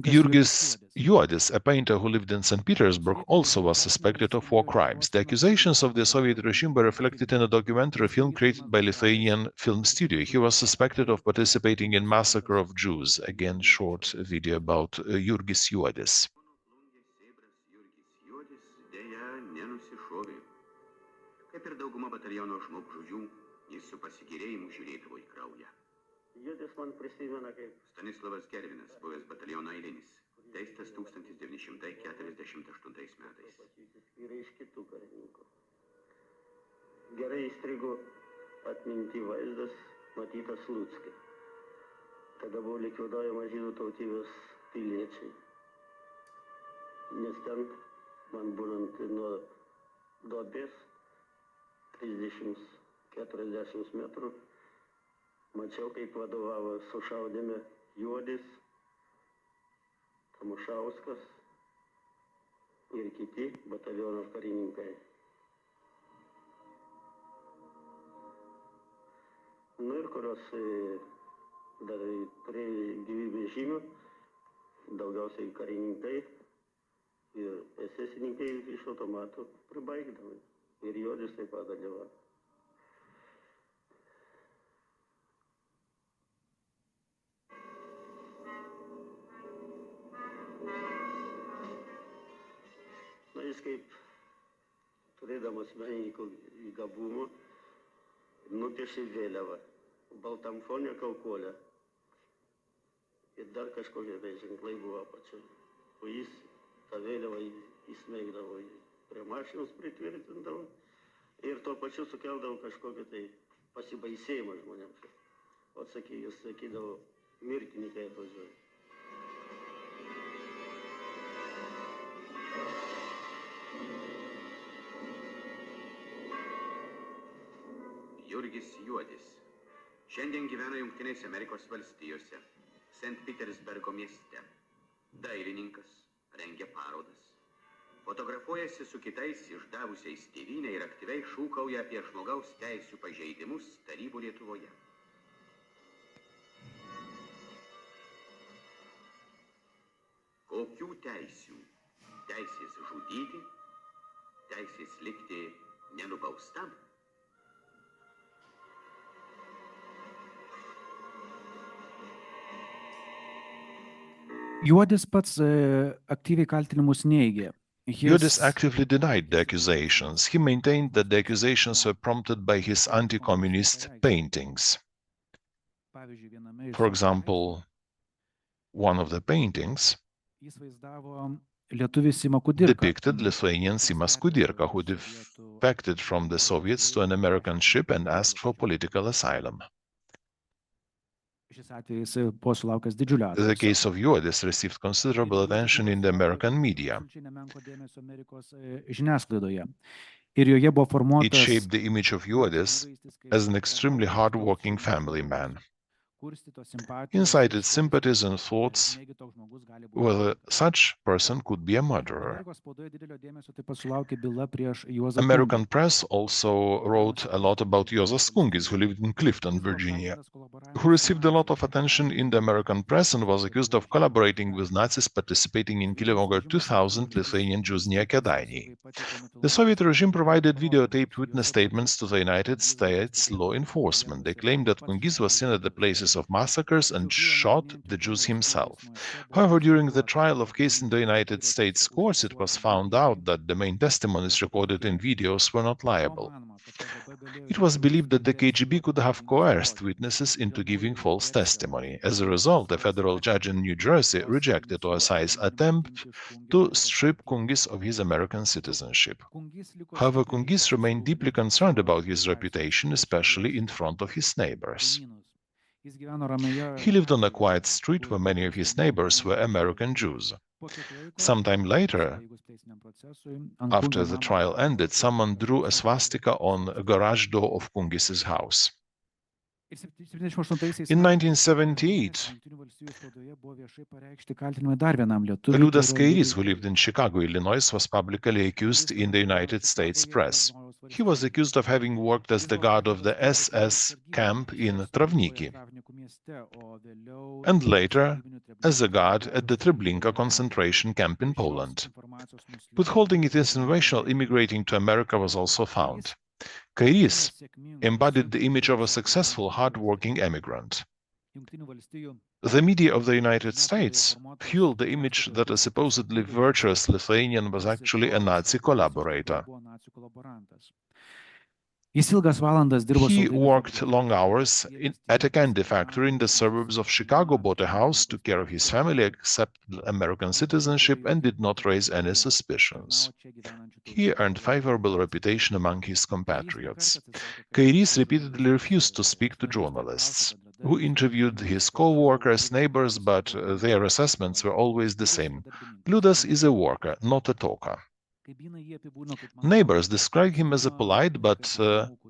Jurgis Juodis, a painter who lived in St. Petersburg, also was suspected of war crimes. The accusations of the Soviet regime were reflected in a documentary film created by Lithuanian Film Studio. He was suspected of participating in massacre of Jews. Again, short video about Jurgis Juodis. Juodis man prisimena kaip Stanislavas Gervinas, buvęs bataliono eilinis, teistas 1948 metais. Yra iš kitų karininkų. Gerai įstrigo atminty vaizdas, matytas Slucke. Tada buvo likviduojama žydų tautybės piliečiai. Nes ten, man būnant nuo duobės 30-40 metrų, mačiau, kaip vadovavo sušaudėme Juodis, Tamošauskas ir kiti bataliono karininkai. Nu ir kurios dar turėjo gyvybės žymių, daugiausiai karininkai ir esesininkai iš automatų pribaigdavo. Ir Juodis taip pat dalyvavo. Jis kaip turėdamas menininkų gabumų nupiešė vėliavą, baltam fone kaukolę ir dar kažkokie tai ženklai buvo apačioj. O jis tą vėliavą įsmeigdavo, prie mašinos pritvirtindavo ir tuo pačiu sukeldavo kažkokį tai pasibaisėjimą žmonėms. O jis sakydavo, mirtininkai atvažiuoja. Jurgis Juodis. Šiandien gyvena Jungtinėse Amerikos valstijose. St. Petersburgo mieste. Dailininkas rengia parodas. Fotografuojasi su kitais išdavusiais tėvynę ir aktyviai šūkauja apie žmogaus teisių pažeidimus tarybų Lietuvoje. Kokių teisių? Teisės žudyti? Teisės likti nenubaustam? Juodis pats aktyviai kaltinimus neigė. Juodis actively denied the accusations. He maintained that the accusations were prompted by his anti-communist paintings. For example, one of the paintings depicted Lithuanian Simas Kudirka, who defected from the Soviets to an American ship and asked for political asylum. The case of Juodis received considerable attention in the American media. It shaped the image of Juodis as an extremely hard-working family man. Incited sympathies and thoughts whether such person could be a murderer. American press also wrote a lot about Juozas Kungis, who lived in Clifton, Virginia, who received a lot of attention in the American press and was accused of collaborating with Nazis participating in killing over 2,000 Lithuanian Jews near Kėdainiai. The Soviet regime provided videotaped witness statements to the United States law enforcement. They claimed that Kungis was seen at the places of massacres and shot the Jews himself. However, during the trial of case in the United States courts, it was found out that the main testimonies recorded in videos were not liable. It was believed that the KGB could have coerced witnesses into giving false testimony. As a result, a federal judge in New Jersey rejected OSI's attempt to strip Kungis of his American citizenship. However, Kungis remained deeply concerned about his reputation, especially in front of his neighbors. He lived on a quiet street where many of his neighbors were American Jews. Sometime later, after the trial ended, someone drew a swastika on a garage door of Kungis's house. In 1978, Liudas Kairys, who lived in Chicago, Illinois, was publicly accused in the United States press. He was accused of having worked as the guard of the SS camp in Travniki, and later as a guard at the Treblinka concentration camp in Poland. Withholding his invasion while immigrating to America was also found. Kairys embodied the image of a successful, hard-working emigrant. The media of the United States fueled the image that a supposedly virtuous Lithuanian was actually a Nazi collaborator. He worked long hours at a candy factory in the suburbs of Chicago, bought a house, took care of his family, accepted American citizenship, and did not raise any suspicions. He earned favorable reputation among his compatriots. Kairys repeatedly refused to speak to journalists, who interviewed his co-workers, neighbors, but their assessments were always the same. Liudas is a worker, not a talker. Neighbors describe him as a polite but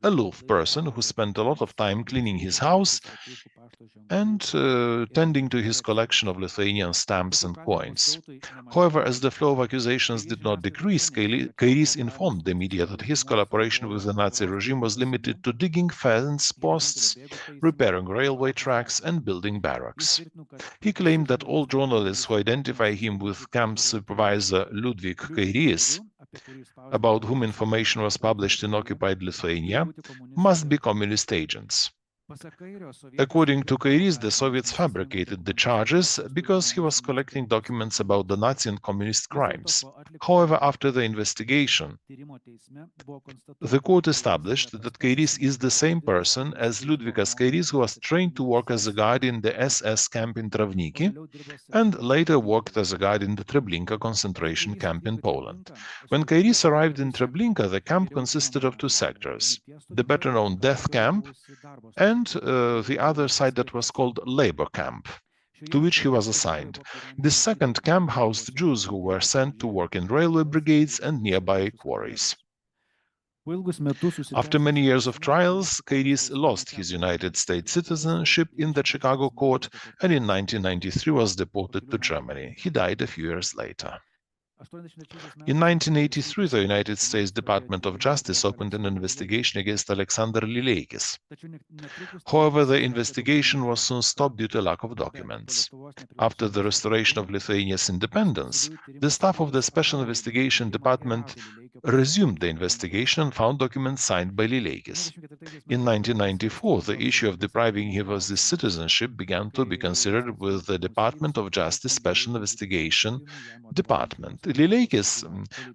aloof person who spent a lot of time cleaning his house and tending to his collection of Lithuanian stamps and coins. However, as the flow of accusations did not decrease, Kairys informed the media that his collaboration with the Nazi regime was limited to digging fence posts, repairing railway tracks, and building barracks. He claimed that all journalists who identify him with camp supervisor Ludwig Kairys, about whom information was published in occupied Lithuania, must be communist agents. According to Kairys, the Soviets fabricated the charges because he was collecting documents about the Nazi and communist crimes. However, after the investigation, the court established that Kairys is the same person as Liudvikas Kairys, who was trained to work as a guard in the SS camp in Travniki and later worked as a guard in the Treblinka concentration camp in Poland. When Kairys arrived in Treblinka, the camp consisted of two sectors: the better-known death camp and the other side that was called labor camp, to which he was assigned. This second camp housed Jews who were sent to work in railway brigades and nearby quarries. After many years of trials, Kairys lost his United States citizenship in the Chicago court and in 1993 was deported to Germany. He died a few years later. In 1983, the United States Department of Justice opened an investigation against Alexander Lileikis. However, the investigation was soon stopped due to lack of documents. After the restoration of Lithuania's independence, the staff of the Special Investigation Department resumed the investigation and found documents signed by Lileikis. In 1994, the issue of depriving him of his citizenship began to be considered with the Department of Justice Special Investigation Department. Lileikis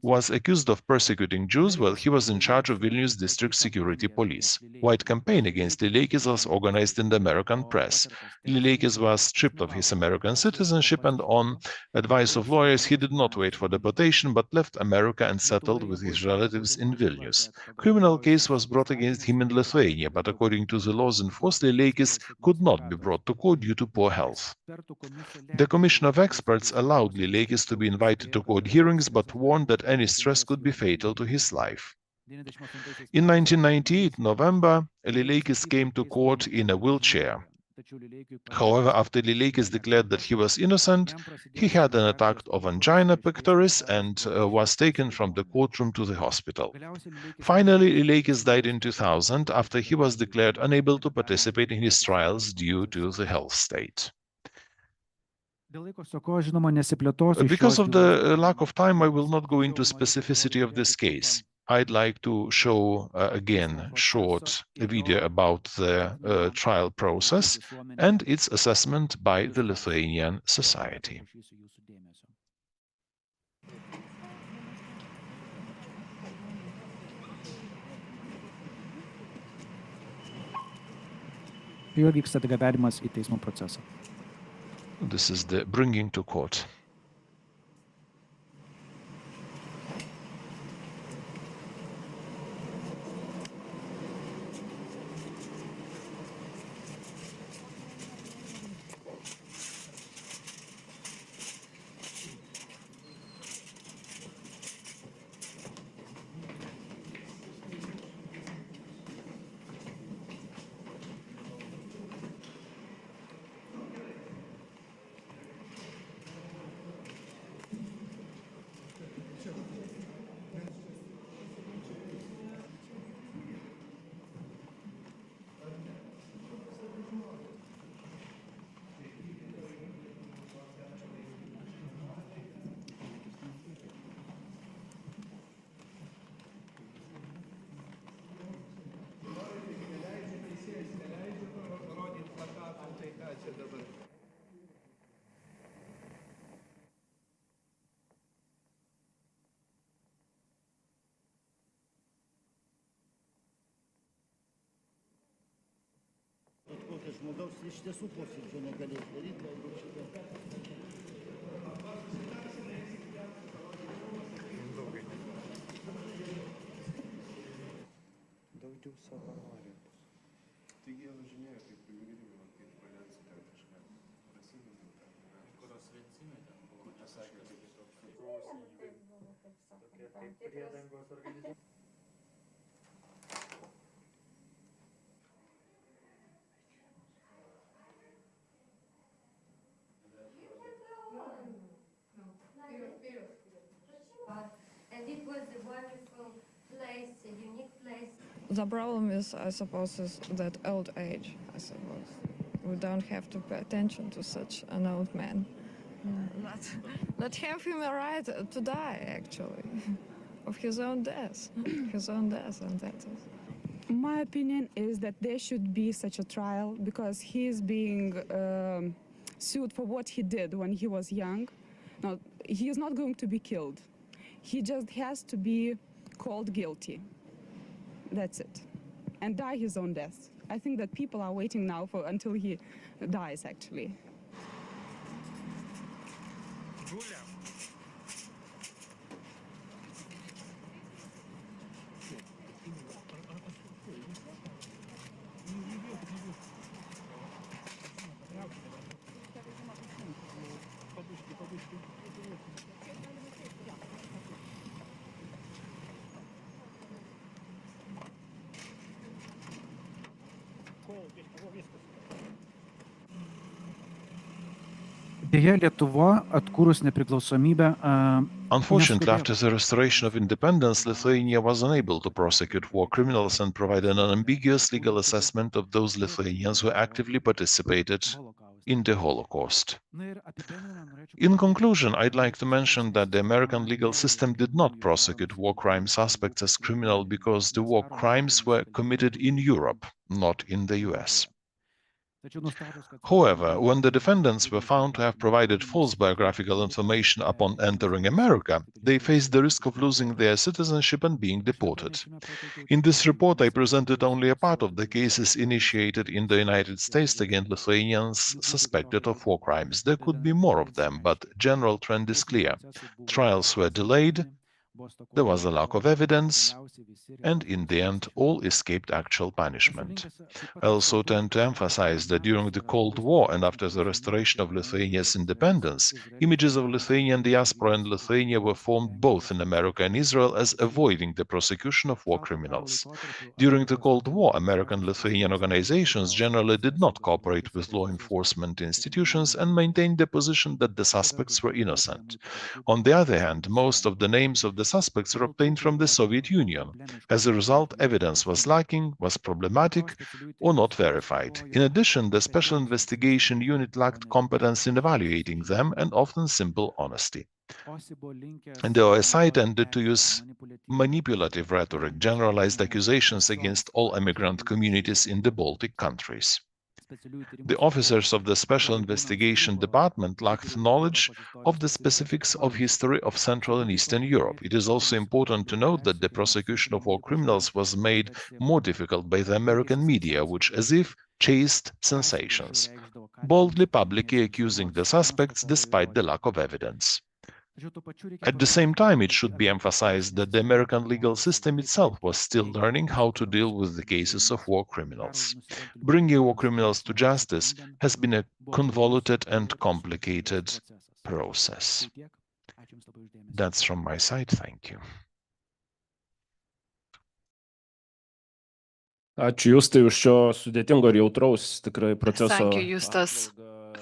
was accused of persecuting Jews while he was in charge of Vilnius District Security Police. White campaign against Lileikis was organized in the American press. Lileikis was stripped of his American citizenship and on advice of lawyers he did not wait for deportation but left America and settled with his relatives in Vilnius. Criminal case was brought against him in Lithuania, but according to the laws enforced, Lileikis could not be brought to court due to poor health. The Commission of Experts allowed Lileikis to be invited to court hearings but warned that any stress could be fatal to his life. In 1998 November, Lileikis came to court in a wheelchair. However, after Lileikis declared that he was innocent, he had an attack of angina pectoris and was taken from the courtroom to the hospital. Finally, Lileikis died in 2000 after he was declared unable to participate in his trials due to the health state. Because of the lack of time, I will not go into specificity of this case. I'd like to show again short video about the trial process and its assessment by the Lithuanian society. This is the bringing to court. Žmogaus iš tiesų posėdžio negalės daryti, galbūt šitą. Daugiau savanorių. Taigi jie važinėjo kaip piligrimai, kaip praleisti ten kažką. Prasimenu ten. Kurios vencimai ten buvo, nesakė, kad tiesiog tokia kaip priedangos organizacija. The problem is, I suppose, is that old age, I suppose. We don't have to pay attention to such an old man. Let have him a right to die, actually, of his own death, and that's it. My opinion is that there should be such a trial because he is being sued for what he did when he was young. No, he is not going to be killed. He just has to be called guilty. That's it. And die his own death. I think that people are waiting now until he dies, actually. Deja, Lietuva atkūrus nepriklausomybę. Unfortunately, after the restoration of independence, Lithuania was unable to prosecute war criminals and provide an unambiguous legal assessment of those Lithuanians who actively participated in the Holocaust. In conclusion, I'd like to mention that the American legal system did not prosecute war crime suspects as criminal because the war crimes were committed in Europe, not in the US. However, when the defendants were found to have provided false biographical information upon entering America, they faced the risk of losing their citizenship and being deported. In this report, I presented only a part of the cases initiated in the United States against Lithuanians suspected of war crimes. There could be more of them, but general trend is clear. Trials were delayed, there was a lack of evidence, and in the end, all escaped actual punishment. I also tend to emphasize that during the Cold War and after the restoration of Lithuania's independence, images of Lithuanian diaspora and Lithuania were formed both in America and Israel as avoiding the prosecution of war criminals. During the Cold War, American Lithuanian organizations generally did not cooperate with law enforcement institutions and maintained the position that the suspects were innocent. On the other hand, most of the names of the suspects were obtained from the Soviet Union. As a result, evidence was lacking, was problematic, or not verified. In addition, the Special Investigation Unit lacked competence in evaluating them and often simple honesty. And the OSI tended to use manipulative rhetoric, generalized accusations against all immigrant communities in the Baltic countries. The officers of the Special Investigation Department lacked knowledge of the specifics of history of Central and Eastern Europe. It is also important to note that the prosecution of war criminals was made more difficult by the American media, which as if chased sensations, boldly publicly accusing the suspects despite the lack of evidence. At the same time, it should be emphasized that the American legal system itself was still learning how to deal with the cases of war criminals. Bringing war criminals to justice has been a convoluted and complicated process. That's from my side. Thank you. Ačiū Justai už šio sudėtingo ir jautraus tikrai proceso. Thank you, Justas,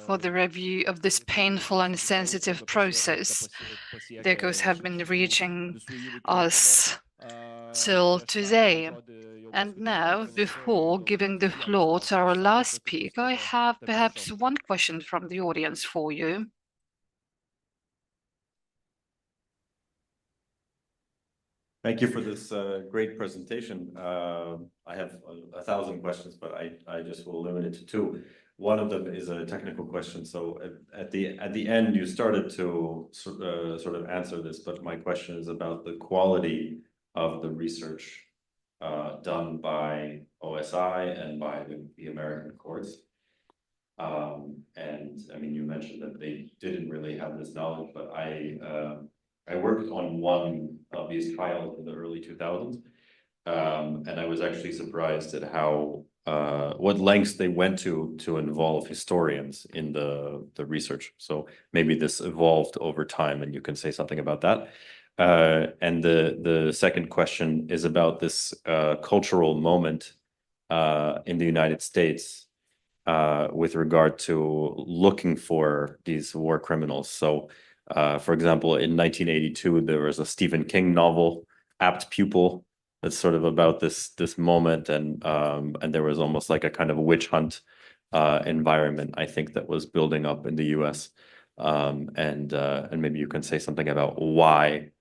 for the review of this painful and sensitive process. The echoes have been reaching us till today. And now, before giving the floor to our last speaker, I have perhaps one question from the audience for you. Thank you for this great presentation. I have 1,000 questions, but I just will limit it to two. One of them is a technical question. So at the end, you started to sort of answer this, but my question is about the quality of the research done by OSI and by the American courts. And I mean, you mentioned that they didn't really have this knowledge, but I worked on one of these trials in the early 2000s, and I was actually surprised at how what lengths they went to involve historians in the research. So maybe this evolved over time, and you can say something about that. And the second question is about this cultural moment in the United States with regard to looking for these war criminals. So, for example, in 1982, there was a Stephen King novel, Apt Pupil, that's sort of about this moment, and there was almost like a kind of witch hunt environment, I think, that was building up in the U.S. And maybe you can say something about why,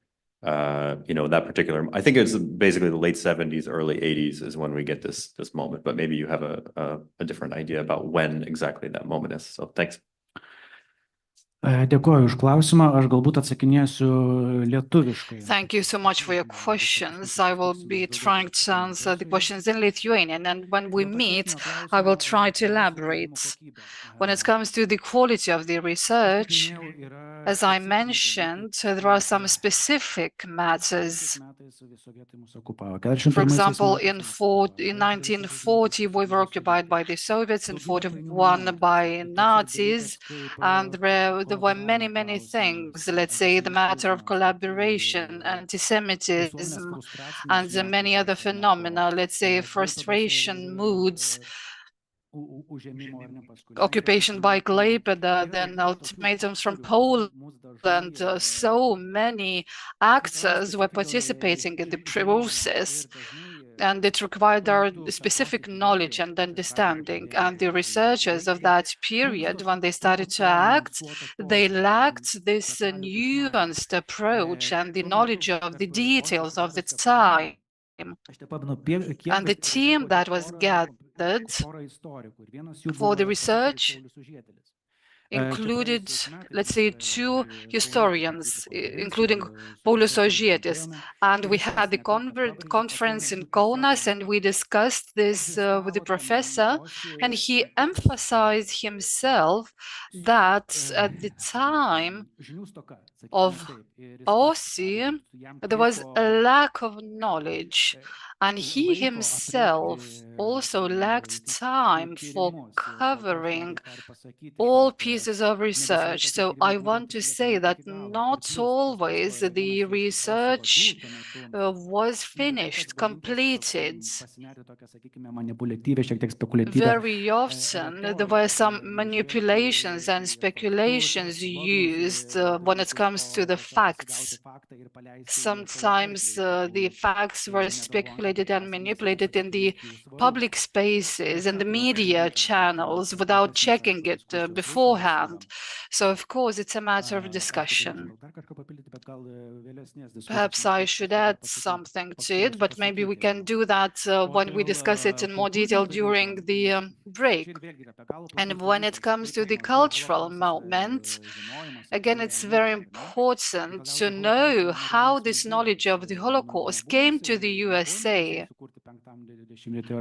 that particular. I think it's basically the late 70s, early 80s is when we get this moment. But maybe you have a different idea about when exactly that moment is. So thanks. Dėkoju už klausimą, aš galbūt atsakinėsiu lietuviškai. Thank you so much for your questions. I will be trying to answer the questions in Lithuanian, and when we meet, I will try to elaborate. When it comes to the quality of the research, as I mentioned, there are some specific matters. For example, in 1940, we were occupied by the Soviets, in 1941 by Nazis, and there were many things, let's say the matter of collaboration, anti-Semitism, and many other phenomena, let's say frustration, moods, occupation by Klaipėda, then ultimatums from Poland. So many actors were participating in the process, and it required our specific knowledge and understanding. And the researchers of that period, when they started to act, they lacked this nuanced approach and the knowledge of the details of the time. And the team that was gathered for the research included, let's say, two historians, including Paulius Ožietis. And we had the conference in Kaunas, and we discussed this with the professor, and he emphasized himself that at the time of OSI, there was a lack of knowledge, and he himself also lacked time for covering all pieces of research. So I want to say that not always the research was finished, completed. Very often there were some manipulations and speculations used when it comes to the facts. Sometimes the facts were speculated and manipulated in the public spaces and the media channels without checking it beforehand. So of course it's a matter of discussion. Perhaps I should add something to it, but maybe we can do that when we discuss it in more detail during the break. And when it comes to the cultural moment, again, it's very important to know how this knowledge of the Holocaust came to the USA.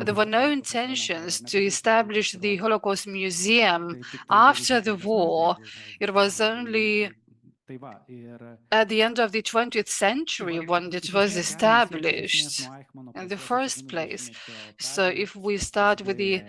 There were no intentions to establish the Holocaust Museum after the war. It was only at the end of the 20th century when it was established in the first place. So if we start with the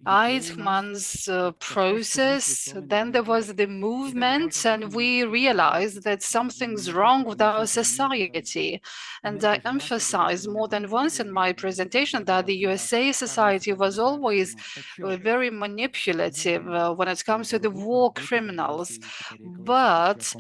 Eichmann's process, then there was the movement, and we realized that something's wrong with our society. And I emphasized more than once in my presentation that the USA society was always very manipulative when it comes to the war criminals. But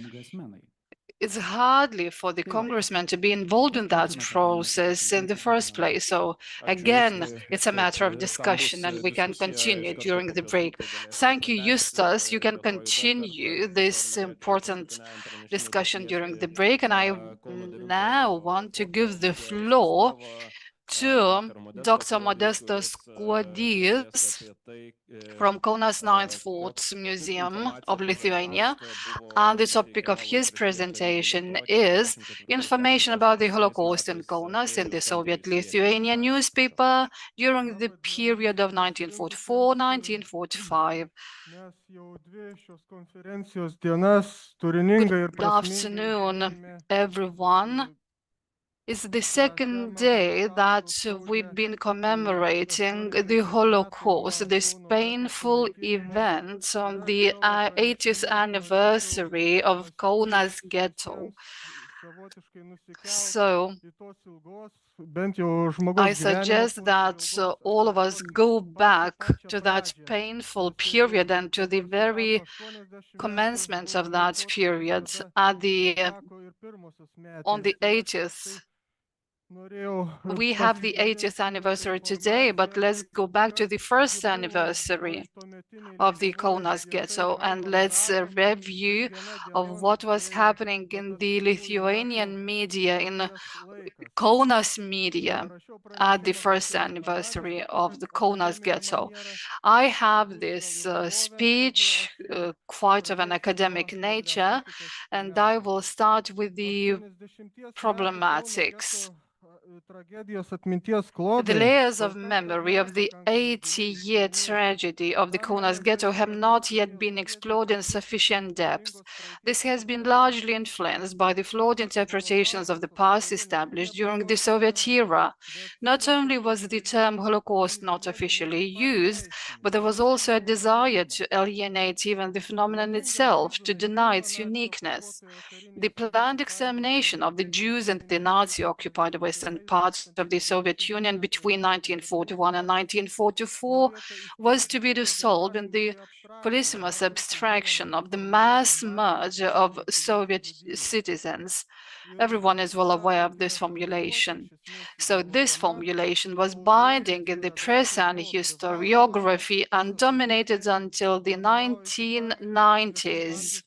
it's hardly for the congressman to be involved in that process in the first place. So again, it's a matter of discussion, and we can continue during the break. Thank you, Justas. You can continue this important discussion during the break. And I now want to give the floor to Dr. Modestas Kuodys from Kaunas 9th Fort Museum of Lithuania. And the topic of his presentation is information about the Holocaust in Kaunas in the Soviet Lithuania newspaper during the period of 1944-1945. Good afternoon, everyone. It's the second day that we've been commemorating the Holocaust, this painful event on the 80th anniversary of Kaunas Ghetto. So I suggest that all of us go back to that painful period and to the very commencement of that period on the 80th. We have the 80th anniversary today, but let's go back to the first anniversary of the Kaunas Ghetto, and let's review of what was happening in the Lithuanian media, in Kaunas media at the first anniversary of the Kaunas Ghetto. I have this speech, quite of an academic nature, and I will start with the problematics. The layers of memory of the 80-year tragedy of the Kaunas Ghetto have not yet been explored in sufficient depth. This has been largely influenced by the flawed interpretations of the past established during the Soviet era. Not only was the term Holocaust not officially used, but there was also a desire to alienate even the phenomenon itself, to deny its uniqueness. The planned extermination of the Jews in the Nazi-occupied Western part of the Soviet Union between 1941 and 1944 was to be resolved in the polysemous abstraction of the mass merge of Soviet citizens. Everyone is well aware of this formulation. So this formulation was binding in the press and historiography and dominated until the 1990s.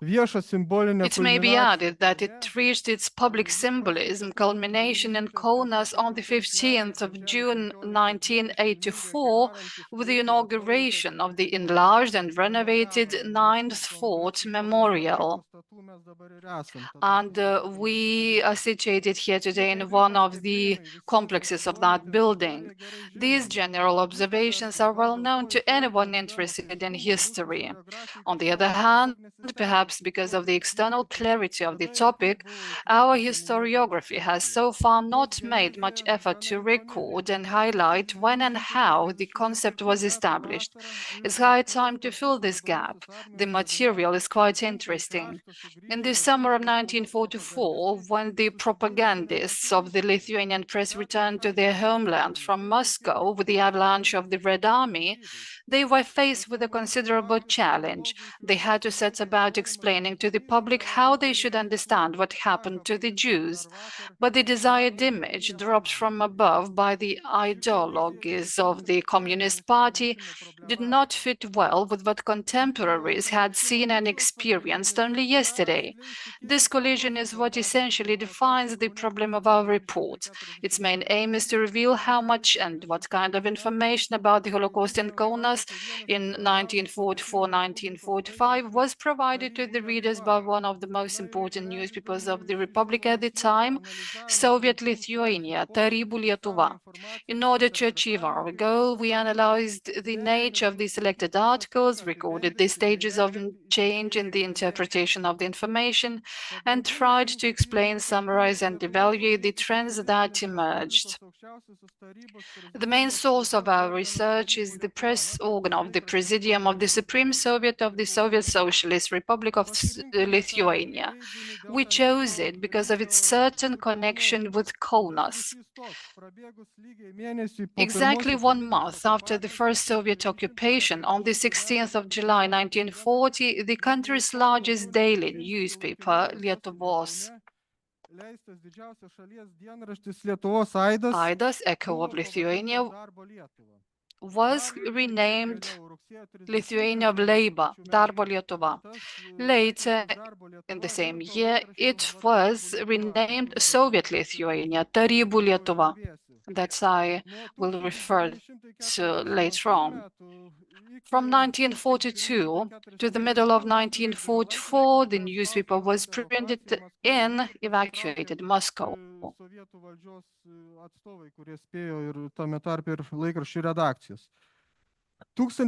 It may be added that it reached its public symbolism culmination in Kaunas on the 15th of June 1984 with the inauguration of the enlarged and renovated Ninth Fort Memorial. And we are situated here today in one of the complexes of that building. These general observations are well known to anyone interested in history. On the other hand, perhaps because of the external clarity of the topic, our historiography has so far not made much effort to record and highlight when and how the concept was established. It's high time to fill this gap. The material is quite interesting. In the summer of 1944, when the propagandists of the Lithuanian press returned to their homeland from Moscow with the avalanche of the Red Army, they were faced with a considerable challenge. They had to set about explaining to the public how they should understand what happened to the Jews. But the desired image dropped from above by the ideologies of the Communist Party did not fit well with what contemporaries had seen and experienced only yesterday. This collision is what essentially defines the problem of our report. Its main aim is to reveal how much and what kind of information about the Holocaust in Kaunas in 1944-1945 was provided to the readers by one of the most important newspapers of the Republic at the time, Soviet Lithuania, Tarybų Lietuva. In order to achieve our goal, we analyzed the nature of the selected articles, recorded the stages of change in the interpretation of the information, and tried to explain, summarize, and evaluate the trends that emerged. The main source of our research is the press organ of the Presidium of the Supreme Soviet of the Soviet Socialist Republic of Lithuania. We chose it because of its certain connection with Kaunas. Exactly 1 month after the first Soviet occupation, on the 16th of July 1940, the country's largest daily newspaper, Lietuvos Aidas, Echo of Lithuania, was renamed Lithuania of Labor, Darbo Lietuva. Later, in the same year, it was renamed Soviet Lithuania, Tarybų Lietuva. That I will refer to later on. From 1942 to the middle of 1944, the newspaper was printed in evacuated Moscow. Between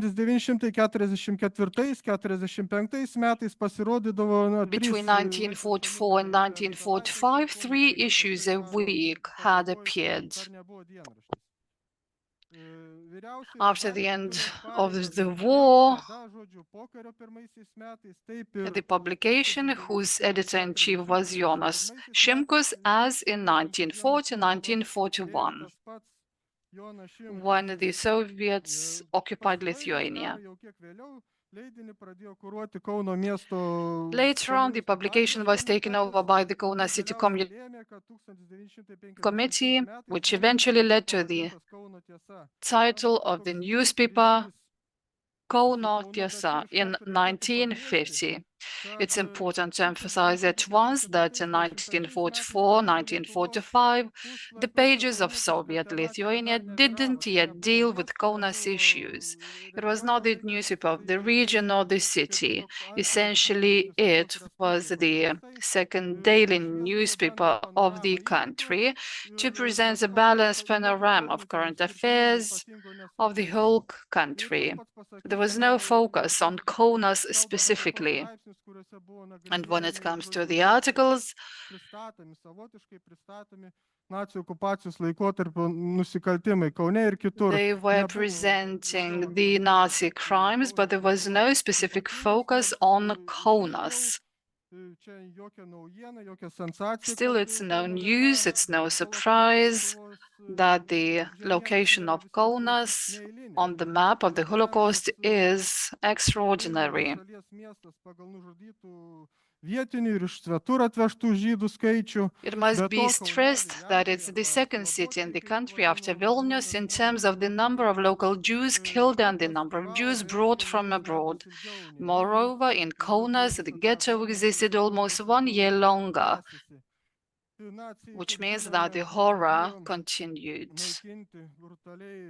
1944 and 1945, 3 issues a week had appeared. After the end of the war, the publication, whose editor-in-chief was Jonas Šimkus, as in 1940-1941, when the Soviets occupied Lithuania. Later on, the publication was taken over by the Kaunas City Committee, which eventually led to the title of the newspaper, Kauno Tiesa, in 1950. It's important to emphasize at once that in 1944-1945, the pages of Soviet Lithuania didn't yet deal with Kaunas issues. It was not the newspaper of the region or the city. Essentially, it was the second daily newspaper of the country to present a balanced panorama of current affairs of the whole country. There was no focus on Kaunas specifically. And when it comes to the articles, they were presenting the Nazi crimes, but there was no specific focus on Kaunas. Still, it's no news, it's no surprise that the location of Kaunas on the map of the Holocaust is extraordinary. It must be stressed that it's the second city in the country after Vilnius in terms of the number of local Jews killed and the number of Jews brought from abroad. Moreover, in Kaunas, the ghetto existed almost 1 year longer, which means that the horror continued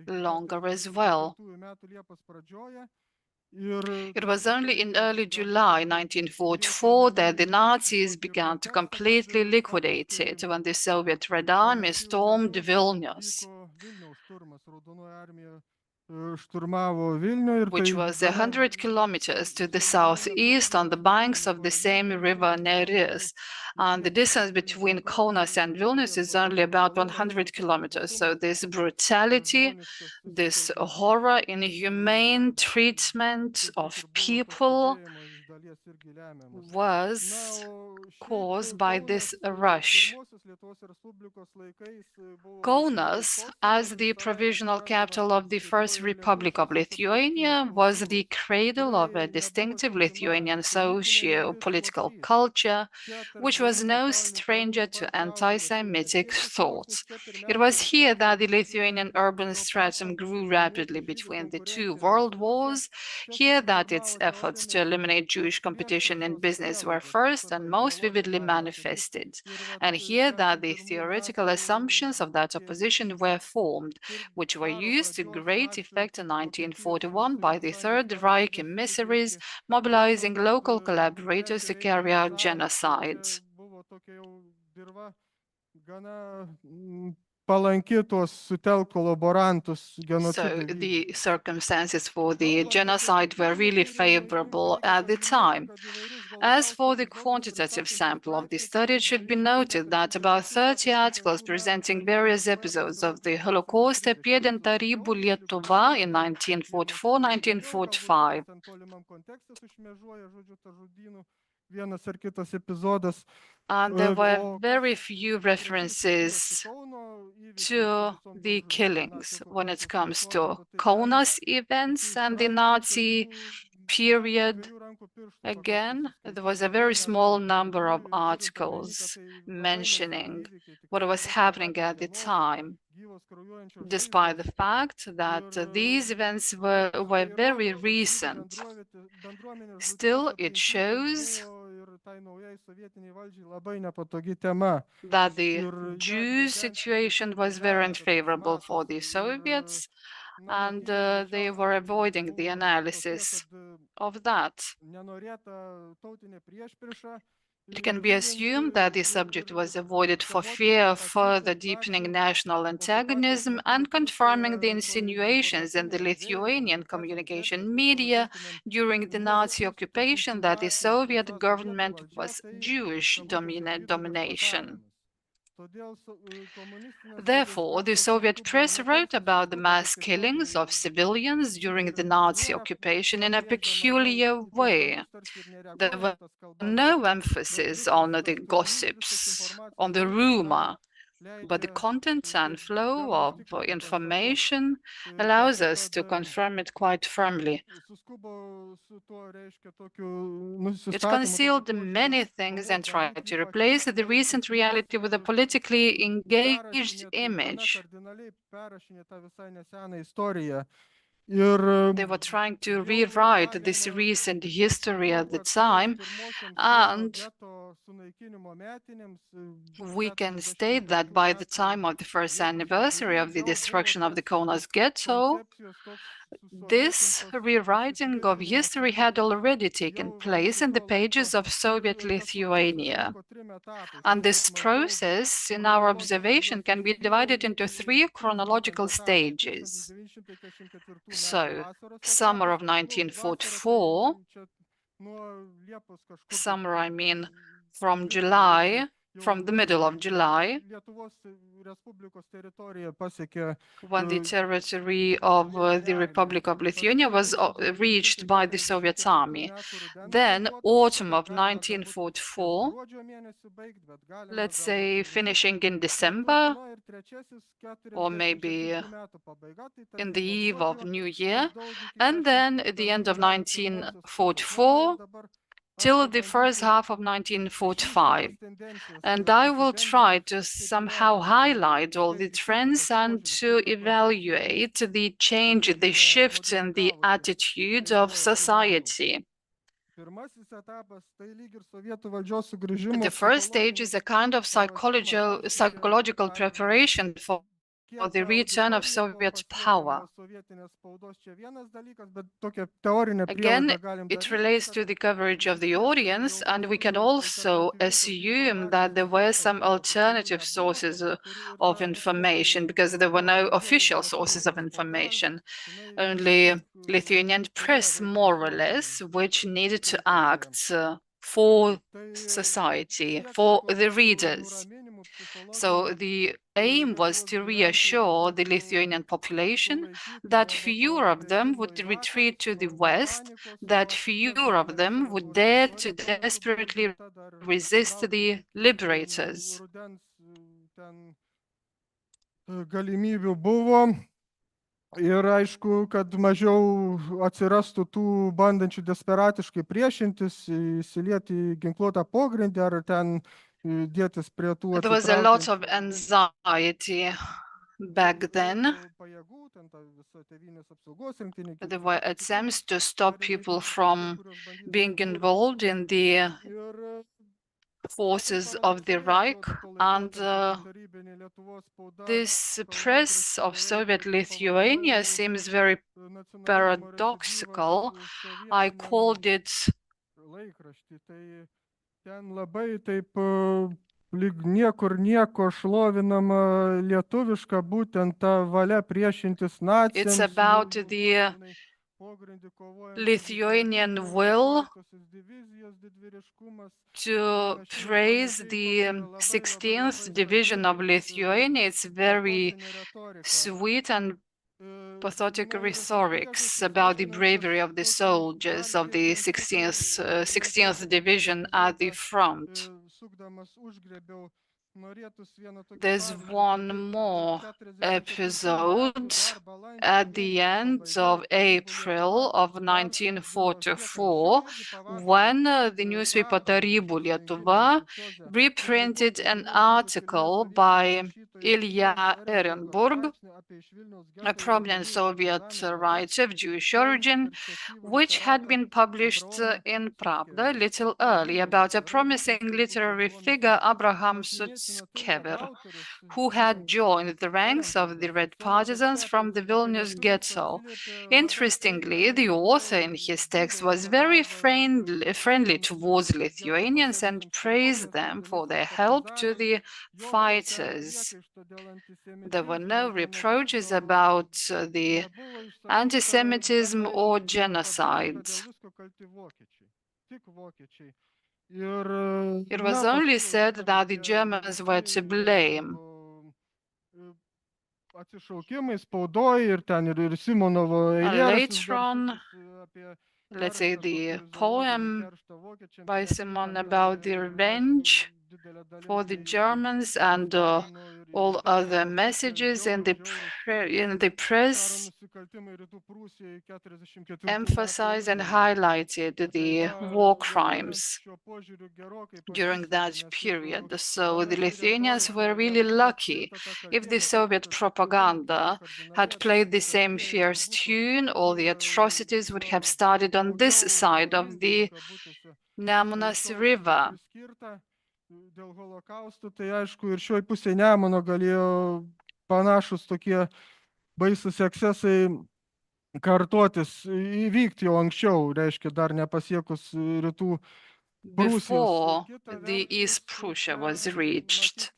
longer as well. It was only in early July 1944 that the Nazis began to completely liquidate it when the Soviet Red Army stormed Vilnius, which was 100 kilometers to the southeast on the banks of the same river Neris. And the distance between Kaunas and Vilnius is only about 100 kilometers. So this brutality, this horror, inhumane treatment of people was caused by this rush. Kaunas, as the provisional capital of the First Republic of Lithuania, was the cradle of a distinctive Lithuanian socio-political culture, which was no stranger to anti-Semitic thoughts. It was here that the Lithuanian urban stratum grew rapidly between the two world wars, here that its efforts to eliminate Jewish competition in business were first and most vividly manifested, and here that the theoretical assumptions of that opposition were formed, which were used to great effect in 1941 by the Third Reich emissaries, mobilizing local collaborators to carry out genocides. So the circumstances for the genocide were really favorable at the time. As for the quantitative sample of the study, it should be noted that about 30 articles presenting various episodes of the Holocaust appeared in Tarybų Lietuva in 1944-1945. And there were very few references to the killings when it comes to Kaunas events and the Nazi period. Again, there was a very small number of articles mentioning what was happening at the time, despite the fact that these events were very recent. Still, it shows that the Jews' situation was very unfavorable for the Soviets, and they were avoiding the analysis of that. It can be assumed that the subject was avoided for fear of further deepening national antagonism and confirming the insinuations in the Lithuanian communication media during the Nazi occupation that the Soviet government was Jewish domination. Therefore, the Soviet press wrote about the mass killings of civilians during the Nazi occupation in a peculiar way. There was no emphasis on the gossips, on the rumor, but the content and flow of information allows us to confirm it quite firmly. It concealed many things and tried to replace the recent reality with a politically engaged image. They were trying to rewrite this recent history at the time, and we can state that by the time of the first anniversary of the destruction of the Kaunas Ghetto, this rewriting of history had already taken place in the pages of Soviet Lithuania. And this process, in our observation, can be divided into 3 chronological stages. So, summer of 1944, summer I mean from July from the middle of July, when the territory of the Republic of Lithuania was reached by the Soviet army. Then, autumn of 1944, let's say finishing in December, or maybe in the eve of New Year, and then at the end of 1944, till the first half of 1945. And I will try to somehow highlight all the trends and to evaluate the change, the shift in the attitude of society. The first stage is a kind of psychological preparation for the return of Soviet power. Again, it relates to the coverage of the audience, and we can also assume that there were some alternative sources of information, because there were no official sources of information, only Lithuanian press, more or less, which needed to act for society, for the readers. So the aim was to reassure the Lithuanian population that fewer of them would retreat to the west, that fewer of them would dare to desperately resist the liberators. Galimybių buvo ir aišku, kad mažiau atsirastų tų bandančių desperatiškai priešintis, įsilieti į ginkluotą pogrindį ar ten dėtis prie tų. There was a lot of anxiety back then. There were attempts to stop people from being involved in the forces of the Reich, and this press of Soviet Lithuania seems very paradoxical. I called it lyg niekur nieko šlovinama lietuviška būtent ta valia priešintis naciams. It's about the Lithuanian will to praise the 16th Division of Lithuania. It's very sweet and pathetic rhetorics about the bravery of the soldiers of the 16th Division at the front. There's one more episode at the end of April of 1944, when the newspaper Tarybų Lietuva reprinted an article by Ilya Ehrenburg, a prominent Soviet writer of Jewish origin, which had been published in Pravda a little early, about a promising literary figure, Abraham Sutskever, who had joined the ranks of the Red Partisans from the Vilnius Ghetto. Interestingly, the author in his text was very friendly towards Lithuanians and praised them for their help to the fighters. There were no reproaches about the anti-Semitism or genocide. It was only said that the Germans were to blame. Later on, let's say the poem by Simon about the revenge for the Germans and all other messages in the press emphasized and highlighted the war crimes during that period. So the Lithuanians were really lucky. If the Soviet propaganda had played the same fierce tune, all the atrocities would have started on this side of the Nemunas River. Dėl holokaustų, tai aišku, ir šioj pusėje Nemuno galėjo panašus tokie baisus ekscesai kartotis, įvykti jau anksčiau, reiškia, dar nepasiekus rytų before the East Prussia was reached.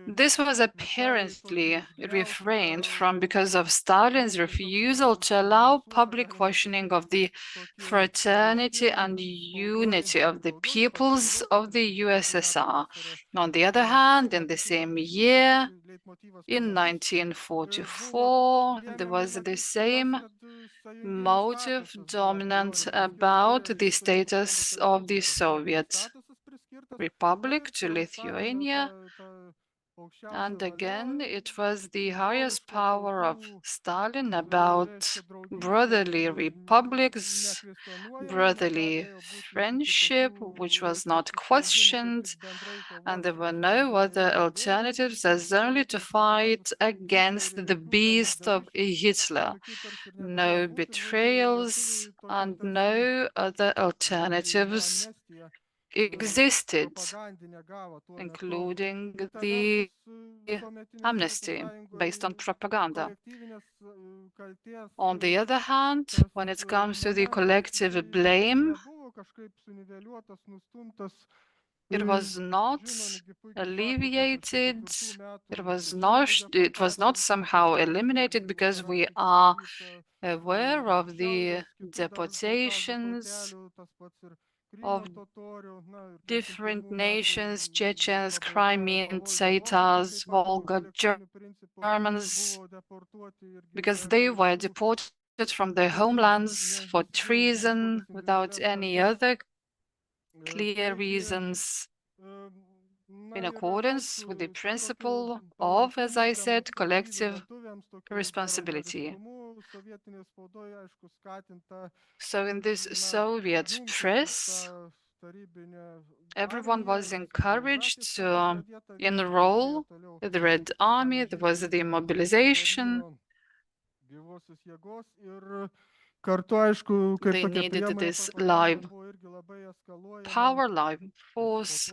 This was apparently refrained from because of Stalin's refusal to allow public questioning of the fraternity and unity of the peoples of the USSR. On the other hand, in the same year, in 1944, there was the same motive dominant about the status of the Soviet Republic to Lithuania. And again, it was the highest power of Stalin about brotherly republics, brotherly friendship, which was not questioned, and there were no other alternatives as only to fight against the beast of Hitler. No betrayals and no other alternatives existed, including the amnesty based on propaganda. On the other hand, when it comes to the collective blame, it was not alleviated, it was not somehow eliminated, because we are aware of the deportations of different nations, Chechens, Crimean Tatars, Volga Germans, because they were deported from their homelands for treason without any other clear reasons, in accordance with the principle of, as I said, collective responsibility. So in this Soviet press, everyone was encouraged to enroll in the Red Army. There was the mobilization. They needed this live power, live force.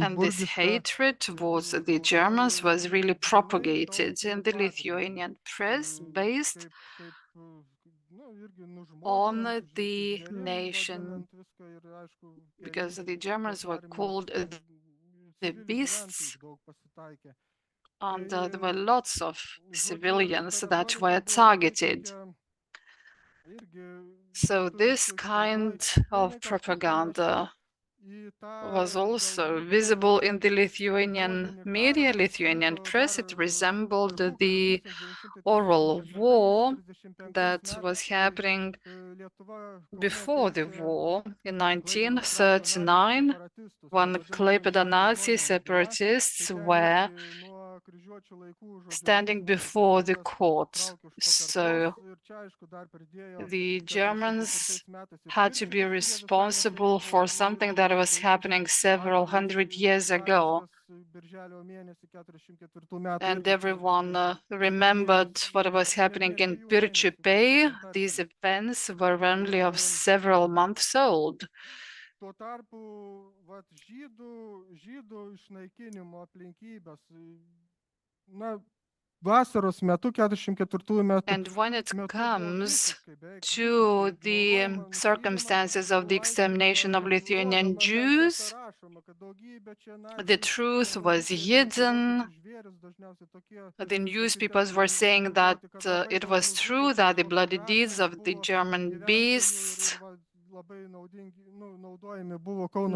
And this hatred towards the Germans was really propagated in the Lithuanian press based on the nation, because the Germans were called the beasts, and there were lots of civilians that were targeted. So this kind of propaganda was also visible in the Lithuanian media, Lithuanian press. It resembled the oral war that was happening before the war in 1939, when Klaipėda Nazi separatists were standing before the court. So the Germans had to be responsible for something that was happening several hundred years ago. And everyone remembered what was happening in Pirčiupiai. These events were only of several months old. And when it comes to the circumstances of the extermination of Lithuanian Jews, the truth was hidden. The newspapers were saying that it was true that the bloody deeds of the German beasts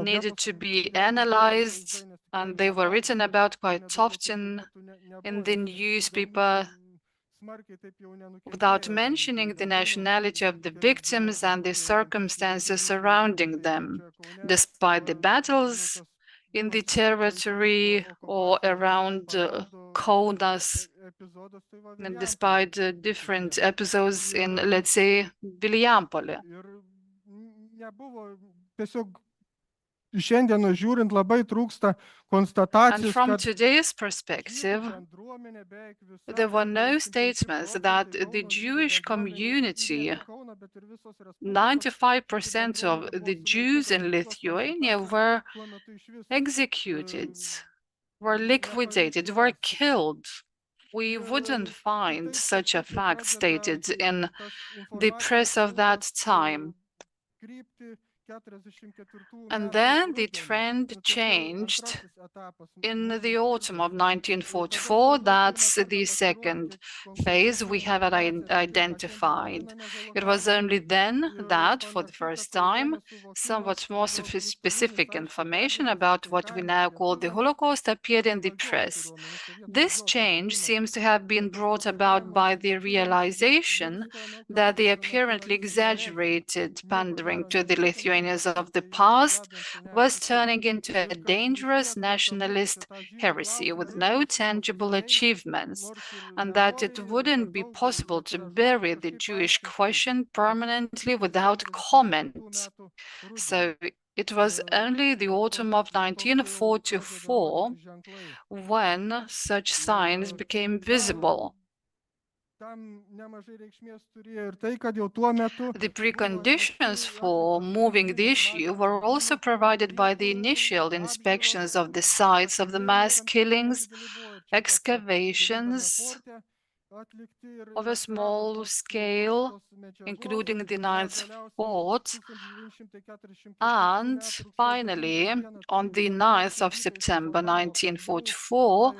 needed to be analyzed, and they were written about quite often in the newspaper, without mentioning the nationality of the victims and the circumstances surrounding them. Despite the battles in the territory or around Kaunas, and despite different episodes in, let's say, Vilijampolė. And from today's perspective, there were no statements that the Jewish community, 95% of the Jews in Lithuania were executed, were liquidated, were killed. we wouldn't find such a fact stated in the press of that time. And then the trend changed in the autumn of 1944. That's the second phase we have identified. It was only then that, for the first time, somewhat more specific information about what we now call the Holocaust appeared in the press. This change seems to have been brought about by the realization that the apparently exaggerated pandering to the Lithuanians of the past was turning into a dangerous nationalist heresy with no tangible achievements, and that it wouldn't be possible to bury the Jewish question permanently without comment. So it was only the autumn of 1944 when such signs became visible. The preconditions for moving the issue were also provided by the initial inspections of the sites of the mass killings, excavations of a small scale, including the Ninth Fort, and finally, on the 9th of September 1944,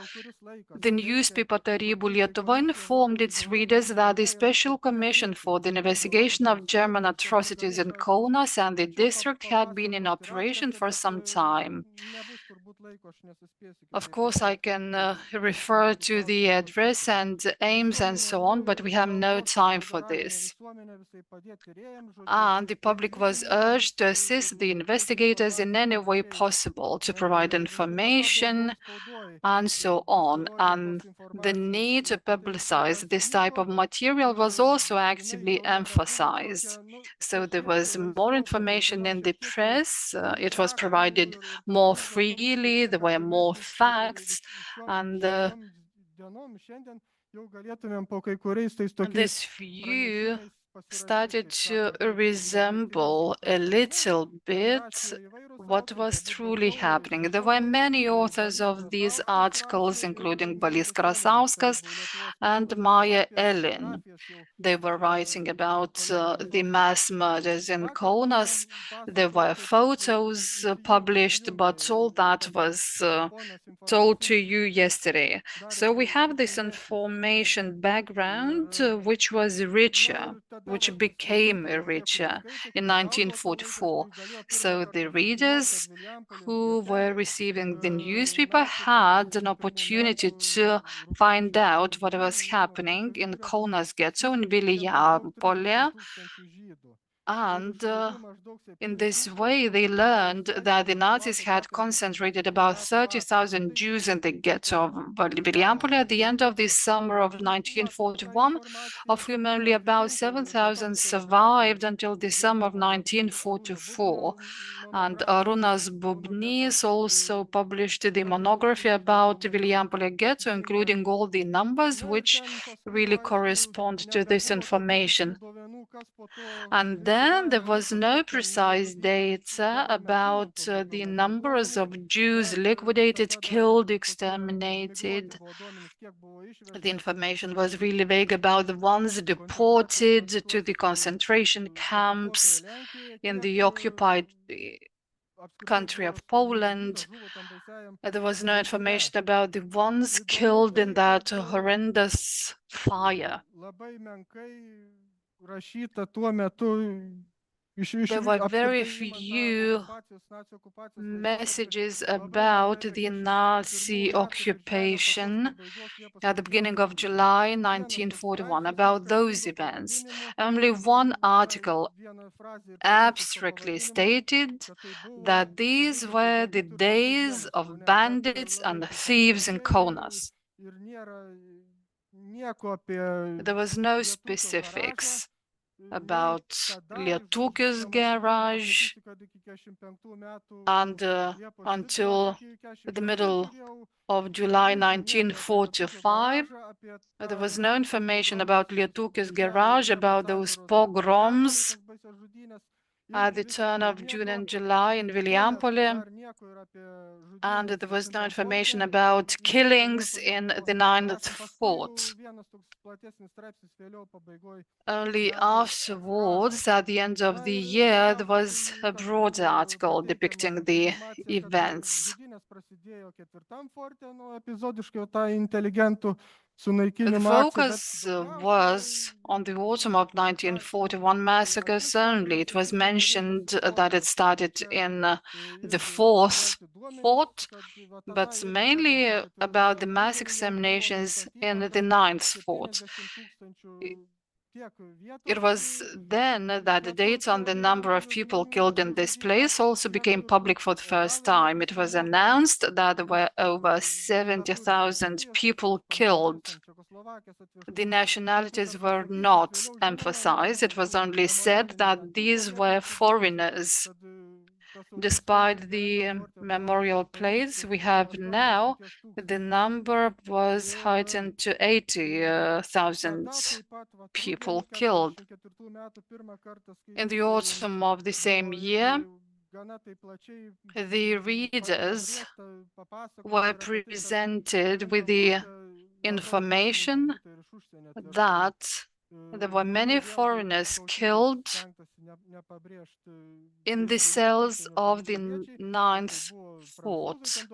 the newspaper Tarybų Lietuva informed its readers that the Special Commission for the Investigation of German Atrocities in Kaunas and the district had been in operation for some time. Of course, I can refer to the address and aims and so on, but we have no time for this. And the public was urged to assist the investigators in any way possible, to provide information and so on. And the need to publicize this type of material was also actively emphasized. So there was more information in the press, it was provided more freely, there were more facts, and this view started to resemble a little bit what was truly happening. There were many authors of these articles, including Balys Krasauskas and Maya Ellen. They were writing about the mass murders in Kaunas. There were photos published, but all that was told to you yesterday. So we have this information background, which was richer, which became richer in 1944. So the readers who were receiving the newspaper had an opportunity to find out what was happening in Kaunas Ghetto in Vilijampolė, and in this way they learned that the Nazis had concentrated about 30,000 Jews in the ghetto of Vilijampolė at the end of the summer of 1941, of whom only about 7,000 survived until the summer of 1944. And Arūnas Bubnys also published the monography about Vilijampolė ghetto, including all the numbers which really correspond to this information. And then there was no precise data about the numbers of Jews liquidated, killed, exterminated. The information was really vague about the ones deported to the concentration camps in the occupied country of Poland. There was no information about the ones killed in that horrendous fire. There were very few messages about the Nazi occupation at the beginning of July 1941, about those events. Only one article abstractly stated that these were the days of bandits and thieves in Kaunas. There was no specifics about Lietūkis garage, and until the middle of July 1945, there was no information about Lietūkis garage, about those pogroms. at the turn of June and July in Vilijampolė, and there was no information about killings in the 9th fort. Only afterwards, at the end of the year, there was a broader article depicting the events. The focus was on the autumn of 1941 massacres only. It was mentioned that it started in the 4th fort, but mainly about the mass exterminations in the 9th fort. It was then that the data on the number of people killed in this place also became public for the first time. It was announced that there were over 70,000 people killed. The nationalities were not emphasized. It was only said that these were foreigners. Despite the memorial plates we have now, the number was heightened to 80,000 people killed. In the autumn of the same year, the readers were presented with the information that there were many foreigners killed in the cells of the 9th fort.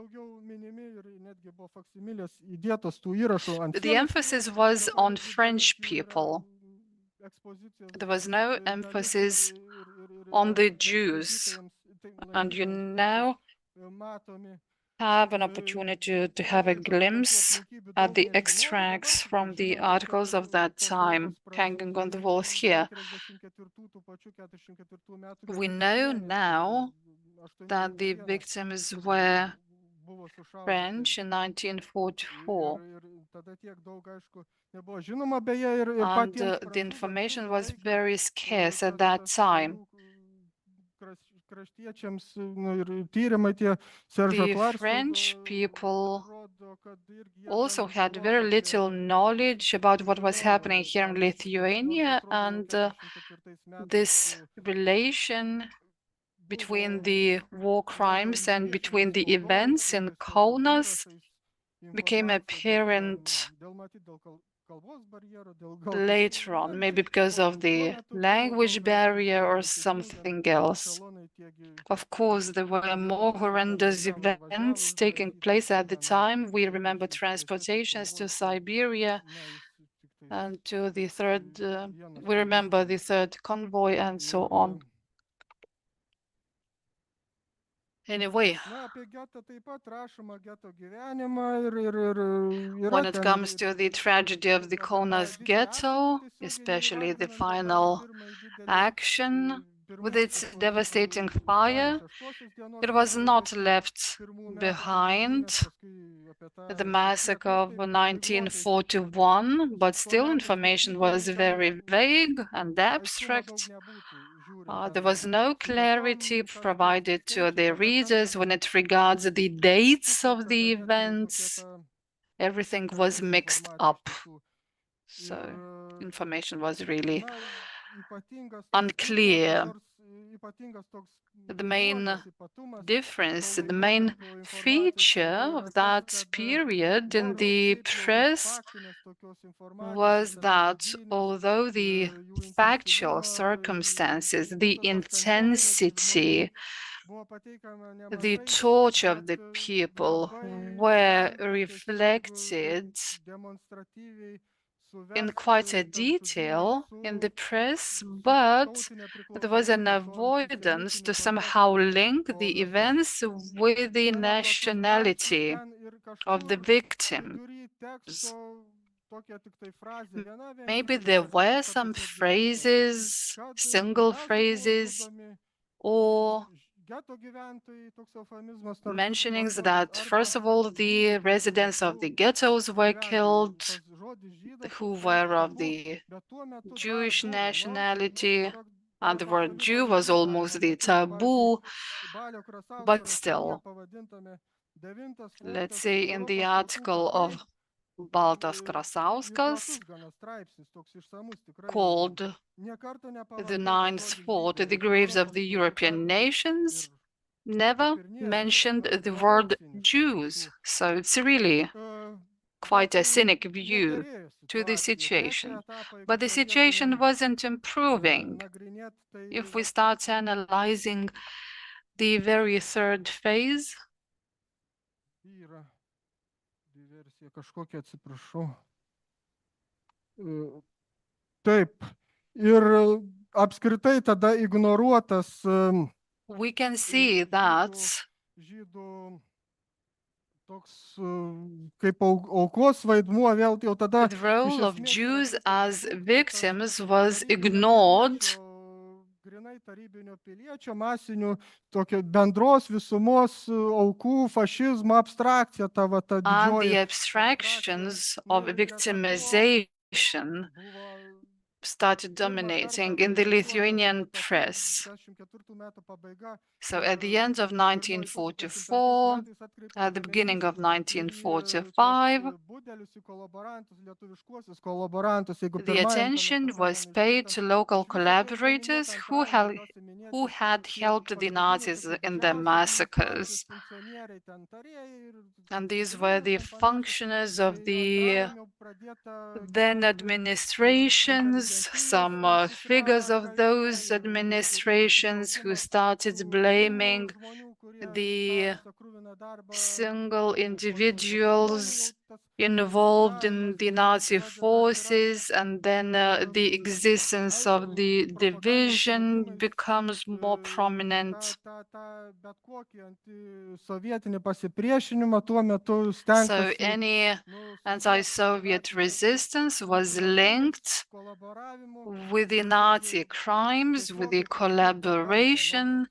The emphasis was on French people. There was no emphasis on the Jews. And you now have an opportunity to have a glimpse at the extracts from the articles of that time hanging on the walls here. We know now that the victims were French in 1944. And the information was very scarce at that time. The French people also had very little knowledge about what was happening here in Lithuania, and this relation between the war crimes and between the events in Kaunas became apparent later on, maybe because of the language barrier or something else. Of course, there were more horrendous events taking place at the time. We remember transportations to Siberia and to the third, we remember the third convoy and so on. Anyway, when it comes to the tragedy of the Kaunas Ghetto, especially the final action with its devastating fire, it was not left behind the massacre of 1941, but still information was very vague and abstract. There was no clarity provided to the readers when it regards the dates of the events. Everything was mixed up. So information was really unclear. The main difference, the main feature of that period in the press was that although the factual circumstances, the intensity, the torture of the people were reflected in quite a detail in the press, but there was an avoidance to somehow link the events with the nationality of the victims. Maybe there were some phrases, single phrases, or mentionings that, first of all, the residents of the ghettos were killed, who were of the Jewish nationality, and the word Jew was almost the taboo, but still, let's say in the article of Baltas Krasauskas called the Ninth Fort the graves of the European nations, never mentioned the word Jews. So it's really quite a cynic view to the situation. But the situation wasn't improving. If we start analyzing the very third phase, Taip. Ir apskritai tada ignoruotas we can see that toks kaip aukos vaidmuo vėl jau tada the role of Jews as victims was ignored. Grynai tarybinio piliečio masinių tokio bendros visumos aukų fašizmo abstrakcija ta va ta And didžioji. the abstractions of victimization started dominating in the Lithuanian press. So at the end of 1944, at the beginning of 1945, the attention was paid to local collaborators who had helped the Nazis in their massacres. And these were the functionaries of the then administrations, some figures of those administrations who started blaming the single individuals involved in the Nazi forces, and then the existence of the division becomes more prominent. So any anti-Soviet resistance was linked with the Nazi crimes, with the collaboration,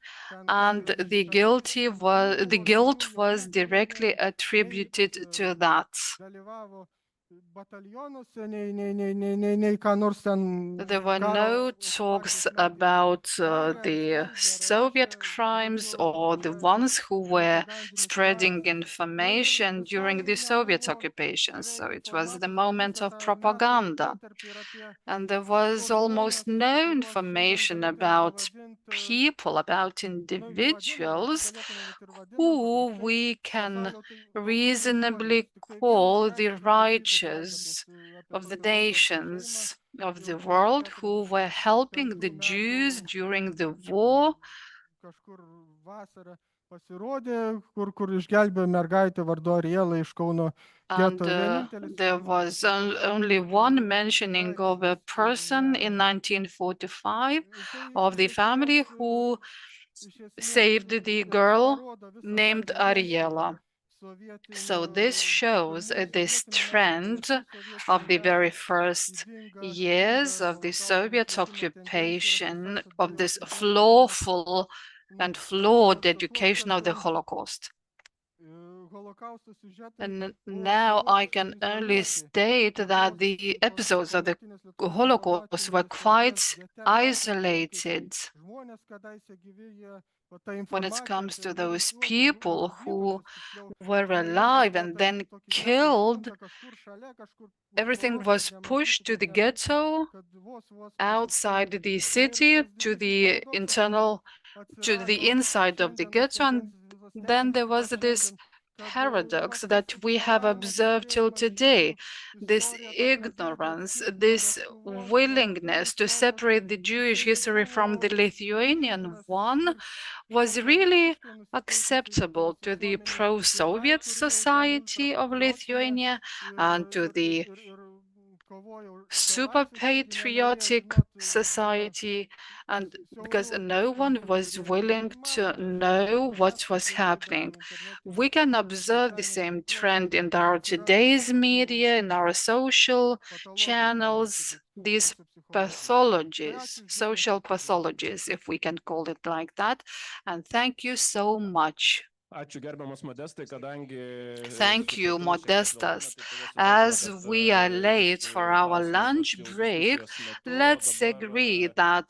and the guilt was directly attributed to that. There were no talks about the Soviet crimes or the ones who were spreading information during the Soviet occupation. So it was the moment of propaganda. And there was almost no information about people, about individuals who we can reasonably call the righteous of the nations of the world, who were helping the Jews during the war. And there was only one mentioning of a person in 1945 of the family who saved the girl named Ariela. So this shows this trend of the very first years of the Soviet occupation, of this lawful and flawed education of the Holocaust. And now I can only state that the episodes of the Holocaust were quite isolated when it comes to those people who were alive and then killed. Everything was pushed to the ghetto outside the city, to the inside of the ghetto, and then there was this paradox that we have observed till today. This ignorance, this willingness to separate the Jewish history from the Lithuanian one was really acceptable to the pro-Soviet society of Lithuania and to the super patriotic society, and because no one was willing to know what was happening. We can observe the same trend in our today's media, in our social channels, these pathologies, social pathologies, if we can call it like that. And thank you so much. Thank you, Modestas. As we are late for our lunch break, let's agree that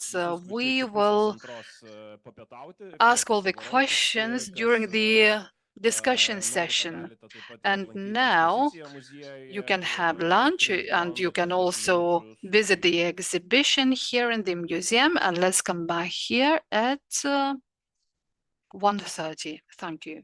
we will ask all the questions during the discussion session. And now you can have lunch and you can also visit the exhibition here in the museum. And let's come back here at 1:30. Thank you.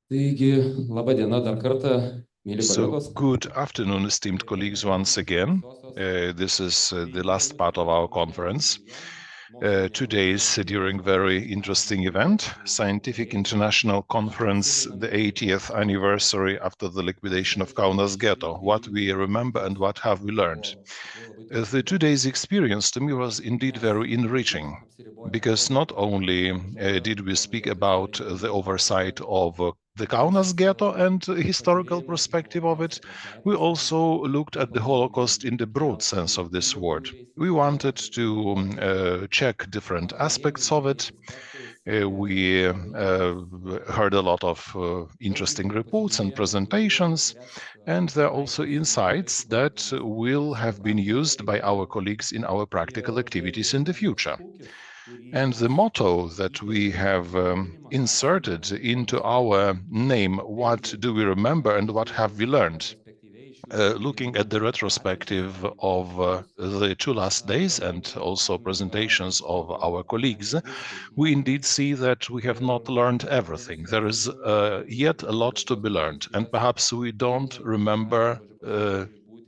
Taigi, laba diena dar kartą, mėly So, kolegos. good afternoon, esteemed colleagues, once again. This is the last part of our conference. 2 days during very interesting event, Scientific International Conference, the 80th anniversary after the liquidation of Kaunas Ghetto. What we remember and what have we learned? The 2 days experience to me was indeed very enriching, because not only did we speak about the oversight of the Kaunas Ghetto and the historical perspective of it, we also looked at the Holocaust in the broad sense of this word. We wanted to check different aspects of it. We heard a lot of interesting reports and presentations, and there are also insights that will have been used by our colleagues in our practical activities in the future. And the motto that we have inserted into our name, what do we remember and what have we learned? Looking at the retrospective of the 2 last days and also presentations of our colleagues, we indeed see that we have not learned everything. There is yet a lot to be learned, and perhaps we don't remember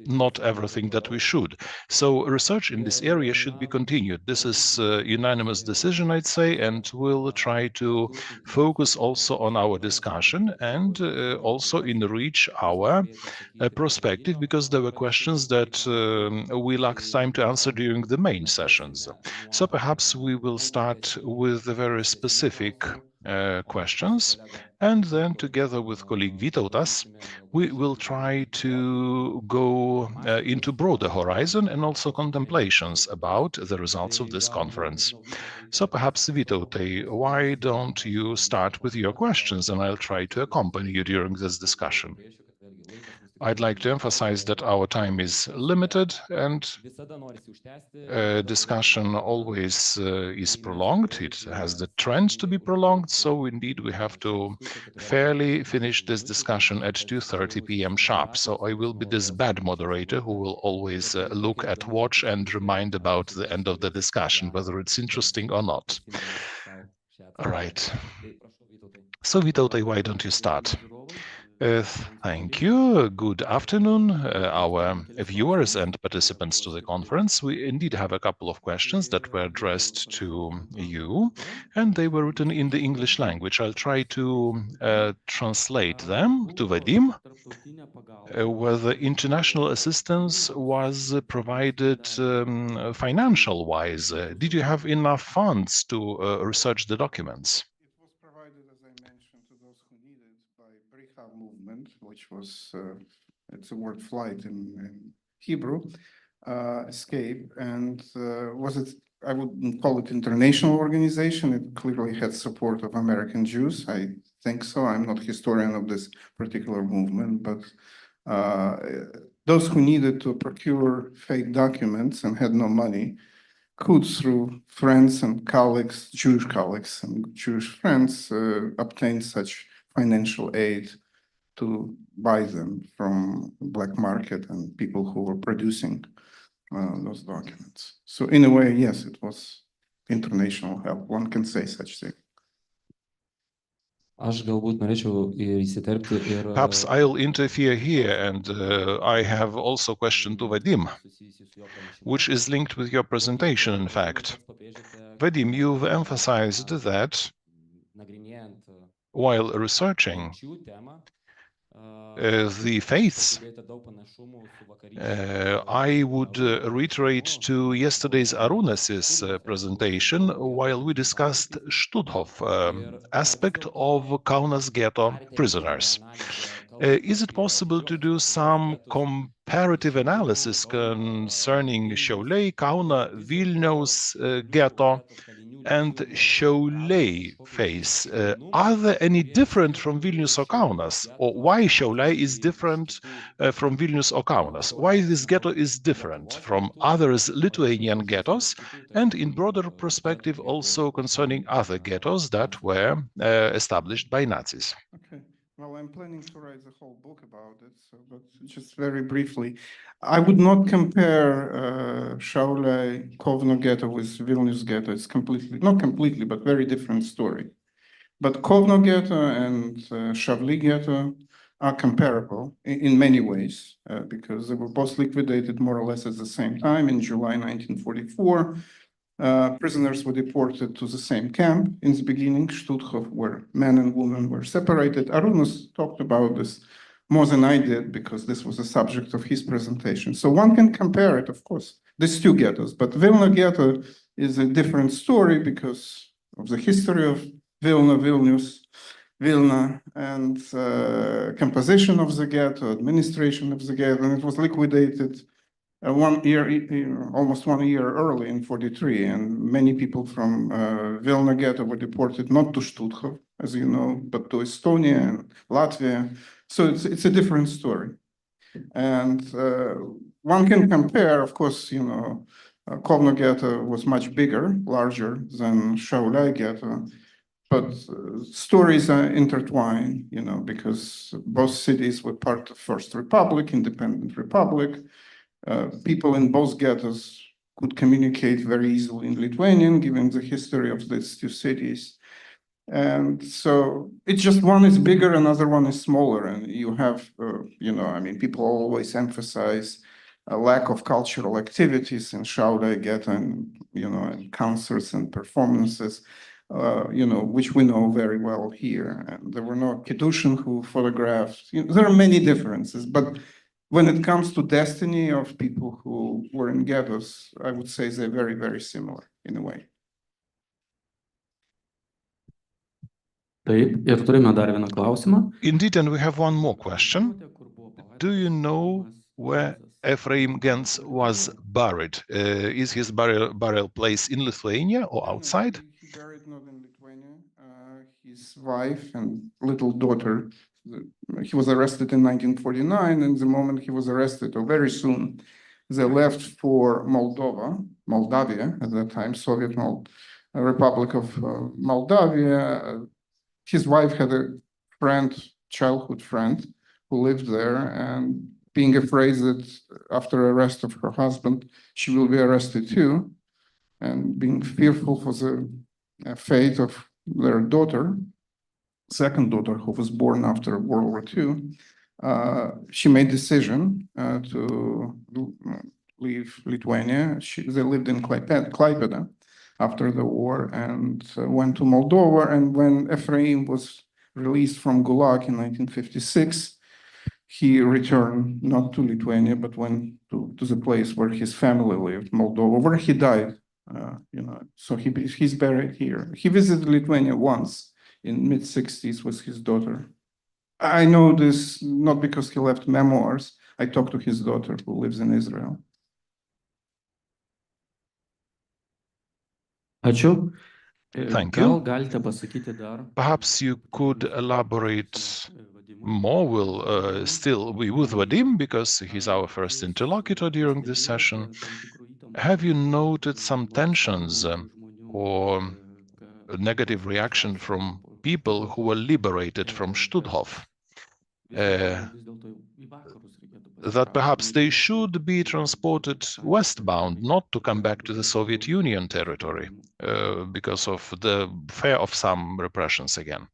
not everything that we should. So research in this area should be continued. This is a unanimous decision, I'd say, and we'll try to focus also on our discussion and also enrich our perspective, because there were questions that we lacked time to answer during the main sessions. So perhaps we will start with the very specific questions, and then together with colleague Vytautas, we will try to go into broader horizon and also contemplations about the results of this conference. So perhaps Vytautai, why don't you start with your questions, and I'll try to accompany you during this discussion. I'd like to emphasize that our time is limited, and discussion always is prolonged. It has the trend to be prolonged, so indeed we have to fairly finish this discussion at 2:30 p.m. sharp. So I will be this bad moderator who will always look at watch and remind about the end of the discussion, whether it's interesting or not. All right. So Vytautai, why don't you start? Thank you. Good afternoon, our viewers and participants to the conference. We indeed have a couple of questions that were addressed to you, and they were written in the English language. I'll try to translate them to Vadim. Whether international assistance was provided financial-wise. Did you have enough funds to research the documents? Movement, which was it's a word flight in Hebrew, escape, and was it, I wouldn't call it international organization. It clearly had support of American Jews. I think so. I'm not a historian of this particular movement, but those who needed to procure fake documents and had no money could, through friends and colleagues, Jewish colleagues and Jewish friends, obtain such financial aid to buy them from black market and people who were producing those documents. So in a way, yes, it was international help. One can say such thing. Perhaps I'll interfere here, and I have also a question to Vadim, which is linked with your presentation, in fact. Vadim, you've emphasized that while researching the faiths, I would reiterate to yesterday's Arūnas' presentation while we discussed Stutthof aspect of Kaunas Ghetto prisoners. Is it possible to do some comparative analysis concerning Šiauliai, Kauna, Vilniaus Ghetto, and Šiauliai phase? Are there any different from Vilnius or Kaunas? Or why Šiauliai is different from Vilnius or Kaunas? Why this ghetto is different from other Lithuanian ghettos? And in broader perspective, also concerning other ghettos that were established by Nazis. Okay. Well, I'm planning to write the whole book about it, so, but just very briefly, I would not compare Šiauliai Kaunas Ghetto with Vilnius Ghetto. It's completely, not completely, but very different story. But Kaunas Ghetto and Šiauliai Ghetto are comparable in many ways because they were both liquidated more or less at the same time in July 1944. Prisoners were deported to the same camp in the beginning, Stutthof, where men and women were separated. Arūnas talked about this more than I did because this was the subject of his presentation. So one can compare it, of course, these two ghettos. But Vilna Ghetto is a different story because of the history of Vilna, Vilnius, Vilna, and composition of the ghetto, administration of the ghetto, and it was liquidated almost 1 year early in 43, and many people from Vilna Ghetto were deported not to Stutthof, as you know, but to Estonia and Latvia. So it's a different story. And one can compare, of course, you know, Kaunas Ghetto was much bigger, larger than Šiauliai Ghetto, but stories are intertwined, you know, because both cities were part of First Republic, independent republic. People in both ghettos could communicate very easily in Lithuanian, given the history of these two cities. And so it's just one is bigger, another one is smaller. And you have, you know, I mean, people always emphasize a lack of cultural activities in Šiauliai Ghetto and, you know, and concerts and performances, you know, which we know very well here. And there were no Kedushin who photographed. You know, there are many differences, but when it comes to destiny of people who were in ghettos, I would say they're very, very similar in a way. Taip, ir turime dar vieną klausimą. Indeed, and we have one more question. Do you know where Ephraim Gens was buried? Is his burial place in Lithuania or outside? He buried not in Lithuania. His wife and little daughter, he was arrested in 1949, and the moment he was arrested, or very soon, they left for Moldavia at that time, Soviet Republic of Moldavia. His wife had a friend, childhood friend, who lived there, and being afraid that after arrest of her husband, she will be arrested too, and being fearful for the fate of their daughter, second daughter, who was born after World War II, she made decision to leave Lithuania. They lived in Klaipėda after the war and went to Moldova. And when Ephraim was released from Gulag in 1956, he returned not to Lithuania, but went to the place where his family lived, Moldova, where he died. You know, so he's buried here. He visited Lithuania once in mid-60s with his daughter. I know this not because he left memoirs. I talked to his daughter who lives in Israel. Ačiū. Thank Gal you. galite pasakyti dar? Perhaps you could elaborate more. We'll still be with Vadim because he's our first interlocutor during this session. Have you noted some tensions or a negative reaction from people who were liberated from Stutthof? That perhaps they should be transported westbound, not to come back to the Soviet Union territory because of the fear of some repressions again.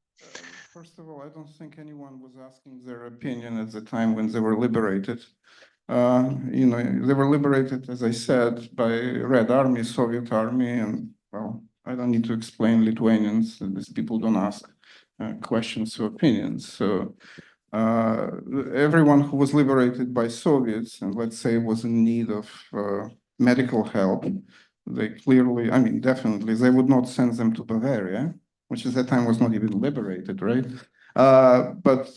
First of all, I don't think anyone was asking their opinion at the time when they were liberated. You know, they were liberated, as I said, by Red Army, Soviet Army, and well, I don't need to explain Lithuanians. These people don't ask questions or opinions. So everyone who was liberated by Soviets and let's say was in need of medical help, they clearly, I mean, definitely, they would not send them to Bavaria, which at that time was not even liberated, right? But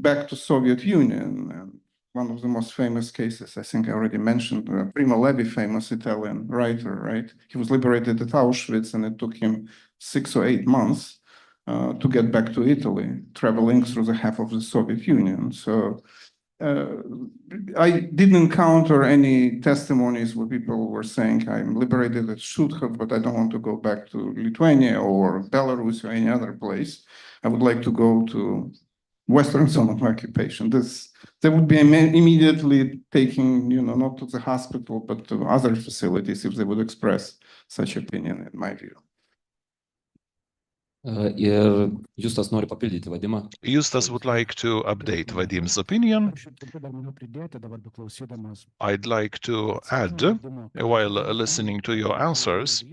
back to Soviet Union. And one of the most famous cases, I think I already mentioned, Primo Levi, famous Italian writer, right? He was liberated at Auschwitz and it took him 6 or 8 months to get back to Italy, traveling through the half of the Soviet Union. So I didn't encounter any testimonies where people were saying, I'm liberated at Stutthof, but I don't want to go back to Lithuania or Belarus or any other place. I would like to go to Western zone of occupation. They would be immediately taken, not to the hospital, but to other facilities if they would express such opinion, in my view. Ir Justas nori papildyti Vadimą. Justas would like to update Vadim's opinion. I'd like to add, while listening to your answers,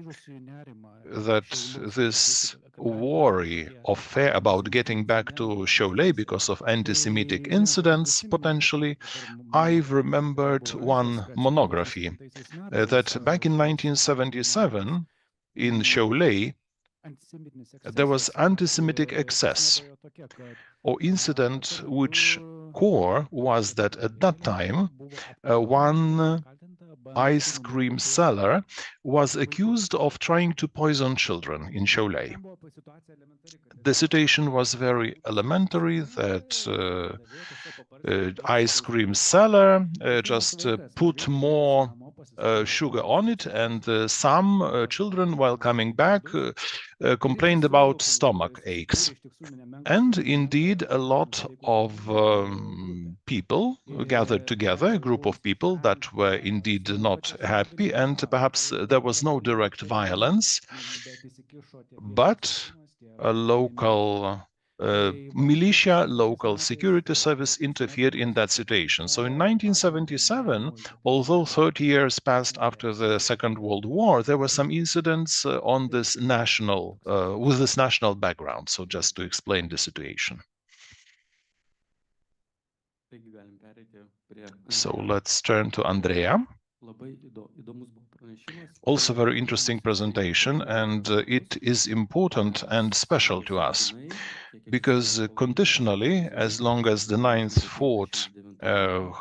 that this worry of fear about getting back to Šiauliai because of anti-Semitic incidents, potentially, I've remembered one monography that back in 1977 in Šiauliai, there was anti-Semitic excess or incident which core was that at that time one ice cream seller was accused of trying to poison children in Šiauliai. The situation was very elementary, that ice cream seller just put more sugar on it, and some children, while coming back, complained about stomach aches. And indeed, a lot of people gathered together, a group of people that were indeed not happy, and perhaps there was no direct violence, but a local militia, local security service interfered in that situation. So in 1977, although 30 years passed after the Second World War, there were some incidents on this national, with this national background. So just to explain the situation. So let's turn to Andrea. Also very interesting presentation, and it is important and special to us because conditionally, as long as the Ninth Fort,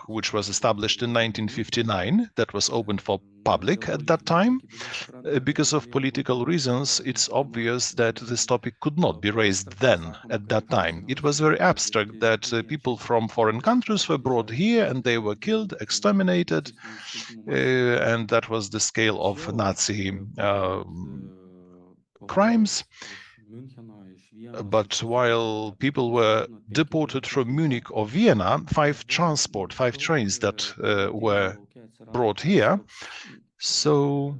which was established in 1959, that was opened for public at that time, because of political reasons, it's obvious that this topic could not be raised then, at that time. It was very abstract that people from foreign countries were brought here and they were killed, exterminated, and that was the scale of Nazi crimes. But while people were deported from Munich or Vienna, 5 trains that were brought here. So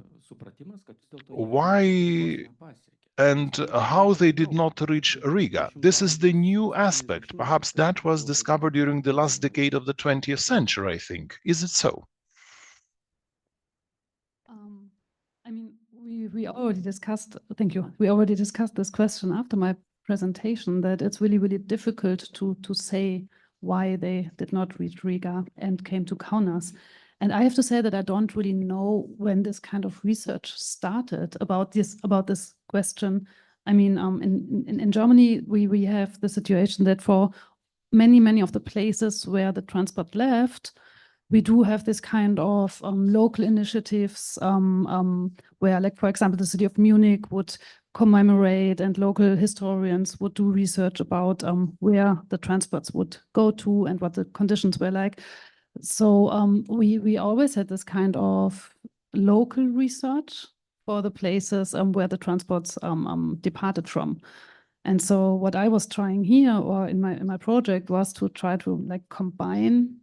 why and how they did not reach Riga? This is the new aspect. Perhaps that was discovered during the last decade of the 20th century, I think. Is it so? I mean, we already discussed, thank you, we already discussed this question after my presentation, that it's really, really difficult to say why they did not reach Riga and came to Kaunas. And I have to say that I don't really know when this kind of research started about this question. I mean, in Germany, we have the situation that for many of the places where the transport left, we do have this kind of local initiatives where, like, for example, the city of Munich would commemorate and local historians would do research about where the transports would go to and what the conditions were like. So we always had this kind of local research for the places where the transports departed from. And so what I was trying here or in my project was to try to like combine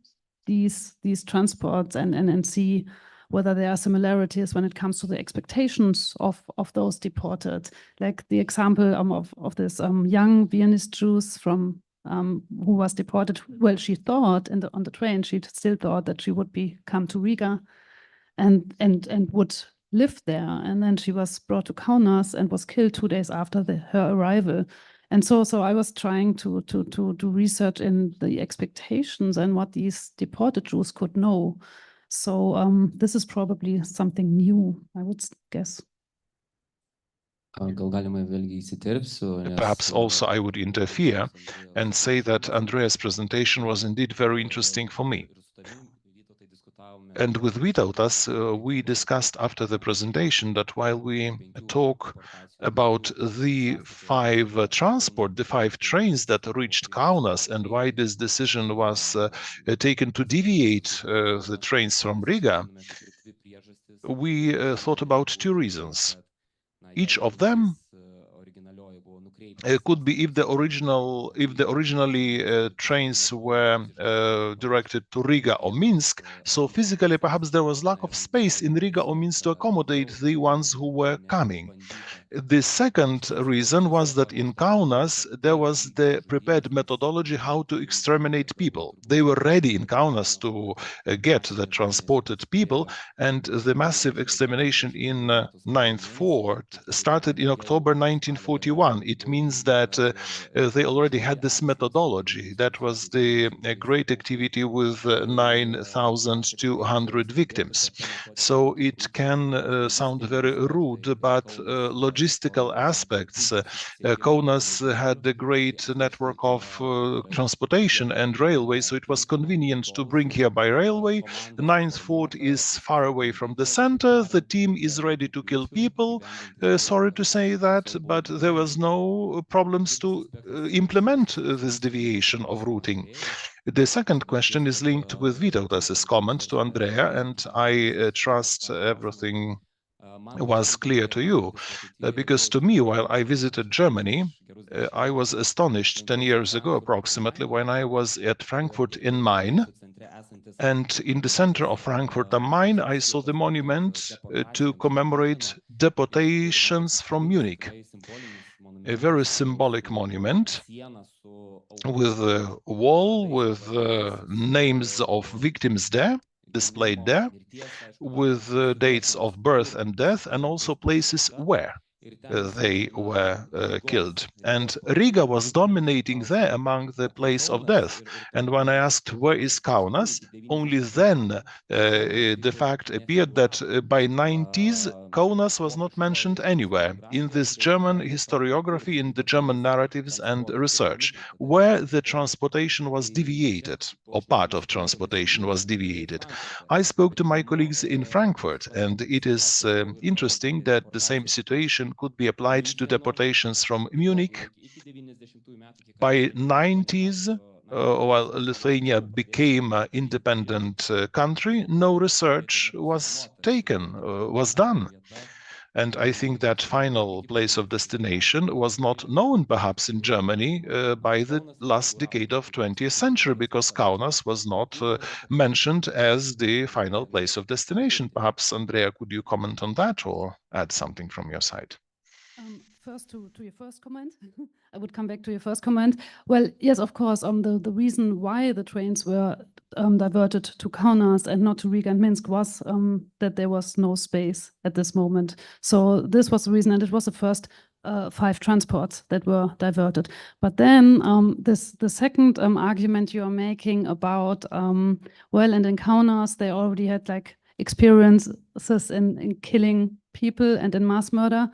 these transports and see whether there are similarities when it comes to the expectations of those deported. Like the example of this young Viennese Jews from who was deported. Well, she thought on the train, she still thought that she would come to Riga and would live there. And then she was brought to Kaunas and was killed 2 days after her arrival. And so I was trying to do research in the expectations and what these deported Jews could know. So this is probably something new, I would guess. Perhaps also I would interfere and say that Andrea's presentation was indeed very interesting for me. And with Vytautas, we discussed after the presentation that while we talk about the 5 trains that reached Kaunas and why this decision was taken to deviate the trains from Riga, we thought about 2 reasons. Each of them could be if the originally trains were directed to Riga or Minsk. So physically, perhaps there was lack of space in Riga or Minsk to accommodate the ones who were coming. The second reason was that in Kaunas, there was the prepared methodology how to exterminate people. They were ready in Kaunas to get the transported people, and the massive extermination in 9th Fort started in October 1941. It means that they already had this methodology. That was the great activity with 9,200 victims. So it can sound very rude, but logistical aspects. Kaunas had a great network of transportation and railway, so it was convenient to bring here by railway. The 9th Fort is far away from the center. The team is ready to kill people. Sorry to say that, but there was no problems to implement this deviation of routing. The second question is linked with Vytautas's comment to Andrea, and I trust everything was clear to you, because to me, while I visited Germany, I was astonished 10 years ago approximately when I was at Frankfurt am Main, and in the center of Frankfurt am Main I saw the monument to commemorate deportations from Munich. A very symbolic monument with a wall with names of victims there, displayed there, with dates of birth and death, and also places where they were killed. And Riga was dominating there among the place of death. And when I asked where is Kaunas, only then the fact appeared that by 90s, Kaunas was not mentioned anywhere in this German historiography, in the German narratives and research, where the transportation was deviated, or part of transportation was deviated. I spoke to my colleagues in Frankfurt, and it is interesting that the same situation could be applied to deportations from Munich. By 90s, while Lithuania became an independent country, no research was done. And I think that final place of destination was not known perhaps in Germany by the last decade of 20th century, because Kaunas was not mentioned as the final place of destination. Perhaps, Andrea, could you comment on that or add something from your side? First to your first comment, I would come back to your first comment. Well, yes, of course, the reason why the trains were diverted to Kaunas and not to Riga and Minsk was that there was no space at this moment. So this was the reason, and it was the first 5 transports that were diverted. But then the second argument you are making about, well, and in Kaunas, they already had like experiences in killing people and in mass murder.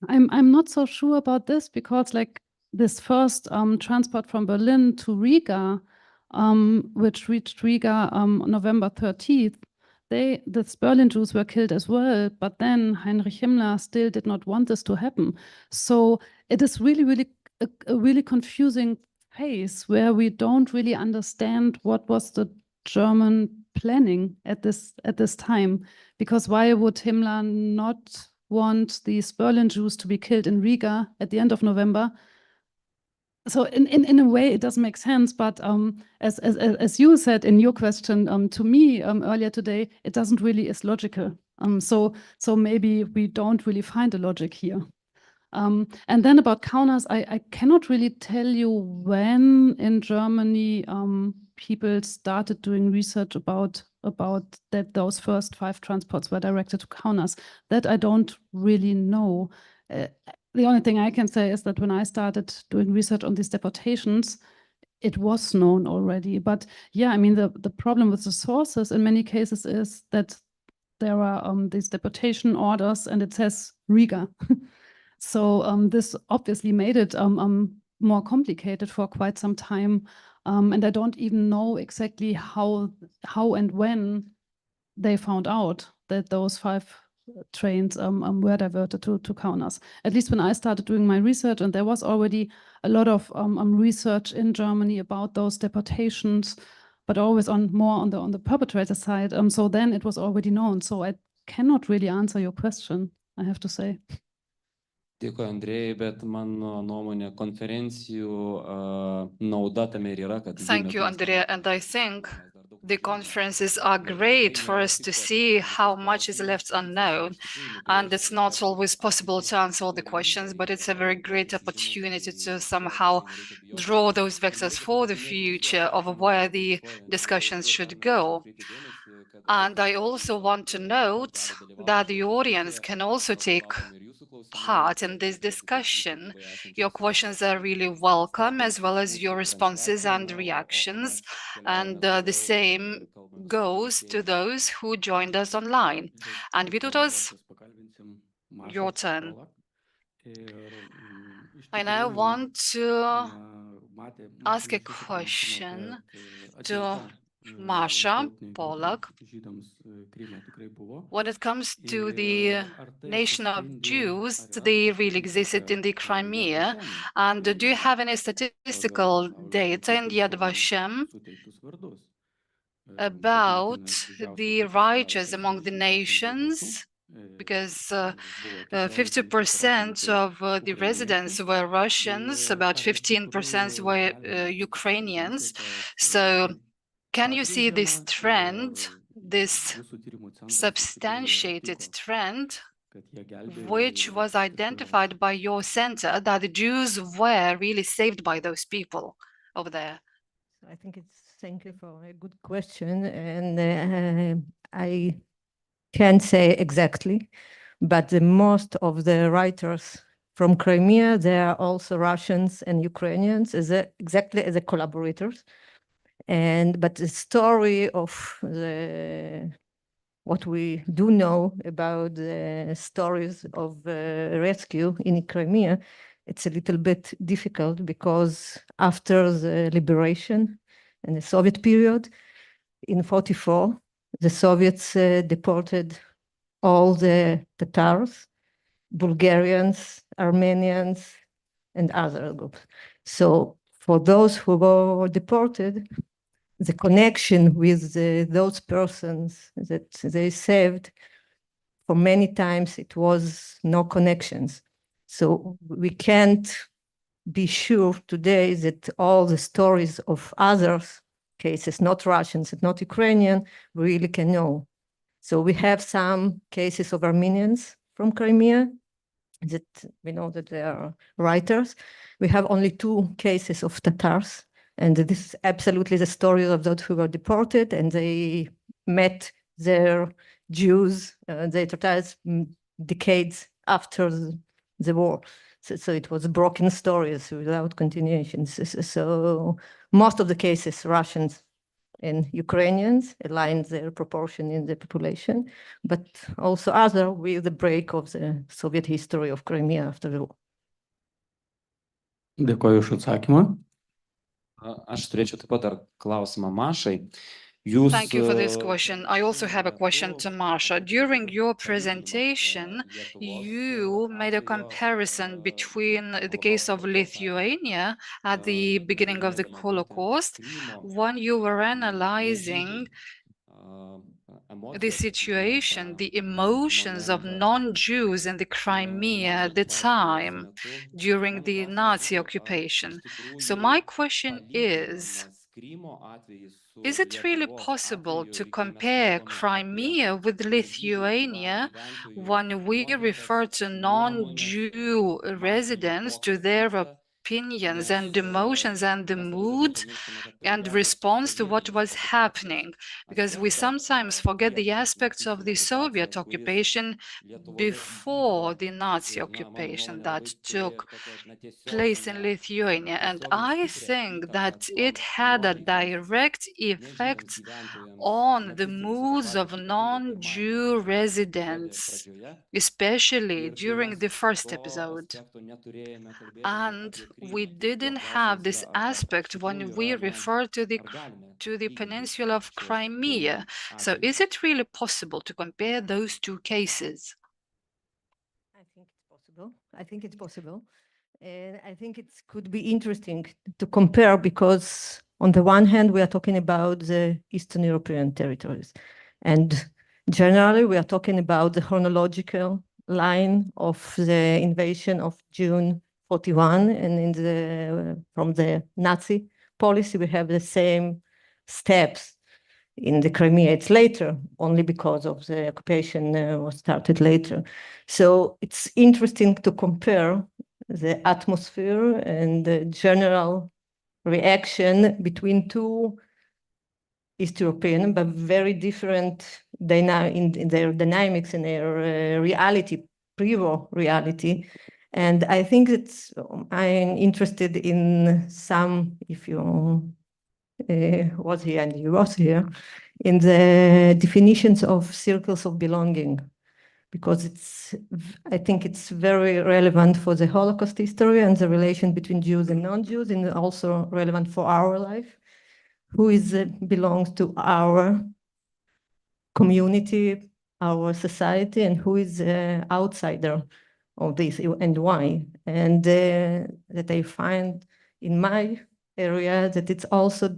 I'm not so sure about this, because like this first transport from Berlin to Riga, which reached Riga November 13th, the Berlin Jews were killed as well, but then Heinrich Himmler still did not want this to happen. So it is really a really confusing phase where we don't really understand what was the German planning at this time, because why would Himmler not want these Berlin Jews to be killed in Riga at the end of November? So in a way it doesn't make sense, but as you said in your question to me earlier today, it doesn't really is logical. So maybe we don't really find a logic here. And then about Kaunas, I cannot really tell you when in Germany people started doing research about that those first 5 transports were directed to Kaunas. That I don't really know. The only thing I can say is that when I started doing research on these deportations, it was known already. But yeah, I mean, the problem with the sources in many cases is that there are these deportation orders and it says Riga. So this obviously made it more complicated for quite some time. And I don't even know exactly how and when they found out that those 5 trains were diverted to Kaunas. At least when I started doing my research, and there was already a lot of research in Germany about those deportations, but always more on the perpetrator side. So then it was already known. So I cannot really answer your question, I have to say. Dėkui, Andrėjai, bet mano nuomonė konferencijų nauda tame ir yra, kad Thank you, Andrea. And I think the conferences are great for us to see how much is left unknown. And it's not always possible to answer all the questions, but it's a very great opportunity to somehow draw those vectors for the future of where the discussions should go. And I also want to note that the audience can also take part in this discussion. Your questions are really welcome, as well as your responses and reactions. And the same goes to those who joined us online. And Vytautas, your turn. I now want to ask a question to Masha Polak. When it comes to the nation of Jews, they really existed in the Crimea. And do you have any statistical data in Yad Vashem about the righteous among the nations? Because 50% of the residents were Russians, about 15% were Ukrainians. So can you see this trend, this substantiated trend, which was identified by your center, that the Jews were really saved by those people over there? I think thank you for a good question. And I can't say exactly, but most of the writers from Crimea, they are also Russians and Ukrainians, exactly as collaborators. But the story of what we do know about the stories of rescue in Crimea, it's a little bit difficult because after the liberation and the Soviet period, in 1944, the Soviets deported all the Tatars, Bulgarians, Armenians, and other groups. So for those who were deported, the connection with those persons that they saved, for many times it was no connections. So we can't be sure today that all the stories of others cases, not Russians and not Ukrainian, we really can know. So we have some cases of Armenians from Crimea that we know that they are writers. We have only 2 cases of Tatars, and this is absolutely the story of those who were deported, and they met their Jews, the Tatars, decades after the war. So it was broken stories without continuations. So most of the cases, Russians and Ukrainians aligned their proportion in the population, but also other with the break of the Soviet history of Crimea after the war. Dėkoju už atsakymą. Aš turėčiau taip pat dar klausimą Mašai. Thank you for this question. I also have a question to Masha. During your presentation, you made a comparison between the case of Lithuania at the beginning of the Holocaust, when you were analyzing the situation, the emotions of non-Jews in the Crimea at the time during the Nazi occupation. So my question is it really possible to compare Crimea with Lithuania when we refer to non-Jew residents, to their opinions and emotions and the mood and response to what was happening? Because we sometimes forget the aspects of the Soviet occupation before the Nazi occupation that took place in Lithuania. And I think that it had a direct effect on the moods of non-Jew residents, especially during the first episode. And we didn't have this aspect when we refer to the peninsula of Crimea. So is it really possible to compare those 2 cases? I think it's possible. I think it's possible. And I think it could be interesting to compare because on the one hand, we are talking about the Eastern European territories. And generally, we are talking about the chronological line of the invasion of June 41, and in from the Nazi policy, we have the same steps in the Crimea. It's later, only because of the occupation was started later. So it's interesting to compare the atmosphere and the general reaction between two East European, but very different in their dynamics and their reality, pre-war reality. And I think I'm interested in some, if you was here and you was here, in the definitions of circles of belonging, because I think it's very relevant for the Holocaust history and the relation between Jews and non-Jews, and also relevant for our life. Who belongs to our community, our society, and who is outsider of this, and why? And that I find in my area that it's also,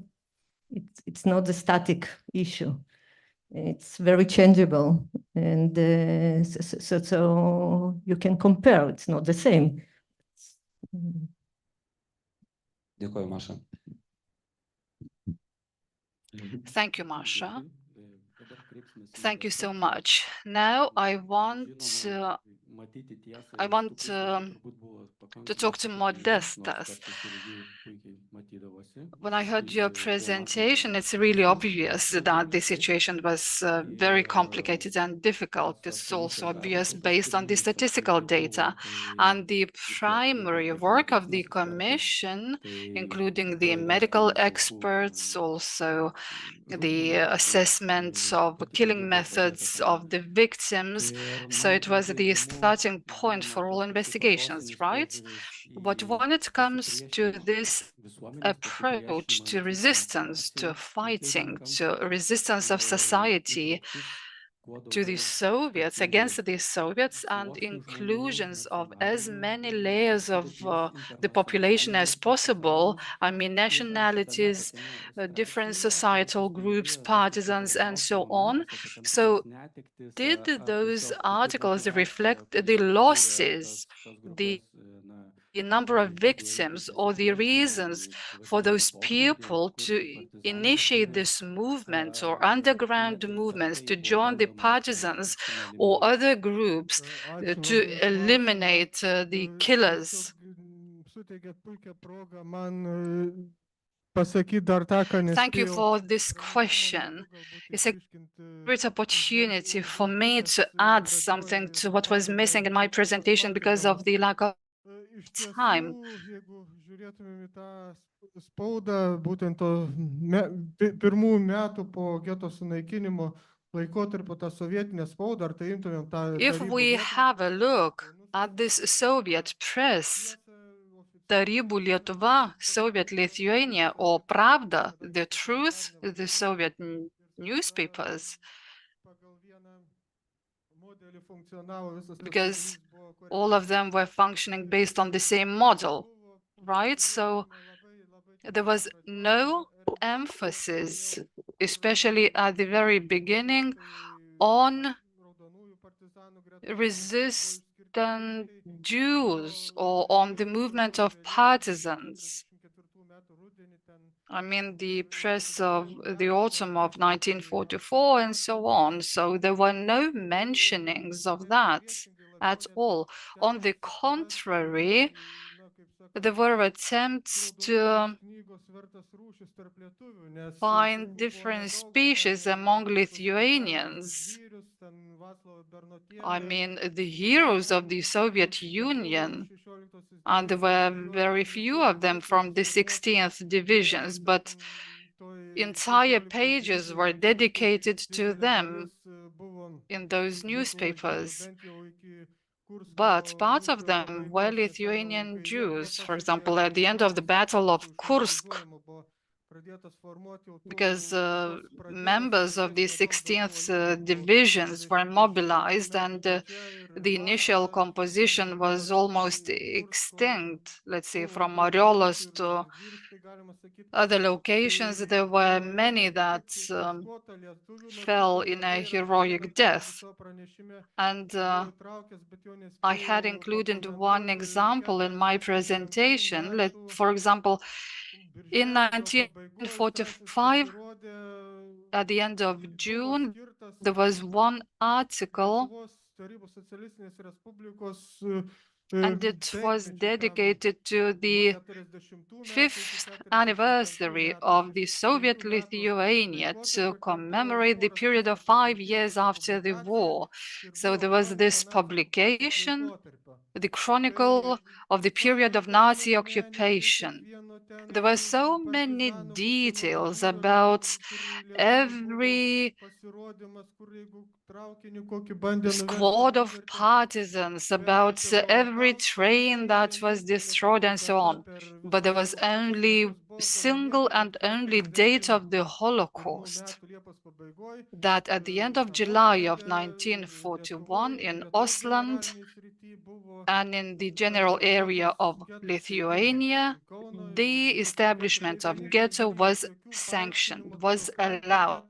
it's not a static issue. It's very changeable, and so you can compare. It's not the same. Dėkoju, Maša. Thank you, Masha. Thank you so much. Now I want to talk to Modestas. When I heard your presentation, it's really obvious that the situation was very complicated and difficult. It's also obvious based on the statistical data. And the primary work of the Commission, including the medical experts, also the assessments of killing methods of the victims. So it was the starting point for all investigations, right? But when it comes to this approach to resistance, to fighting, to resistance of society to the Soviets, against the Soviets, and inclusions of as many layers of the population as possible, I mean nationalities, different societal groups, partisans, and so on. So did those articles reflect the losses, the number of victims, or the reasons for those people to initiate this movement or underground movements, to join the partisans or other groups to eliminate the killers? Thank you for this question. It's a great opportunity for me to add something to what was missing in my presentation because of the lack of time. Spaudą, būtent to pirmų metų po geto sunaikinimo laikotarpio tą sovietinę spaudą, ar tai imtumėm tą... If we have a look at this Soviet press, Tarybų Lietuva, Soviet Lithuania, or Pravda, the Truth, the Soviet newspapers, because all of them were functioning based on the same model, right? So there was no emphasis, especially at the very beginning, on resistant Jews or on the movement of partisans. I mean, the press of the autumn of 1944 and so on. So there were no mentionings of that at all. On the contrary, there were attempts to find different species among Lithuanians. I mean, the heroes of the Soviet Union, and there were very few of them from the 16th divisions, but entire pages were dedicated to them in those newspapers. But part of them were Lithuanian Jews. For example, at the end of the Battle of Kursk, because members of the 16th divisions were mobilized, and the initial composition was almost extinct. Let's say from Mariolos to other locations, there were many that fell in a heroic death. And I had included one example in my presentation. For example, in 1945, at the end of June, there was one article, and it was dedicated to the 5th anniversary of the Soviet Lithuania to commemorate the period of 5 years after the war. So there was this publication, the chronicle of the period of Nazi occupation. There were so many details about every squad of partisans, about every train that was destroyed and so on. But there was only single and only date of the Holocaust, that at the end of July of 1941 in Ostland and in the general area of Lithuania, the establishment of ghetto was sanctioned, was allowed,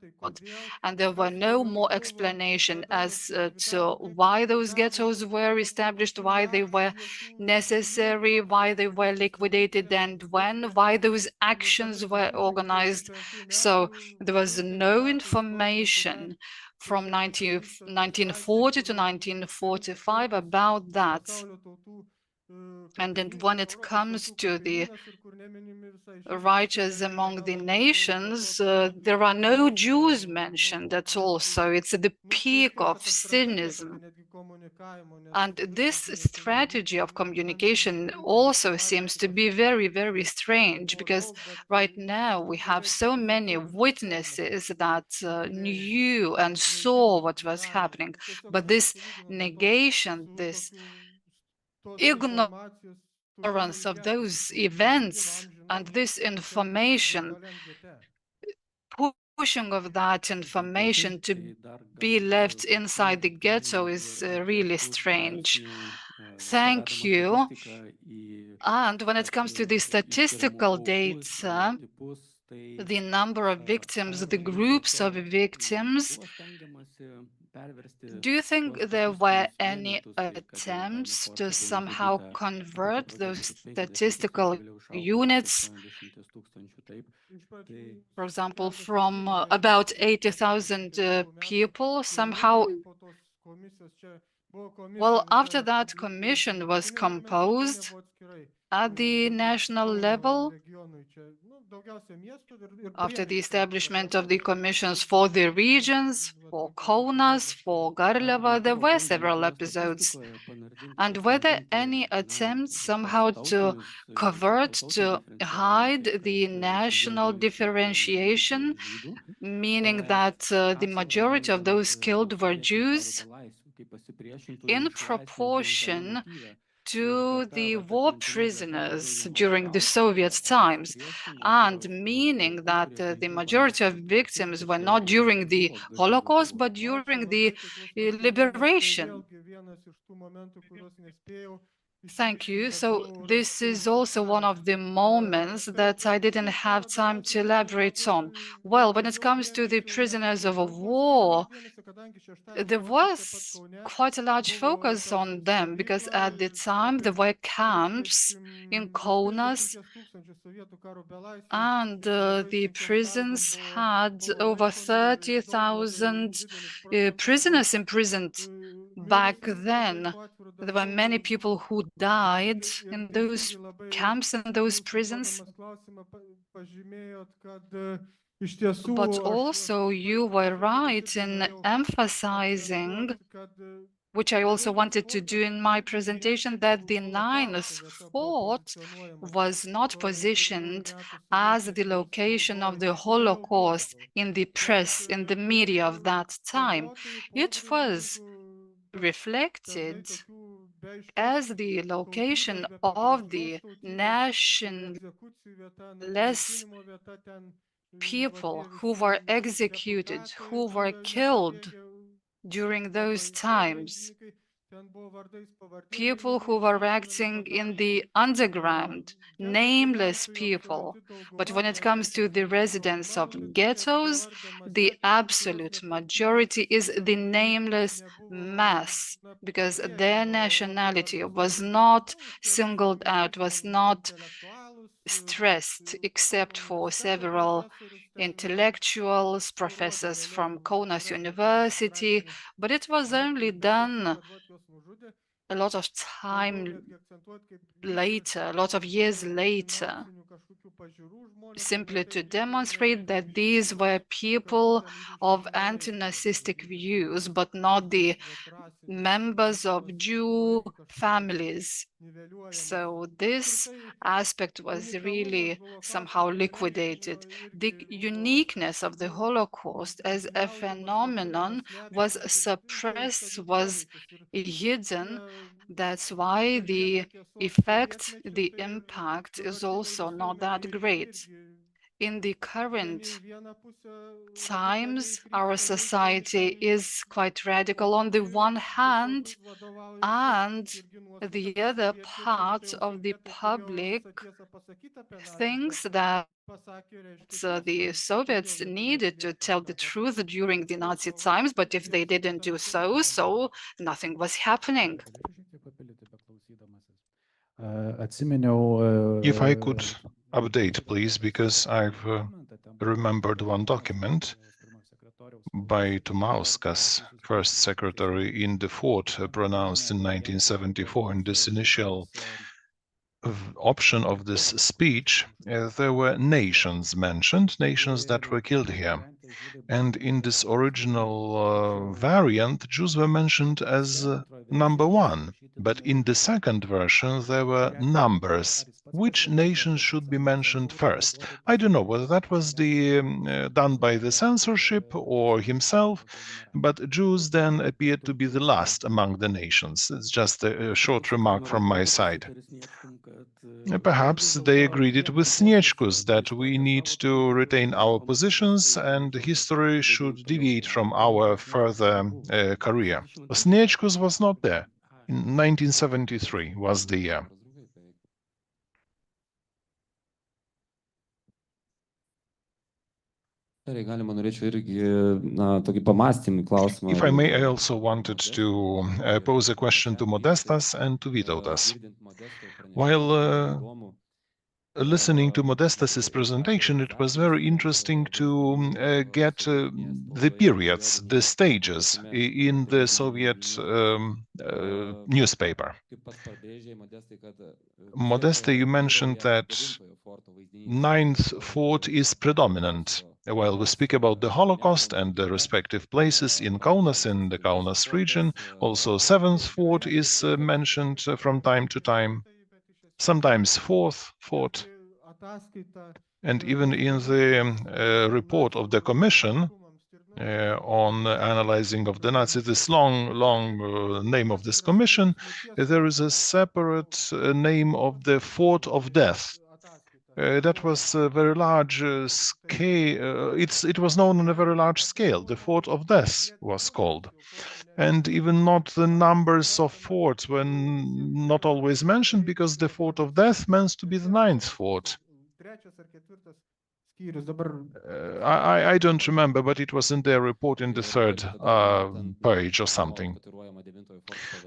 and there were no more explanation as to why those ghettos were established, why they were necessary, why they were liquidated, and why those actions were organized. So there was no information from 1940 to 1945 about that. And then when it comes to the righteous among the nations, there are no Jews mentioned at all. So it's at the peak of cynism. And this strategy of communication also seems to be very, very strange, because right now we have so many witnesses that knew and saw what was happening. But this negation, this ignorance of those events and this information, pushing of that information to be left inside the ghetto is really strange. Thank you. And when it comes to the statistical data, the number of victims, the groups of victims, do you think there were any attempts to somehow convert those statistical units, for example, from about 80,000 people somehow? Well, after that commission was composed at the national level, after the establishment of the commissions for the regions, for Kaunas, for Garliava, there were several episodes. And were there any attempts somehow to covert, to hide the national differentiation, meaning that the majority of those killed were Jews, in proportion to the war prisoners during the Soviet times, and meaning that the majority of victims were not during the Holocaust, but during the liberation? Thank you. So this is also one of the moments that I didn't have time to elaborate on. Well, when it comes to the prisoners of war, there was quite a large focus on them, because at the time there were camps in Kaunas, and the prisons had over 30,000 prisoners imprisoned back then. There were many people who died in those camps and those prisons. But also you were right in emphasizing, which I also wanted to do in my presentation, that the Ninth Fort was not positioned as the location of the Holocaust in the press, in the media of that time. It was reflected as the location of the nationless people who were executed, who were killed during those times, people who were acting in the underground, nameless people. But when it comes to the residents of ghettos, the absolute majority is the nameless mass, because their nationality was not singled out, was not stressed, except for several intellectuals, professors from Kaunas University, but it was only done a lot of time later, a lot of years later, simply to demonstrate that these were people of anti-Nazistic views, but not the members of Jew families. So this aspect was really somehow liquidated. The uniqueness of the Holocaust as a phenomenon was suppressed, was hidden. That's why the effect, the impact is also not that great. In the current times, our society is quite radical on the one hand, and the other part of the public thinks that the Soviets needed to tell the truth during the Nazi times, but if they didn't do so, so nothing was happening. If I could update, please, because I've remembered one document by Tomauskas, first secretary in the fort, pronounced in 1974. In this initial option of this speech, there were nations mentioned, nations that were killed here. And in this original variant, Jews were mentioned as number one. But in the second version, there were numbers. Which nation should be mentioned first? I don't know whether that was done by the censorship or himself, but Jews then appeared to be the last among the nations. It's just a short remark from my side. Perhaps they agreed it with Sniečkus that we need to retain our positions and history should deviate from our further career. Sniečkus was not there. In 1973 was the year. If I may, I also wanted to pose a question to Modestas and to Vytautas. While listening to Modestas's presentation, it was very interesting to get the periods, the stages in the Soviet newspaper. Modesta, you mentioned that Ninth Fort is predominant. While we speak about the Holocaust and the respective places in Kaunas, in the Kaunas region, also Seventh Fort is mentioned from time to time, sometimes Fourth Fort. And even in the report of the Commission on analyzing of the Nazis, this long name of this commission, there is a separate name of the Fort of Death. That was a very large scale. It was known on a very large scale. The Fort of Death was called. And even not the numbers of forts were not always mentioned, because the Fort of Death meant to be the ninth fort. I don't remember, but it was in their report in the third page or something.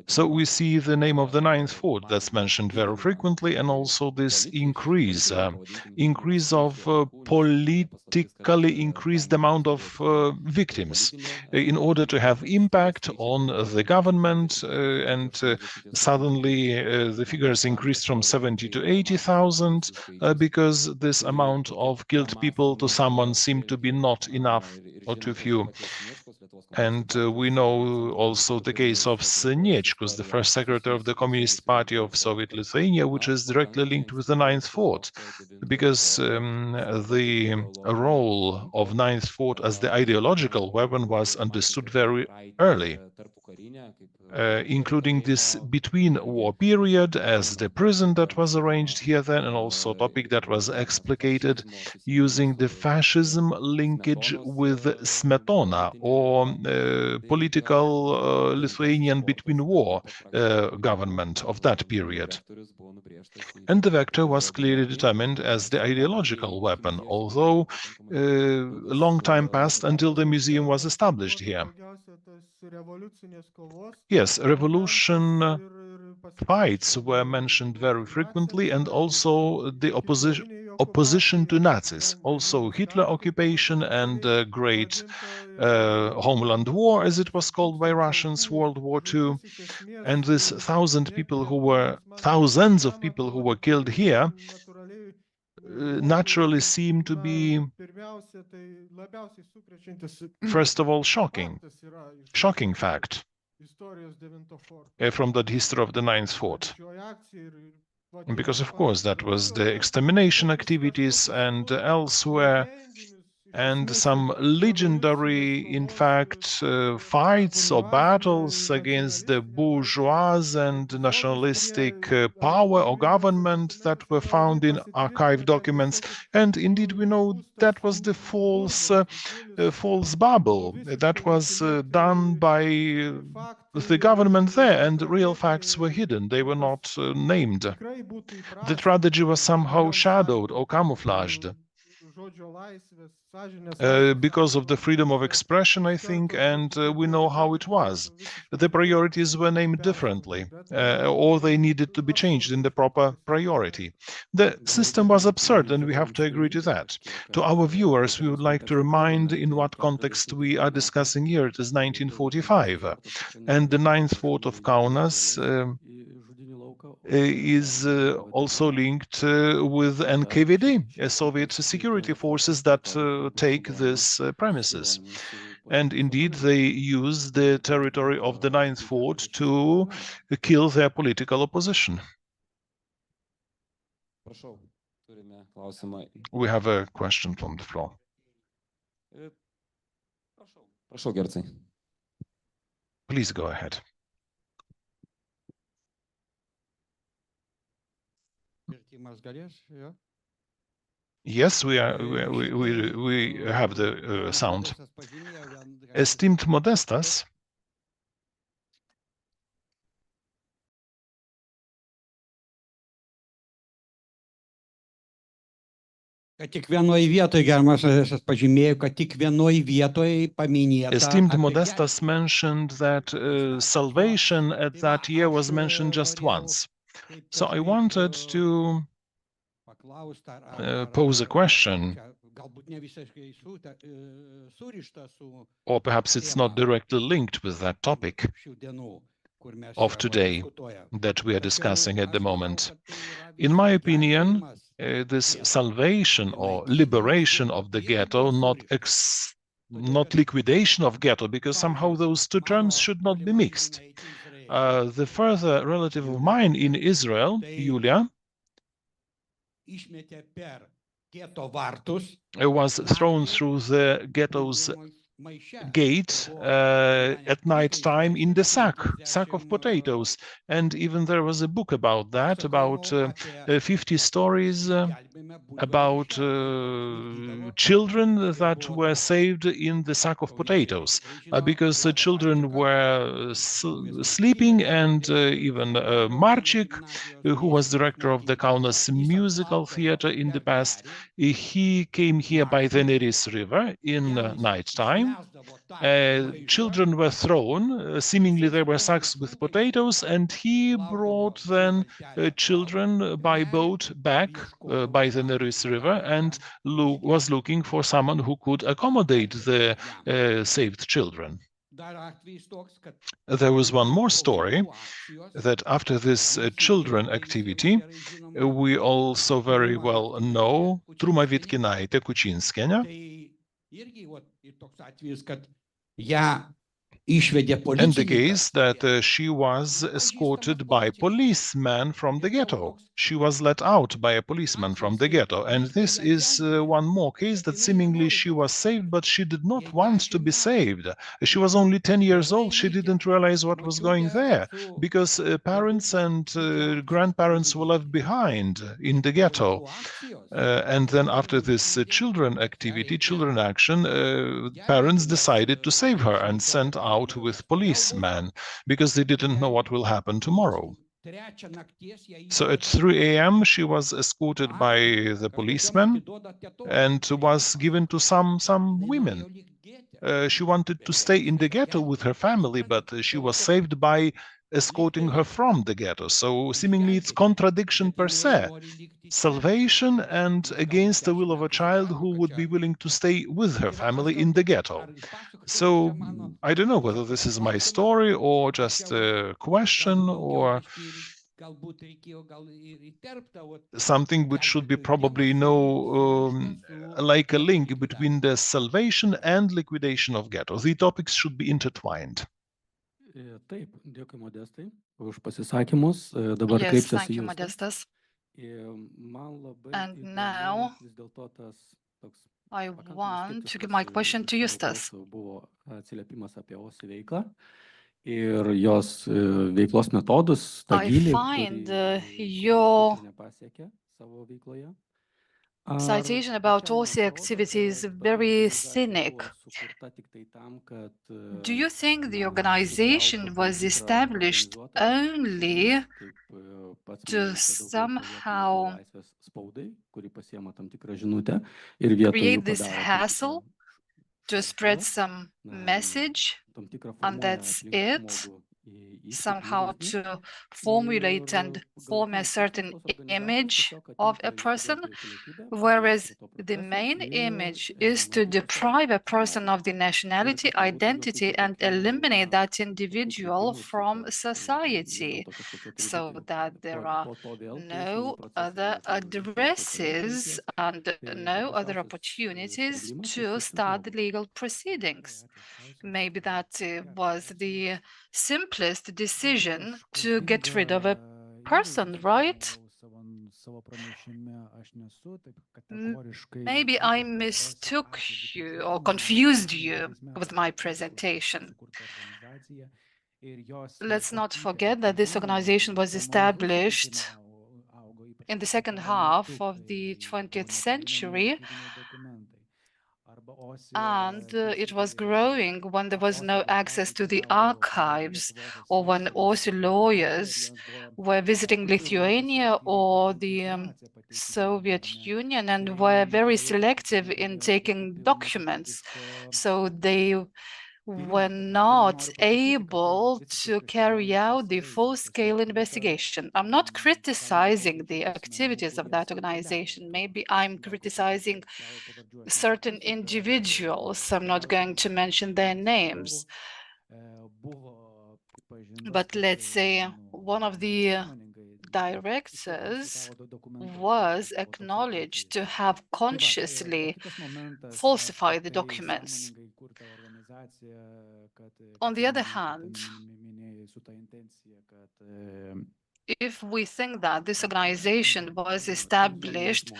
So we see the name of the ninth fort that's mentioned very frequently, and also this increase of politically increased amount of victims in order to have impact on the government, and suddenly the figures increased from 70 to 80,000 because this amount of killed people to someone seemed to be not enough or too few. And we know also the case of Sniečkus, the first secretary of the Communist Party of Soviet Lithuania, which is directly linked with the Ninth Fort, because the role of Ninth Fort as the ideological weapon was understood very early. including this between-war period as the prison that was arranged here then, and also a topic that was explicated using the fascism linkage with Smetona, or political Lithuanian between-war government of that period. And the vector was clearly determined as the ideological weapon, although a long time passed until the museum was established here. Yes, revolution fights were mentioned very frequently, and also the opposition to Nazis, also Hitler occupation and Great Homeland War, as it was called by Russians, World War II, and this thousands of people who were killed here naturally seem to be, first of all, shocking fact from the history of the Ninth Fort. Because, of course, that was the extermination activities and elsewhere, and some legendary, in fact, fights or battles against the bourgeois and nationalistic power or government that were found in archive documents. And indeed, we know that was the false bubble that was done by the government there, and real facts were hidden. They were not named. The tragedy was somehow shadowed or camouflaged. Because of the freedom of expression, I think, and we know how it was. The priorities were named differently, or they needed to be changed in the proper priority. The system was absurd, and we have to agree to that. To our viewers, we would like to remind in what context we are discussing here. It is 1945, and the Ninth Fort of Kaunas is also linked with NKVD, Soviet security forces that take these premises. And indeed, they use the territory of the Ninth Fort to kill their political opposition. We have a question from the floor. Please go ahead. Yes, we have the sound. Esteemed Modestas, Esteemed Modestas mentioned that salvation at that year was mentioned just once. So I wanted to pose a question, or perhaps it's not directly linked with that topic of today that we are discussing at the moment. In my opinion, this salvation or liberation of the ghetto, not liquidation of ghetto, because somehow those two terms should not be mixed. The further relative of mine in Israel, Julia, was thrown through the ghetto's gate at night time in the sack of potatoes, and even there was a book about that, about 50 stories about children that were saved in the sack of potatoes, because the children were sleeping, and even Marchik, who was director of the Kaunas musical theater in the past, he came here by the Neris river in night time. Children were thrown, seemingly there were sacks with potatoes, and he brought then children by boat back by the Neris river, and was looking for someone who could accommodate the saved children. There was one more story, that after this children activity, we also very well know Truma Vitkinaitė Kučinskienė. And the case that she was escorted by policemen from the ghetto. She was let out by a policeman from the ghetto. And this is one more case that seemingly she was saved, but she did not want to be saved. She was only 10 years old. She didn't realize what was going there because parents and grandparents were left behind in the ghetto. And then after this children action, parents decided to save her and sent out with policemen because they didn't know what will happen tomorrow. So at 3 a.m. she was escorted by the policeman and was given to some women. She wanted to stay in the ghetto with her family, but she was saved by escorting her from the ghetto. So seemingly it's contradiction per se. Salvation and against the will of a child who would be willing to stay with her family in the ghetto. So I don't know whether this is my story or just a question or something which should be probably like a link between the salvation and liquidation of ghettos. The topics should be intertwined. Taip, dėkui Modestai už pasisakymus. Dabar Yes, kreipsiuosi thank you, jūs. Modestas. Man labai And įdomu now vis dėlto tas toks I pakankamai want to give skeptiškas my question to iš Justas. Holokausto buvo atsiliepimas apie OSI veiklą ir jos veiklos metodus, tą I gylį, find kurį your nepasiekė savo veikloje. citation about OSI activities very cynic. Do you think the organization was established only to somehow create this hassle, to spread some message, and that's it? Somehow to formulate and form a certain image of a person, whereas the main image is to deprive a person of the nationality, identity, and eliminate that individual from society, so that there are no other addresses and no other opportunities to start legal proceedings. Maybe that was the simplest decision to get rid of a person, right? Maybe I mistook you or confused you with my presentation. Let's not forget that this organization was established in the second half of the 20th century, and it was growing when there was no access to the archives, or when OSI lawyers were visiting Lithuania or the Soviet Union and were very selective in taking documents. So they were not able to carry out the full-scale investigation. I'm not criticizing the activities of that organization. Maybe I'm criticizing certain individuals. I'm not going to mention their names. But let's say one of the directors was acknowledged to have consciously falsified the documents. On the other hand, if we think that this organization was established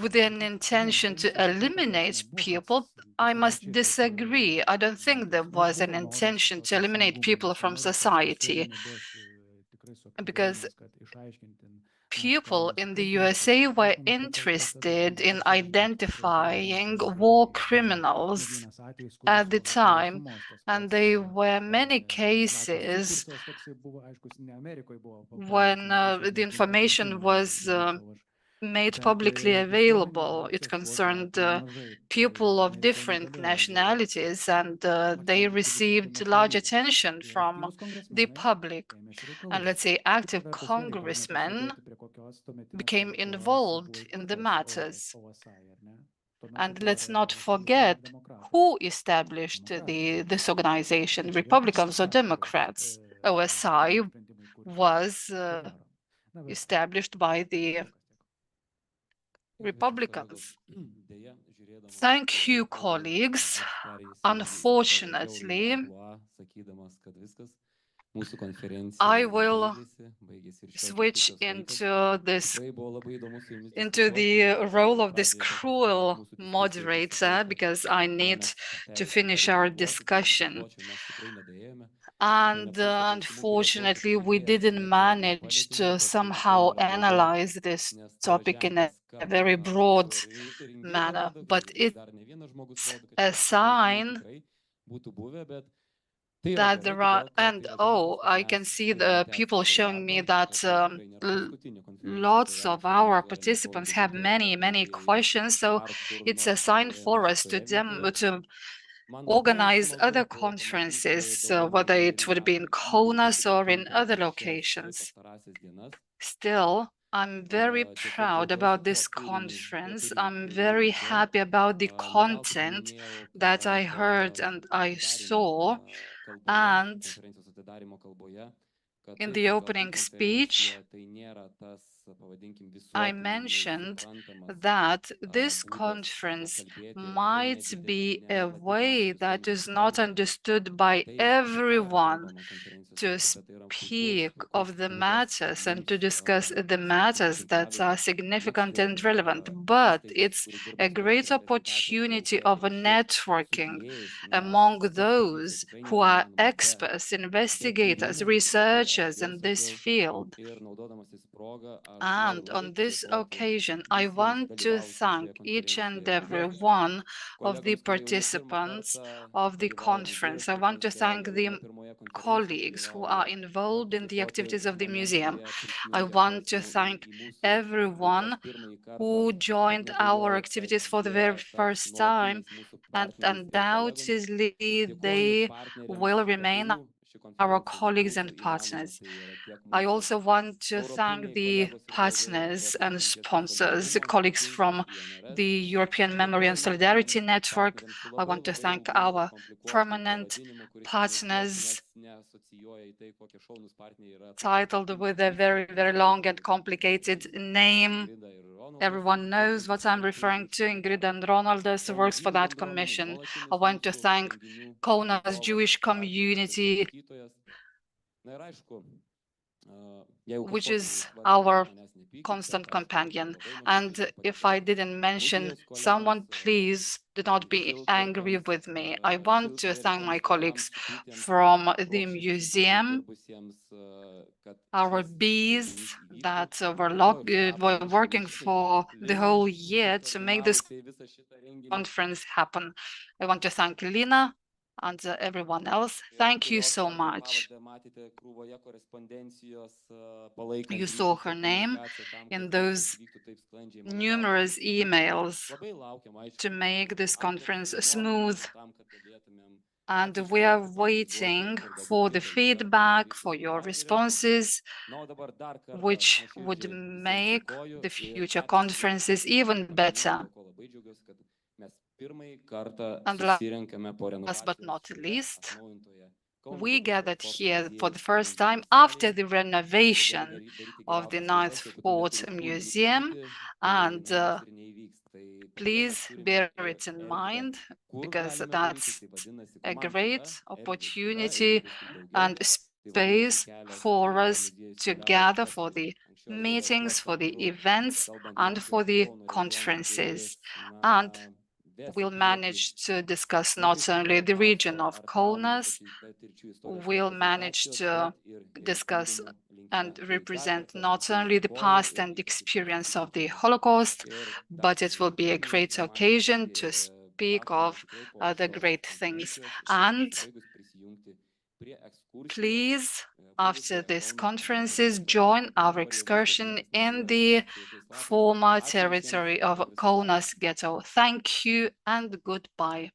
with an intention to eliminate people, I must disagree. I don't think there was an intention to eliminate people from society, because people in the USA were interested in identifying war criminals at the time, and there were many cases when the information was made publicly available. It concerned people of different nationalities, and they received large attention from the public. And let's say active congressmen became involved in the matters. And let's not forget who established this organization, Republicans or Democrats. OSI was established by the Republicans. Thank you, colleagues. Unfortunately, I will switch into the role of this cruel moderator because I need to finish our discussion. And unfortunately, we didn't manage to somehow analyze this topic in a very broad manner, but it's a sign that there are, and oh, I can see the people showing me that lots of our participants have many questions, so it's a sign for us to organize other conferences, whether it would be in Kaunas or in other locations. Still, I'm very proud about this conference. I'm very happy about the content that I heard and I saw. And in the opening speech, I mentioned that this conference might be a way that is not understood by everyone to speak of the matters and to discuss the matters that are significant and relevant, but it's a great opportunity of networking among those who are experts, investigators, researchers in this field. And on this occasion, I want to thank each and every one of the participants of the conference. I want to thank the colleagues who are involved in the activities of the museum. I want to thank everyone who joined our activities for the very first time, and undoubtedly they will remain our colleagues and partners. I also want to thank the partners and sponsors, colleagues from the European Memory and Solidarity Network. I want to thank our permanent partners, titled with a very long and complicated name. Everyone knows what I'm referring to. Ingrid and Ronaldas works for that commission. I want to thank Kaunas Jewish community, which is our constant companion. And if I didn't mention someone, please do not be angry with me. I want to thank my colleagues from the museum, our bees that were working for the whole year to make this conference happen. I want to thank Lina and everyone else. Thank you so much. You saw her name in those numerous emails to make this conference smooth. And we are waiting for the feedback, for your responses, which would make the future conferences even better. And last but not least, we gathered here for the first time after the renovation of the Ninth Fort Museum, and please bear it in mind because that's a great opportunity and space for us to gather for the meetings, for the events, and for the conferences. And we'll manage to discuss not only the region of Kaunas, we'll manage to discuss and represent not only the past and experience of the Holocaust, but it will be a great occasion to speak of other great things. And please, after these conferences, join our excursion in the former territory of Kaunas Ghetto. Thank you and goodbye.